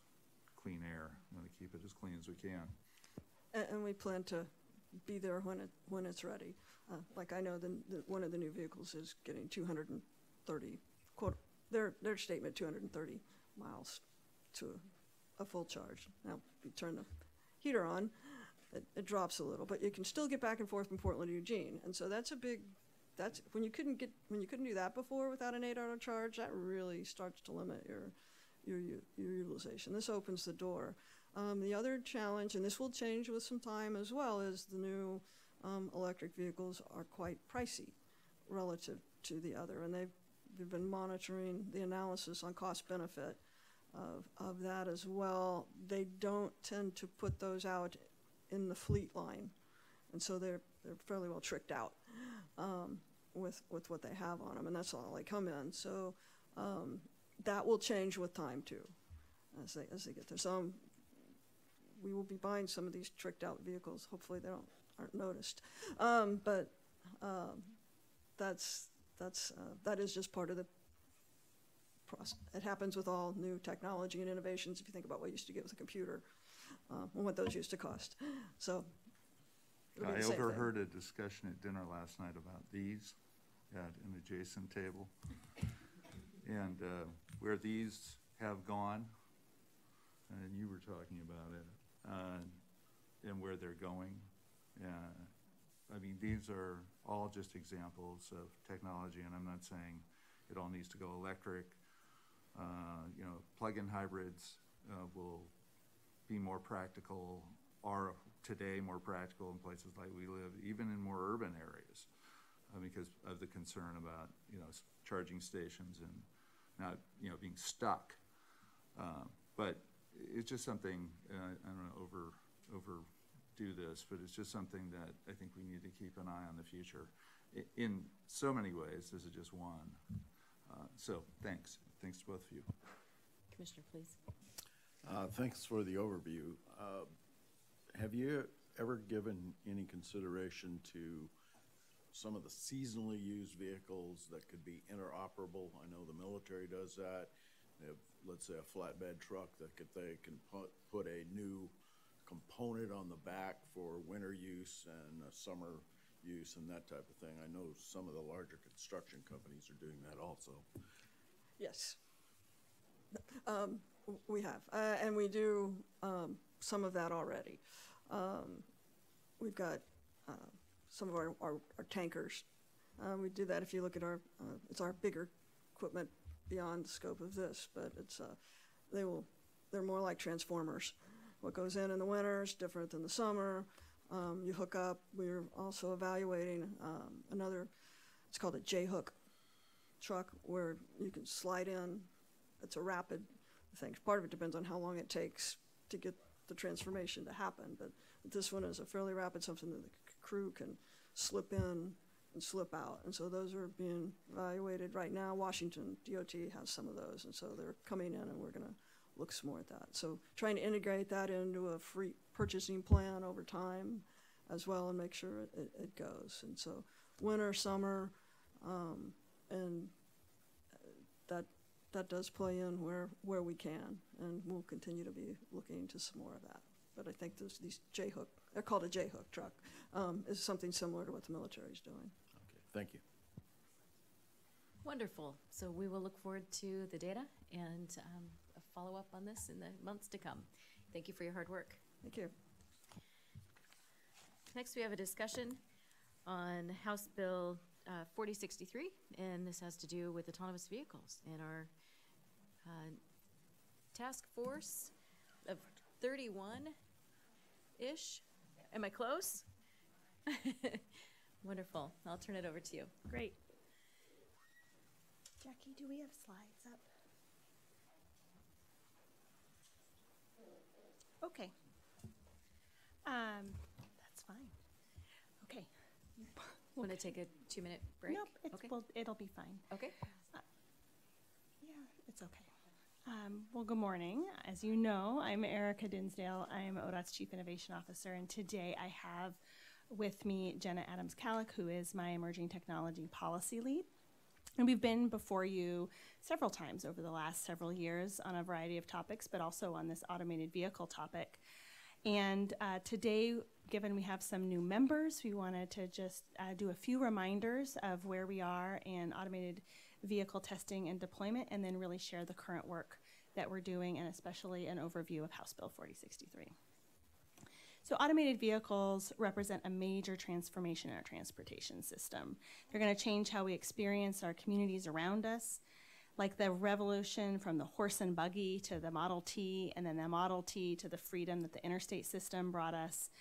clean air. We want to keep it as clean as we can. And we plan to be there when it's ready. Like I know one of the new vehicles is getting 230, quote, their statement 230 miles to a full charge. Now, if you turn the heater on, it drops a little, but you can still get back and forth from Portland to Eugene. And so that's when you couldn't do that before without an 8-hour charge, that really starts to limit your utilization. This opens the door. The other challenge, and this will change with some time as well, is the new electric vehicles are quite pricey relative to the other, and we've been monitoring the analysis on cost benefit of that as well. They don't tend to put those out in the fleet line, and so they're fairly well tricked out with what they have on them, and that's all they come in. So that will change with time too, as they get there. So we will be buying some of these tricked out vehicles. Hopefully they aren't noticed. But that is just part of the process. It happens with all new technology and innovations. If you think about what you used to get with a computer and what those used to cost. So It'll be I the same thing. overheard a discussion at dinner last night about these at an adjacent table. And where these have gone, and you were talking about it, and where they're going. I mean, these are all just examples of technology, and I'm not saying it all needs to go electric. You know, plug-in hybrids will be more practical, are today more practical in places like we live, even in more urban areas, because of the concern about, you know, charging stations and not, you know, being stuck. But it's just something, I don't know, overdo this, but it's just something that I think we need to keep an eye on the future. In so many ways, this is just one. So thanks. Thanks to both of you. Commissioner, please. Thanks for the overview. Have you ever given any consideration to some of the seasonally used vehicles that could be interoperable? I know the military does that. They have, let's say, a flatbed truck that they can put a new component on the back for winter use and summer use and that type of thing. I know some of the larger construction companies are doing that also. Yes. We have, and we do some of that already. We've got some of our tankers. We do that if you look at our, it's our bigger equipment beyond the scope of this, but it's, they're more like transformers. What goes in the winter is different than the summer. You hook up, we're also evaluating another, it's called a J-hook truck, where you can slide in. It's a rapid thing. Part of it depends on how long it takes to get the transformation to happen, but this one is a fairly rapid, something that the crew can slip in and slip out. And so those are being evaluated right now. Washington DOT has some of those, and so they're coming in, and we're going to look some more at that. So trying to integrate that into a free purchasing plan over time as well, and make sure it goes. And so winter, summer, and that does play in where we can, and we'll continue to be looking into some more of that. But I think these J-hook, they're called a J-hook truck, is something similar to what the military is doing. Okay, thank you. Wonderful. So we will look forward to the data and a follow-up on this in the months to come. Thank you for your hard work. Thank you. Next, we have a discussion on House Bill 4063, and this has to do with autonomous vehicles and our task force of 31-ish. Am I close? Wonderful. I'll turn it over to you. Great. Jackie, do we have slides up? Okay. That's fine. Okay. Want to take a 2-minute break? Nope, okay. It'll be fine. Okay. Yeah, it's okay. Well, good morning. As you know, I'm Erica Dinsdale. I am ODOT's Chief Innovation Officer, and today I have with me Jenna Adams-Kallick, who is my Emerging Technology Policy Lead. And we've been before you several times over the last several years on a variety of topics, but also on this automated vehicle topic. And today, given we have some new members, we wanted to just do a few reminders of where we are in automated vehicle testing and deployment, and then really share the current work that we're doing, and especially an overview of House Bill 4063. So automated vehicles represent a major transformation in our transportation system. They're going to change how we experience our communities around us, like the revolution from the horse and buggy to the Model T, and then the Model T to the freedom that the interstate system brought us.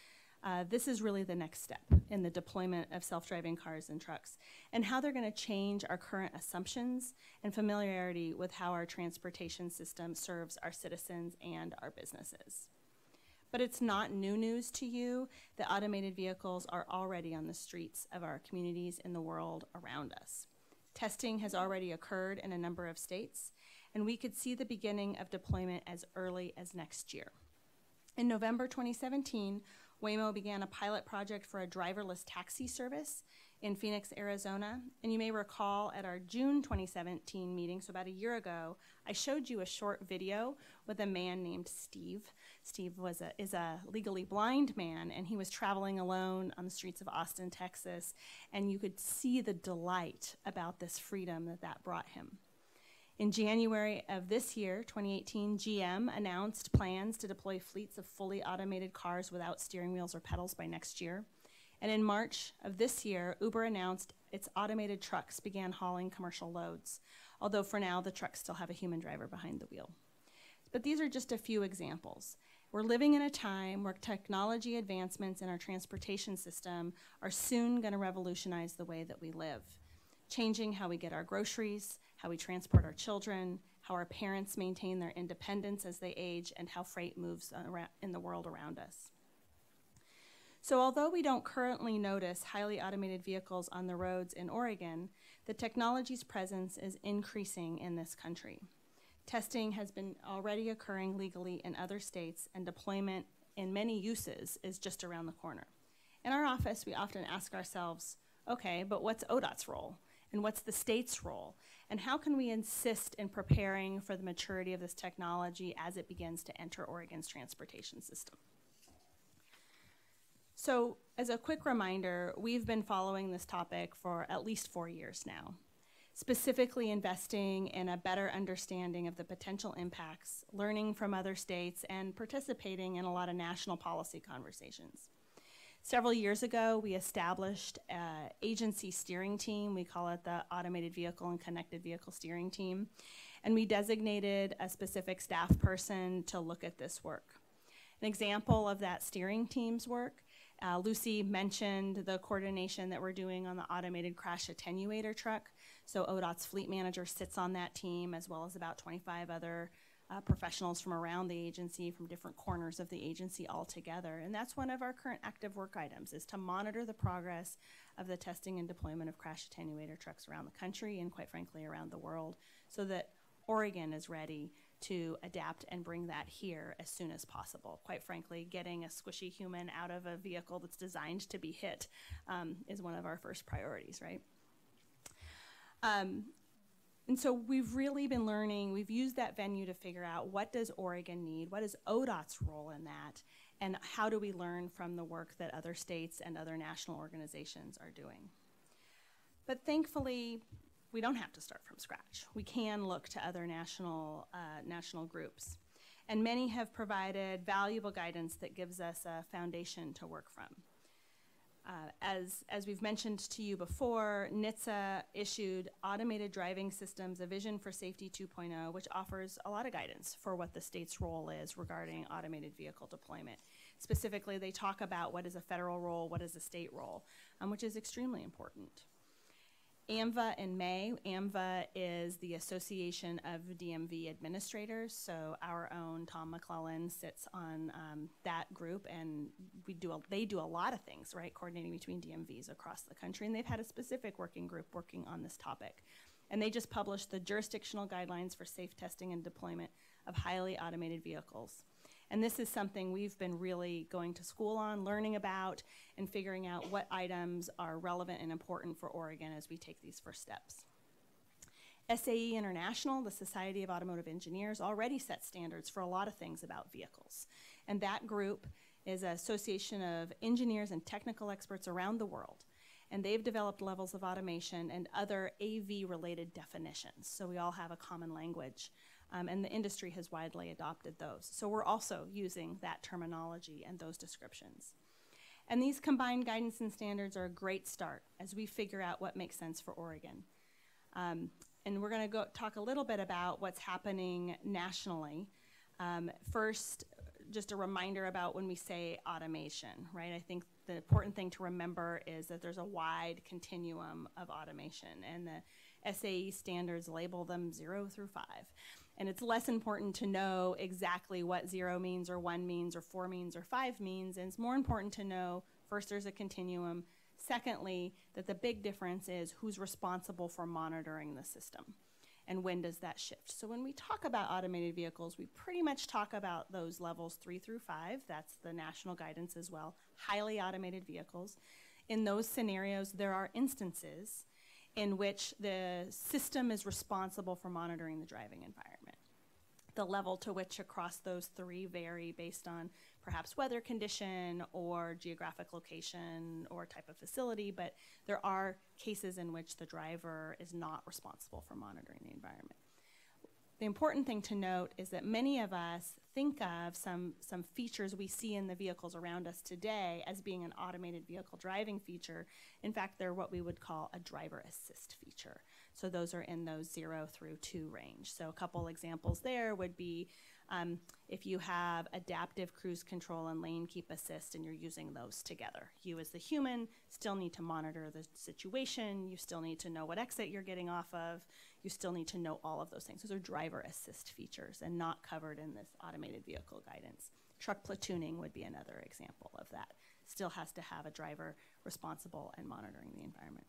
This is really the next step in the deployment of self-driving cars and trucks, and how they're going to change our current assumptions and familiarity with how our transportation system serves our citizens and our businesses. But it's not new news to you that automated vehicles are already on the streets of our communities in the world around us. Testing has already occurred in a number of states, and we could see the beginning of deployment as early as next year. In November 2017, Waymo began a pilot project for a driverless taxi service in Phoenix, Arizona. And you may recall at our June 2017 meeting, so about a year ago, I showed you a short video with a man named Steve. Steve is a legally blind man, and he was traveling alone on the streets of Austin, Texas, and you could see the delight about this freedom that brought him. In January of this year, 2018, GM announced plans to deploy fleets of fully automated cars without steering wheels or pedals by next year. And in March of this year, Uber announced its automated trucks began hauling commercial loads, although for now the trucks still have a human driver behind the wheel. But these are just a few examples. We're living in a time where technology advancements in our transportation system are soon going to revolutionize the way that we live, changing how we get our groceries, how we transport our children, how our parents maintain their independence as they age, and how freight moves around in the world around us. So although we don't currently notice highly automated vehicles on the roads in Oregon, the technology's presence is increasing in this country. Testing has been already occurring legally in other states, and deployment in many uses is just around the corner. In our office, we often ask ourselves, okay, but what's ODOT's role? And what's the state's role? And how can we assist in preparing for the maturity of this technology as it begins to enter Oregon's transportation system? So, as a quick reminder, we've been following this topic for at least 4 years now, specifically investing in a better understanding of the potential impacts, learning from other states, and participating in a lot of national policy conversations. Several years ago, we established an agency steering team. We call it the Automated Vehicle and Connected Vehicle Steering Team. And we designated a specific staff person to look at this work. An example of that steering team's work, Lucy mentioned the coordination that we're doing on the automated crash attenuator truck. So ODOT's fleet manager sits on that team, as well as about 25 other professionals from around the agency, from different corners of the agency all together. And that's one of our current active work items, is to monitor the progress of the testing and deployment of crash attenuator trucks around the country and, quite frankly, around the world, so that Oregon is ready to adapt and bring that here as soon as possible. Quite frankly, getting a squishy human out of a vehicle that's designed to be hit is one of our first priorities, right? And so we've really been learning, we've used that venue to figure out what does Oregon need, what is ODOT's role in that, and how do we learn from the work that other states and other national organizations are doing. But thankfully, we don't have to start from scratch. We can look to other national groups. And many have provided valuable guidance that gives us a foundation to work from. As we've mentioned to you before, NHTSA issued Automated Driving Systems, a Vision for Safety 2.0, which offers a lot of guidance for what the state's role is regarding automated vehicle deployment. Specifically, they talk about what is a federal role, what is a state role, which is extremely important. AMVA in May. AMVA is the Association of DMV Administrators, so our own Tom McClellan sits on that group, and they do a lot of things, right, coordinating between DMVs across the country, and they've had a specific working group working on this topic. And they just published the jurisdictional guidelines for safe testing and deployment of highly automated vehicles. And this is something we've been really going to school on, learning about, and figuring out what items are relevant and important for Oregon as we take these first steps. SAE International, the Society of Automotive Engineers, already sets standards for a lot of things about vehicles. And that group is an association of engineers and technical experts around the world. And they've developed levels of automation and other AV-related definitions. So we all have a common language. And the industry has widely adopted those. So we're also using that terminology and those descriptions. And these combined guidance and standards are a great start as we figure out what makes sense for Oregon. And we're going to talk a little bit about what's happening nationally. First, just a reminder about when we say automation, right? I think the important thing to remember is that there's a wide continuum of automation, and the SAE standards label them 0 through 5. And it's less important to know exactly what 0 means, or 1 means, or 4 means, or 5 means, and it's more important to know, first, there's a continuum. Secondly, that the big difference is who's responsible for monitoring the system, and when does that shift. So when we talk about automated vehicles, we pretty much talk about those levels 3 through 5. That's the national guidance as well. Highly automated vehicles. in those scenarios, there are instances in which the system is responsible for monitoring the driving environment. The level to which across those three vary based on perhaps weather condition or geographic location or type of facility, but there are cases in which the driver is not responsible for monitoring the environment. The important thing to note is that many of us think of some features we see in the vehicles around us today as being an automated vehicle driving feature. In fact, they're what we would call a driver assist feature. So those are in those 0 through 2 range. So a couple examples there would be if you have adaptive cruise control and lane keep assist and you're using those together. You as the human still need to monitor the situation. You still need to know what exit you're getting off of. You still need to know all of those things. Those are driver assist features and not covered in this automated vehicle guidance. Truck platooning would be another example of that. Still has to have a driver responsible and monitoring the environment.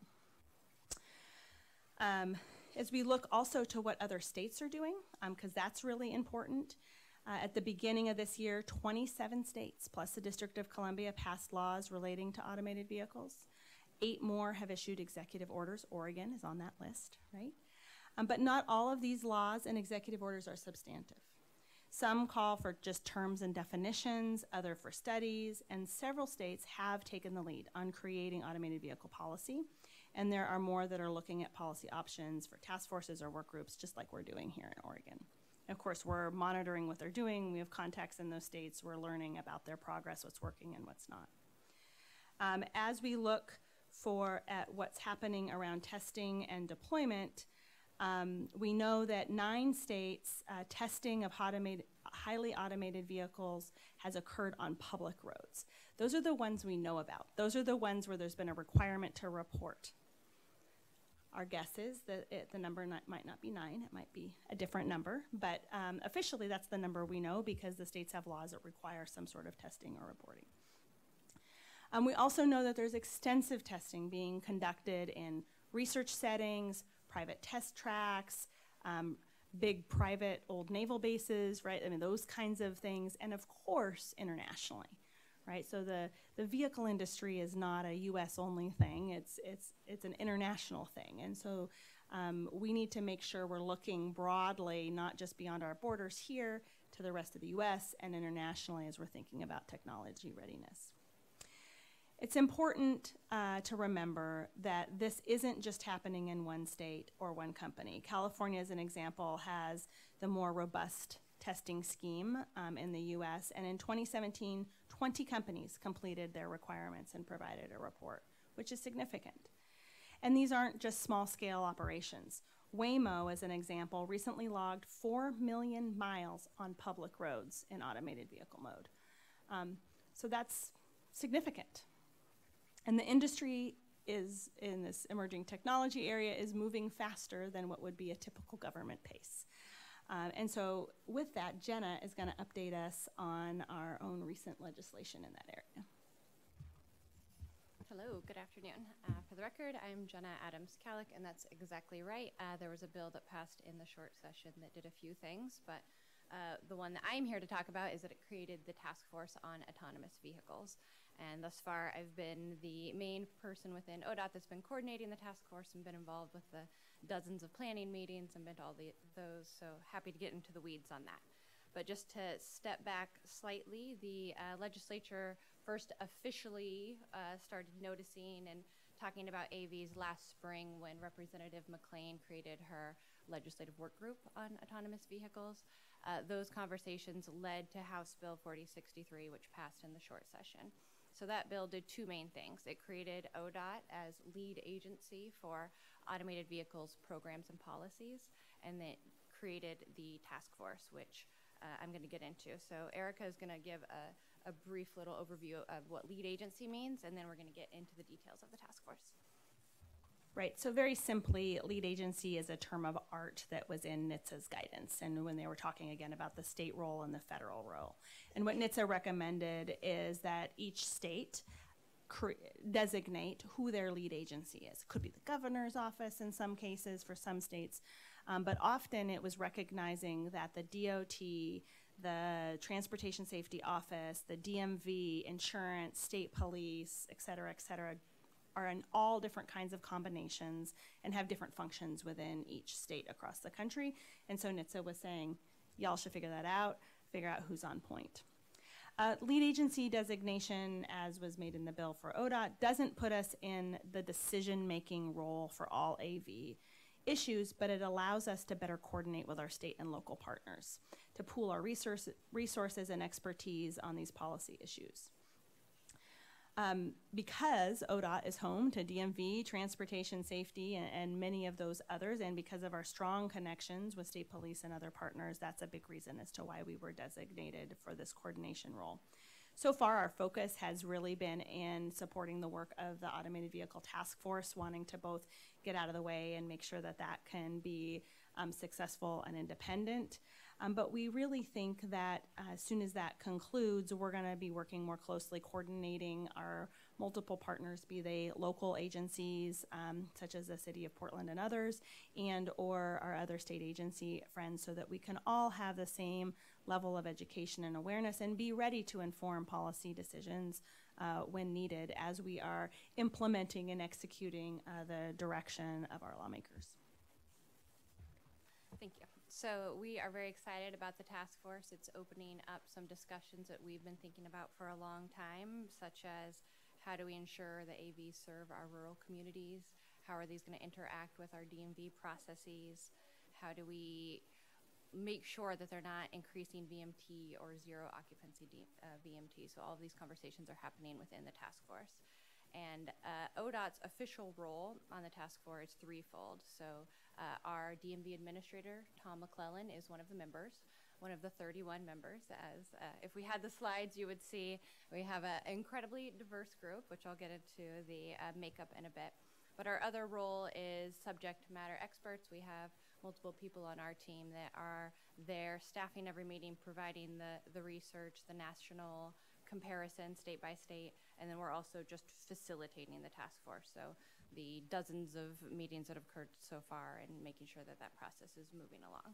As we look also to what other states are doing, because that's really important, at the beginning of this year, 27 states plus the District of Columbia passed laws relating to automated vehicles. 8 more have issued executive orders. Oregon is on that list, right? But not all of these laws and executive orders are substantive. Some call for just terms and definitions, other for studies, and several states have taken the lead on creating automated vehicle policy. And there are more that are looking at policy options for task forces or work groups, just like we're doing here in Oregon. Of course, we're monitoring what they're doing. We have contacts in those states. We're learning about their progress, what's working and what's not. As we look at what's happening around testing and deployment, we know that 9 states testing of highly automated vehicles has occurred on public roads. Those are the ones we know about. Those are the ones where there's been a requirement to report. Our guess is that the number might not be 9, it might be a different number, but officially that's the number we know because the states have laws that require some sort of testing or reporting. We also know that there's extensive testing being conducted in research settings, private test tracks, big private old naval bases, right? I mean, those kinds of things, and of course, internationally. Right, so the vehicle industry is not a U.S. only thing. It's an international thing, and so we need to make sure we're looking broadly, not just beyond our borders here, to the rest of the U.S. and internationally as we're thinking about technology readiness. It's important to remember that this isn't just happening in one state or one company. California, as an example, has the more robust testing scheme in the U.S., and in 2017, 20 companies completed their requirements and provided a report, which is significant. And these aren't just small-scale operations. Waymo, as an example, recently logged 4 million miles on public roads in automated vehicle mode. So that's significant. And the industry is, in this emerging technology area, is moving faster than what would be a typical government pace. And so with that, Jenna is going to update us on our own recent legislation in that area. Hello, good afternoon. For the record, I'm Jenna Adams-Calick, and that's exactly right. There was a bill that passed in the short session that did a few things, but the one that I'm here to talk about is that it created the task force on autonomous vehicles. And thus far, I've been the main person within ODOT that's been coordinating the task force and been involved with the dozens of planning meetings and been to all those, so happy to get into the weeds on that. But just to step back slightly, the legislature first officially started noticing and talking about AVs last spring when Representative McClain created her legislative work group on autonomous vehicles. Those conversations led to House Bill 4063, which passed in the short session. So that bill did 2 main things. It created ODOT as lead agency for automated vehicles programs and policies, and it created the task force, which I'm going to get into. So Erica is going to give a brief little overview of what lead agency means, and then we're going to get into the details of the task force. Right, so very simply, lead agency is a term of art that was in NHTSA's guidance, and when they were talking again about the state role and the federal role. And what NHTSA recommended is that each state designate who their lead agency is. It could be the governor's office in some cases for some states, but often it was recognizing that the DOT, the Transportation Safety Office, the DMV, insurance, state police, et cetera, are in all different kinds of combinations and have different functions within each state across the country. And so NHTSA was saying, y'all should figure that out, figure out who's on point. Lead agency designation, as was made in the bill for ODOT, doesn't put us in the decision-making role for all AV issues, but it allows us to better coordinate with our state and local partners to pool our resources and expertise on these policy issues. Because ODOT is home to DMV, transportation safety, and many of those others, and because of our strong connections with state police and other partners, that's a big reason as to why we were designated for this coordination role. So far, our focus has really been in supporting the work of the Automated Vehicle Task Force, wanting to both get out of the way and make sure that that can be successful and independent. But we really think that as soon as that concludes, we're going to be working more closely, coordinating our multiple partners, be they local agencies, such as the City of Portland and others, and or our other state agency friends, so that we can all have the same level of education and awareness and be ready to inform policy decisions when needed as we are implementing and executing the direction of our lawmakers. Thank you. So we are very excited about the task force. It's opening up some discussions that we've been thinking about for a long time, such as how do we ensure the AVs serve our rural communities? How are these going to interact with our DMV processes? How do we make sure that they're not increasing VMT or zero occupancy VMT? So all of these conversations are happening within the task force. And ODOT's official role on the task force is threefold. So our DMV administrator, Tom McClellan, is one of the members, one of the 31 members. As if we had the slides, you would see we have an incredibly diverse group, which I'll get into the makeup in a bit. But our other role is subject matter experts. We have multiple people on our team that are there staffing every meeting, providing the research, the national comparison state by state, and then we're also just facilitating the task force. So the dozens of meetings that have occurred so far and making sure that that process is moving along.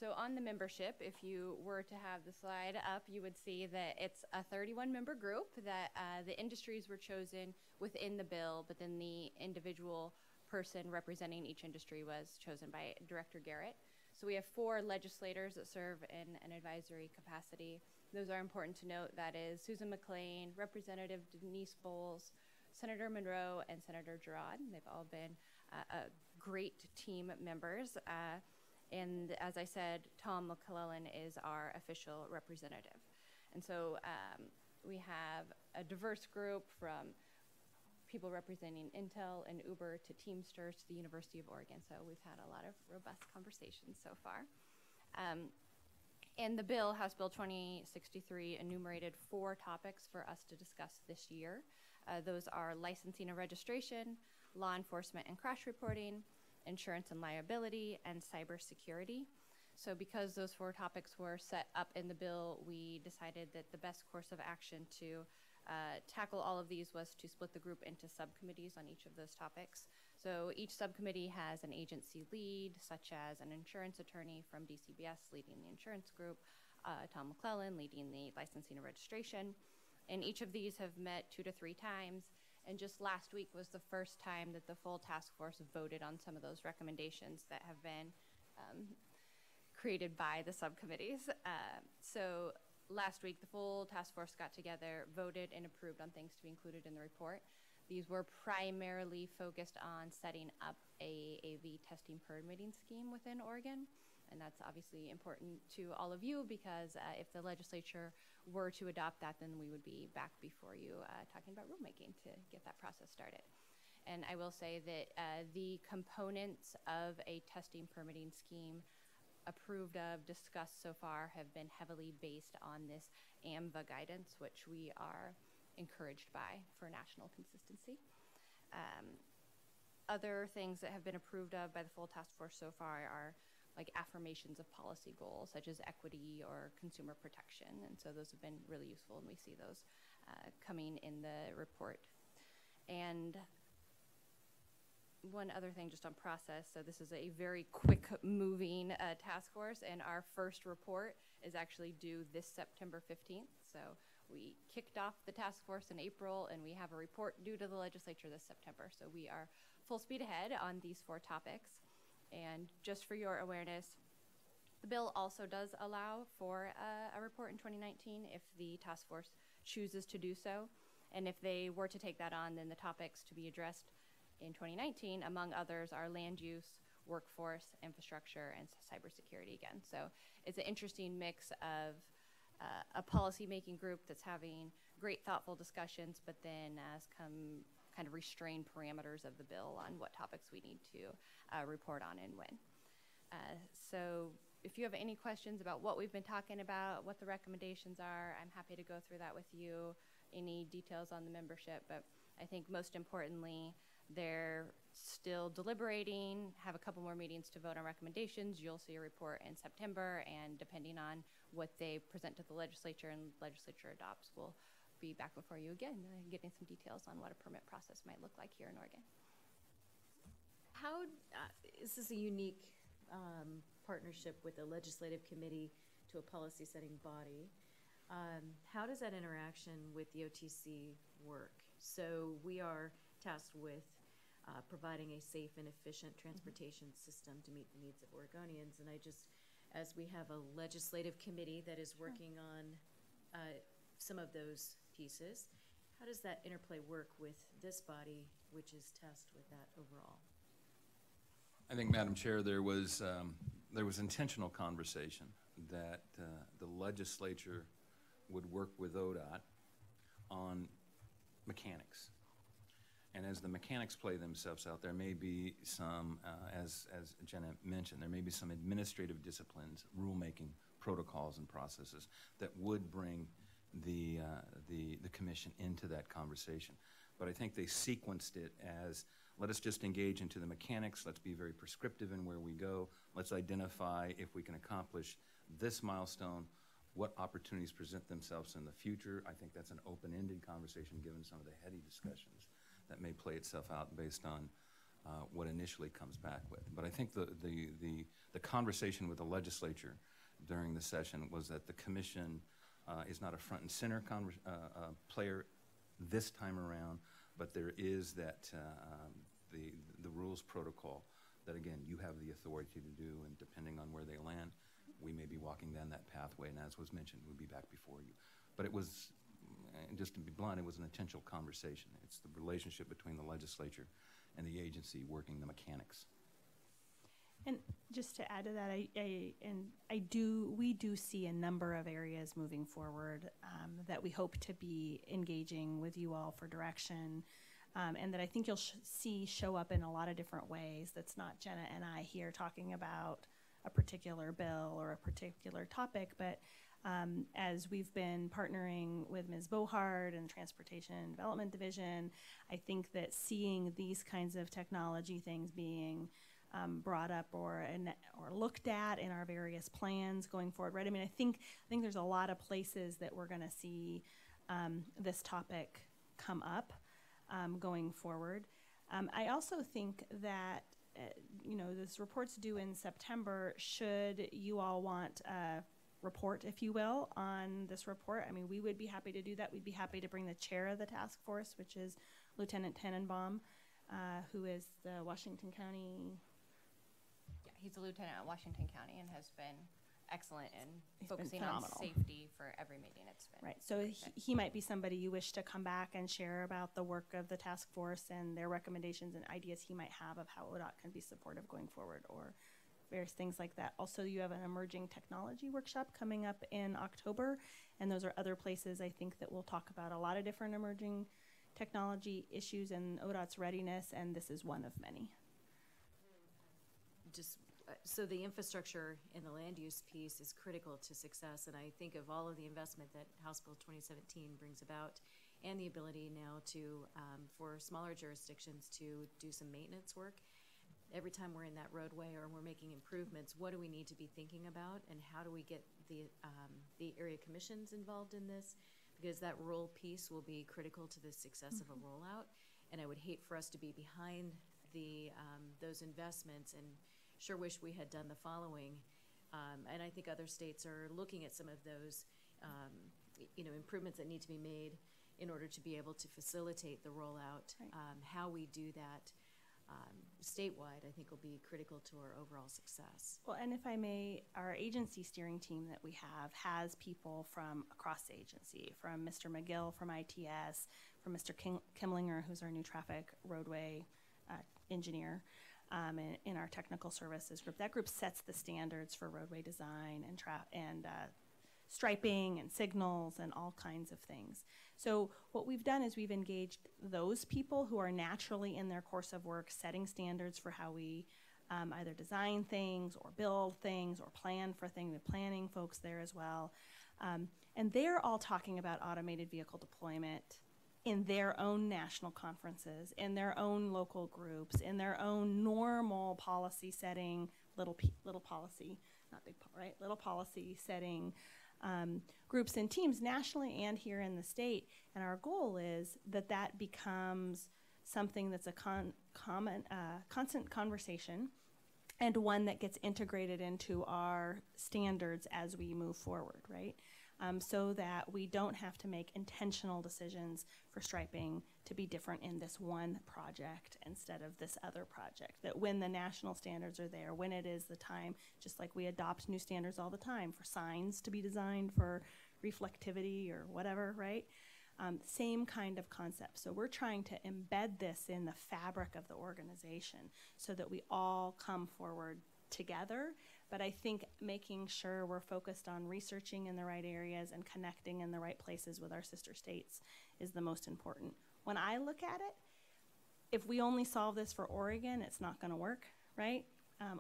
So on the membership, if you were to have the slide up, you would see that it's a 31-member group, that the industries were chosen within the bill, but then the individual person representing each industry was chosen by Director Garrett. So we have 4 legislators that serve in an advisory capacity. Those are important to note. That is Susan McLean, Representative Denise Bowles, Senator Monroe, and Senator Girard. They've all been great team members. And as I said, Tom McClellan is our official representative. And so we have a diverse group from people representing Intel and Uber to Teamsters to the University of Oregon. So we've had a lot of robust conversations so far. And the bill, House Bill 2063, enumerated 4 topics for us to discuss this year. Those are licensing and registration, law enforcement and crash reporting, insurance and liability, and cybersecurity. So because those 4 topics were set up in the bill, we decided that the best course of action to tackle all of these was to split the group into subcommittees on each of those topics. So each subcommittee has an agency lead, such as an insurance attorney from DCBS leading the insurance group, Tom McClellan leading the licensing and registration. And each of these have met 2 to 3 times. And just last week was the first time that the full task force voted on some of those recommendations that have been created by the subcommittees. So last week, the full task force got together, voted, and approved on things to be included in the report. These were primarily focused on setting up a AV testing permitting scheme within Oregon. And that's obviously important to all of you because if the legislature were to adopt that, then we would be back before you talking about rulemaking to get that process started. And I will say that the components of a testing permitting scheme approved of, discussed so far, have been heavily based on this AMVA guidance, which we are encouraged by for national consistency. Other things that have been approved of by the full task force so far are like affirmations of policy goals, such as equity or consumer protection. And so those have been really useful, and we see those coming in the report. And one other thing just on process, so this is a very quick moving task force, and our first report is actually due this September 15th. So We kicked off the task force in April, and we have a report due to the legislature this September. So we are full speed ahead on these 4 topics. And just for your awareness, the bill also does allow for a report in 2019 if the task force chooses to do so. And if they were to take that on, then the topics to be addressed in 2019, among others, are land use, workforce, infrastructure, and cybersecurity again. So it's an interesting mix of a policy-making group that's having great, thoughtful discussions, but then come kind of restrained parameters of the bill on what topics we need to report on and when. So if you have any questions about what we've been talking about, what the recommendations are, I'm happy to go through that with you, any details on the membership. But I think most importantly, they're still deliberating, have a couple more meetings to vote on recommendations. You'll see a report in September, and depending on what they present to the legislature and legislature adopts, we'll be back before you again, getting some details on what a permit process might look like here in Oregon. How is this a unique partnership with a legislative committee to a policy-setting body? How does that interaction with the OTC work? So we are tasked with providing a safe and efficient transportation system to meet the needs of Oregonians. And I just, as we have a legislative committee that is working on some of those pieces, how does that interplay work with this body, which is tasked with that overall? I think, Madam Chair, there was intentional conversation that the legislature would work with ODOT on mechanics. And as the mechanics play themselves out, there may be some, as Jenna mentioned, there may be some administrative disciplines, rulemaking protocols and processes that would bring the commission into that conversation. But I think they sequenced it as, let us just engage into the mechanics, let's be very prescriptive in where we go, let's identify if we can accomplish this milestone, what opportunities present themselves in the future. I think that's an open-ended conversation given some of the heady discussions that may play itself out based on what initially comes back with. But I think the conversation with the legislature during the session was that the commission is not a front and center player this time around, but there is that the rules protocol that, again, you have the authority to do, and depending on where they land, we may be walking down that pathway, and as was mentioned, we'll be back before you. But it was, and just to be blunt, it was an intentional conversation. It's the relationship between the legislature and the agency working the mechanics. And just to add to that, we do see a number of areas moving forward that we hope to be engaging with you all for direction, and that I think you'll see show up in a lot of different ways. That's not Jenna and I here talking about a particular bill or a particular topic, but as we've been partnering with Ms. Bohard and Transportation and Development Division, I think that seeing these kinds of technology things being brought up or looked at in our various plans going forward, right? I mean, I think there's a lot of places that we're going to see this topic come up going forward. I also think that this report's due in September. Should you all want a report, if you will, on this report, I mean, we would be happy to do that. We'd be happy to bring the chair of the task force, which is Lieutenant Tannenbaum, who is the Washington County. Yeah, he's a lieutenant at Washington County and has been excellent in focusing on phenomenal. safety for every meeting it's been. Right, so he might be somebody you wish to come back and share about the work of the task force and their recommendations and ideas he might have of how ODOT can be supportive going forward, or various things like that. Also, you have an emerging technology workshop coming up in October, and those are other places I think that we'll talk about a lot of different emerging technology issues and ODOT's readiness, and this is one of many. So the infrastructure and the land use piece is critical to success, and I think of all of the investment that House Bill 2017 brings about, and the ability now to for smaller jurisdictions to do some maintenance work. Every time we're in that roadway or we're making improvements, what do we need to be thinking about, and how do we get the area commissions involved in this? Because that rural piece will be critical to the success of a rollout, and I would hate for us to be behind those investments, and sure wish we had done the following. And I think other states are looking at some of those improvements that need to be made in order to be able to facilitate the rollout. Right. How we do that statewide, I think, will be critical to our overall success. Well, and if I may, our agency steering team that we have has people from across the agency, from Mr. McGill from ITS, from Mr. Kimlinger, who's our new traffic roadway engineer, in our technical services group. That group sets the standards for roadway design and striping and signals and all kinds of things. So what we've done is we've engaged those people who are naturally in their course of work setting standards for how we either design things or build things or plan for things, the planning folks there as well. And they're all talking about automated vehicle deployment in their own national conferences, in their own local groups, in their own normal policy setting, little policy, not big, right? Little policy setting groups and teams nationally and here in the state. And our goal is that becomes something that's a constant conversation and one that gets integrated into our standards as we move forward, right? So that we don't have to make intentional decisions for striping to be different in this one project instead of this other project. That when the national standards are there, when it is the time, just like we adopt new standards all the time for signs to be designed for reflectivity or whatever, right? Same kind of concept. So we're trying to embed this in the fabric of the organization so that we all come forward together. But I think making sure we're focused on researching in the right areas and connecting in the right places with our sister states is the most important. When I look at it, if we only solve this for Oregon, it's not going to work, right?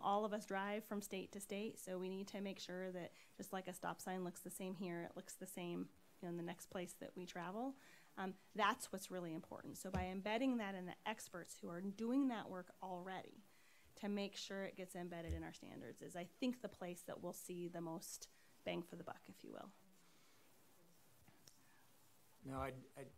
All of us drive from state to state, so we need to make sure that just like a stop sign looks the same here, it looks the same in the next place that we travel. That's what's really important. So by embedding that in the experts who are doing that work already, to make sure it gets embedded in our standards is, I think, the place that we'll see the most bang for the buck, if you will. Now,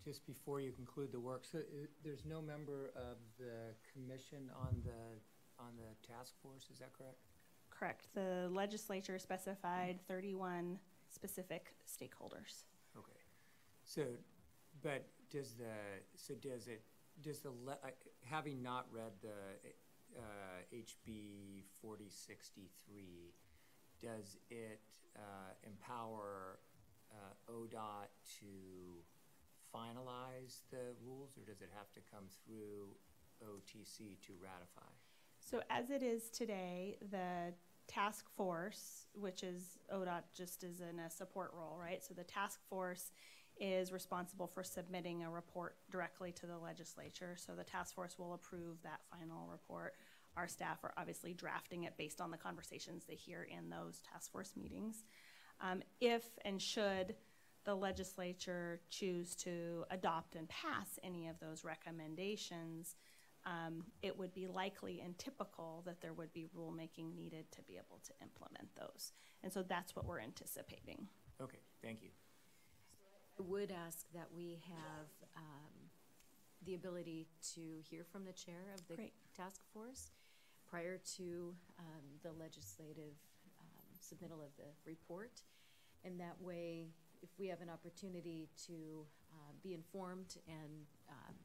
just before you conclude the work, so there's no member of the commission on the task force, is that correct? Correct. The legislature specified 31 specific stakeholders. Okay. So, but having not read the HB 4063, does it empower ODOT to finalize the rules, or does it have to come through OTC to ratify? So as it is today, the task force, which is ODOT just is in a support role, right? So the task force is responsible for submitting a report directly to the legislature. So the task force will approve that final report. Our staff are obviously drafting it based on the conversations they hear in those task force meetings. If and should the legislature choose to adopt and pass any of those recommendations, it would be likely and typical that there would be rulemaking needed to be able to implement those. And so that's what we're anticipating. Okay, thank you. I would ask that we have the ability to hear from the chair of the task force prior to the legislative submittal of the report. And that way, if we have an opportunity to be informed and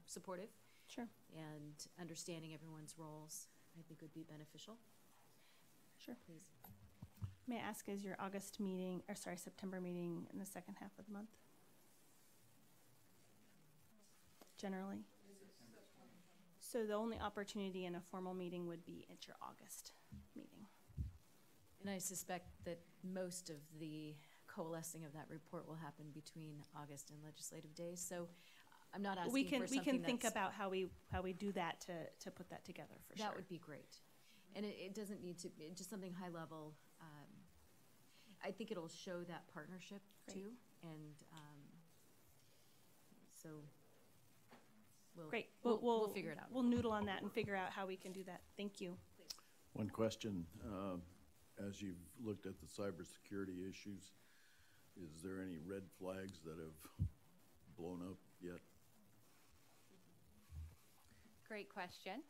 supportive, sure, and understanding everyone's roles, I think would be beneficial. Sure. Please. May I ask, is your September meeting in the second half of the month? Generally. So the only opportunity in a formal meeting would be at your August meeting. And I suspect that most of the coalescing of that report will happen between August and legislative days. So I'm not asking for something we can think about how we do that to put that together for sure. That would be great. And it doesn't need to be just something high level. I think it'll show that partnership too. And so we'll figure it out. We'll noodle on that and figure out how we can do that. Thank you. One question, as you've looked at the cybersecurity issues, is there any red flags that have blown up yet? Great question.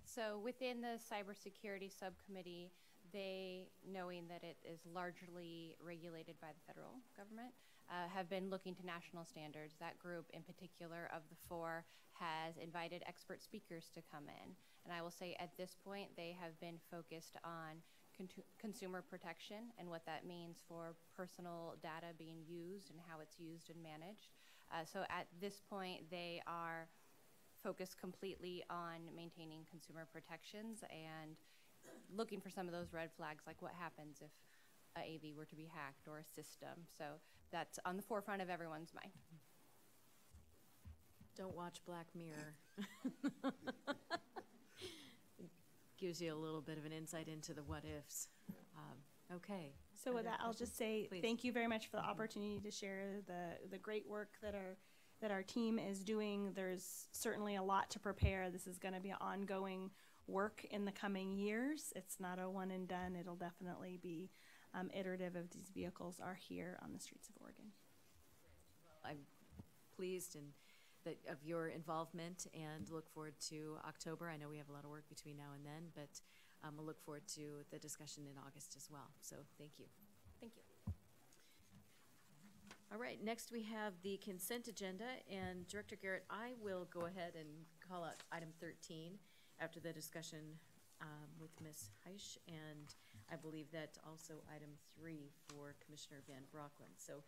So within the cybersecurity subcommittee, they, knowing that it is largely regulated by the federal government, have been looking to national standards. That group in particular of the 4 has invited expert speakers to come in. And I will say at this point, they have been focused on consumer protection and what that means for personal data being used and how it's used and managed. So at this point, they are focused completely on maintaining consumer protections and looking for some of those red flags, like what happens if a AV were to be hacked or a system. So that's on the forefront of everyone's mind. Don't watch Black Mirror. Gives you a little bit of an insight into the what ifs. Okay. So with that, I'll just say Please. thank you very much for the opportunity to share the great work that our team is doing. There's certainly a lot to prepare. This is going to be ongoing work in the coming years. It's not a one and done. It'll definitely be iterative as these vehicles are here on the streets of Oregon. I'm pleased of your involvement and look forward to October. I know we have a lot of work between now and then, but we'll look forward to the discussion in August as well. So thank you. Thank you. All right, next we have the consent agenda, and Director Garrett, I will go ahead and call out item 13 after the discussion with Ms. Heisch, and I believe that also item 3 for Commissioner Van Brockland. So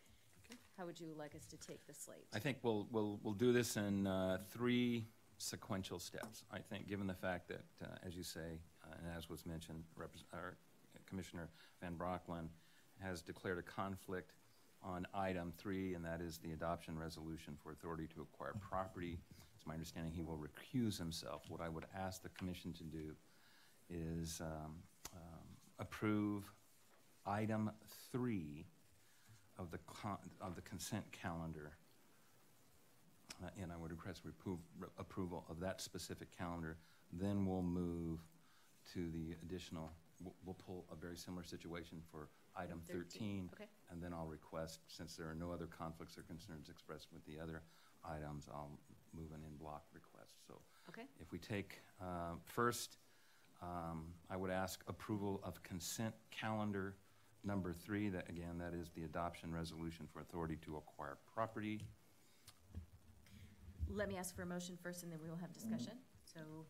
how would you like us to take the slate? I think we'll do this in 3 sequential steps. I think, given the fact that, as you say, and as was mentioned, Commissioner Van Brockland has declared a conflict on item 3, and that is the adoption resolution for authority to acquire property. It's my understanding he will recuse himself. What I would ask the commission to do is approve item 3 of the consent calendar, and I would request approval of that specific calendar. Then we'll move to the additional. We'll pull a very similar situation for item 13, okay. And then I'll request, since there are no other conflicts or concerns expressed with the other items, I'll move an in-block request. So okay. If we take first, I would ask approval of consent calendar number 3. That is the adoption resolution for authority to acquire property. Let me ask for a motion first, and then we will have discussion. So,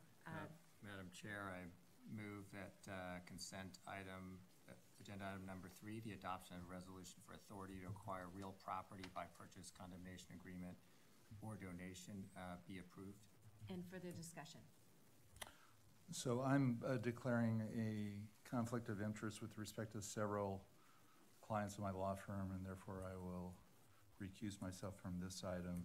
Madam Chair, I move that consent item, agenda item number 3, the adoption of a resolution for authority to acquire real property by purchase, condemnation agreement, or donation be approved. And further discussion. So I'm declaring a conflict of interest with respect to several clients of my law firm, and therefore I will recuse myself from this item.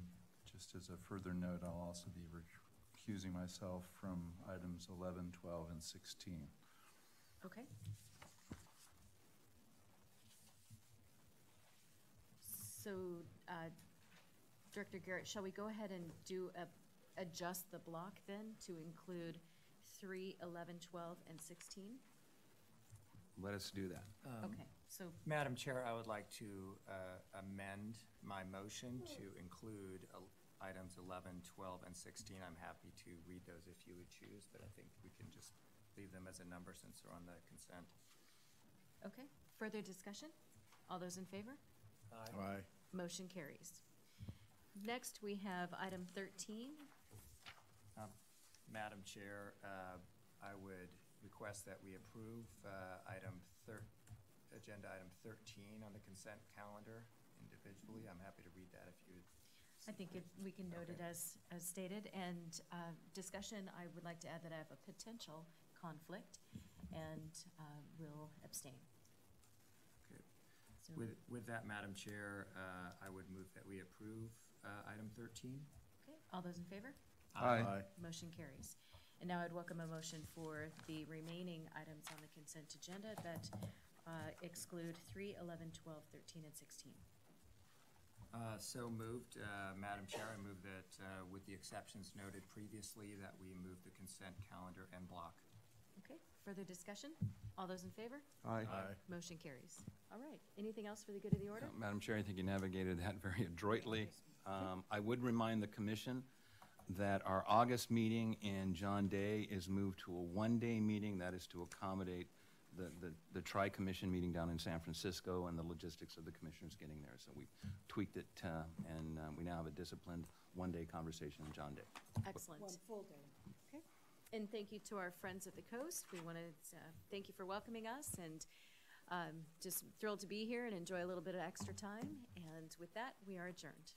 Just as a further note, I'll also be recusing myself from items 11, 12, and 16. Okay. So, Director Garrett, shall we go ahead and adjust the block then to include 3, 11, 12, and 16? Let us do that. Okay, so. Madam Chair, I would like to amend my motion to include items 11, 12, and 16. I'm happy to read those if you would choose, but I think we can just leave them as a number since they're on the consent. Okay, further discussion? All those in favor? Aye. Motion carries. Next, we have item 13. Madam Chair, I would request that we approve agenda item 13 on the consent calendar individually. I'm happy to read that if you would. I think we can note it as stated. And discussion, I would like to add that I have a potential conflict and will abstain. Okay. So With that, Madam Chair, I would move that we approve item 13. okay, all those in favor? Aye. Motion carries. And now I'd welcome a motion for the remaining items on the consent agenda that exclude 3, 11, 12, 13, and 16. So moved. Madam Chair, I move that with the exceptions noted previously that we move the consent calendar en bloc. Okay, further discussion? All those in favor? Aye. Motion carries. All right, anything else for the good of the order? Madam Chair, I think you navigated that very adroitly. I would remind the commission that our August meeting in John Day is moved to a one-day meeting. That is to accommodate the tri-commission meeting down in San Francisco and the logistics of the commissioners getting there. So we tweaked it, and we now have a disciplined one-day conversation on John Day. Excellent. One full day. Okay. And thank you to our friends at the coast. We want to thank you for welcoming us, and just thrilled to be here and enjoy a little bit of extra time. And with that, we are adjourned.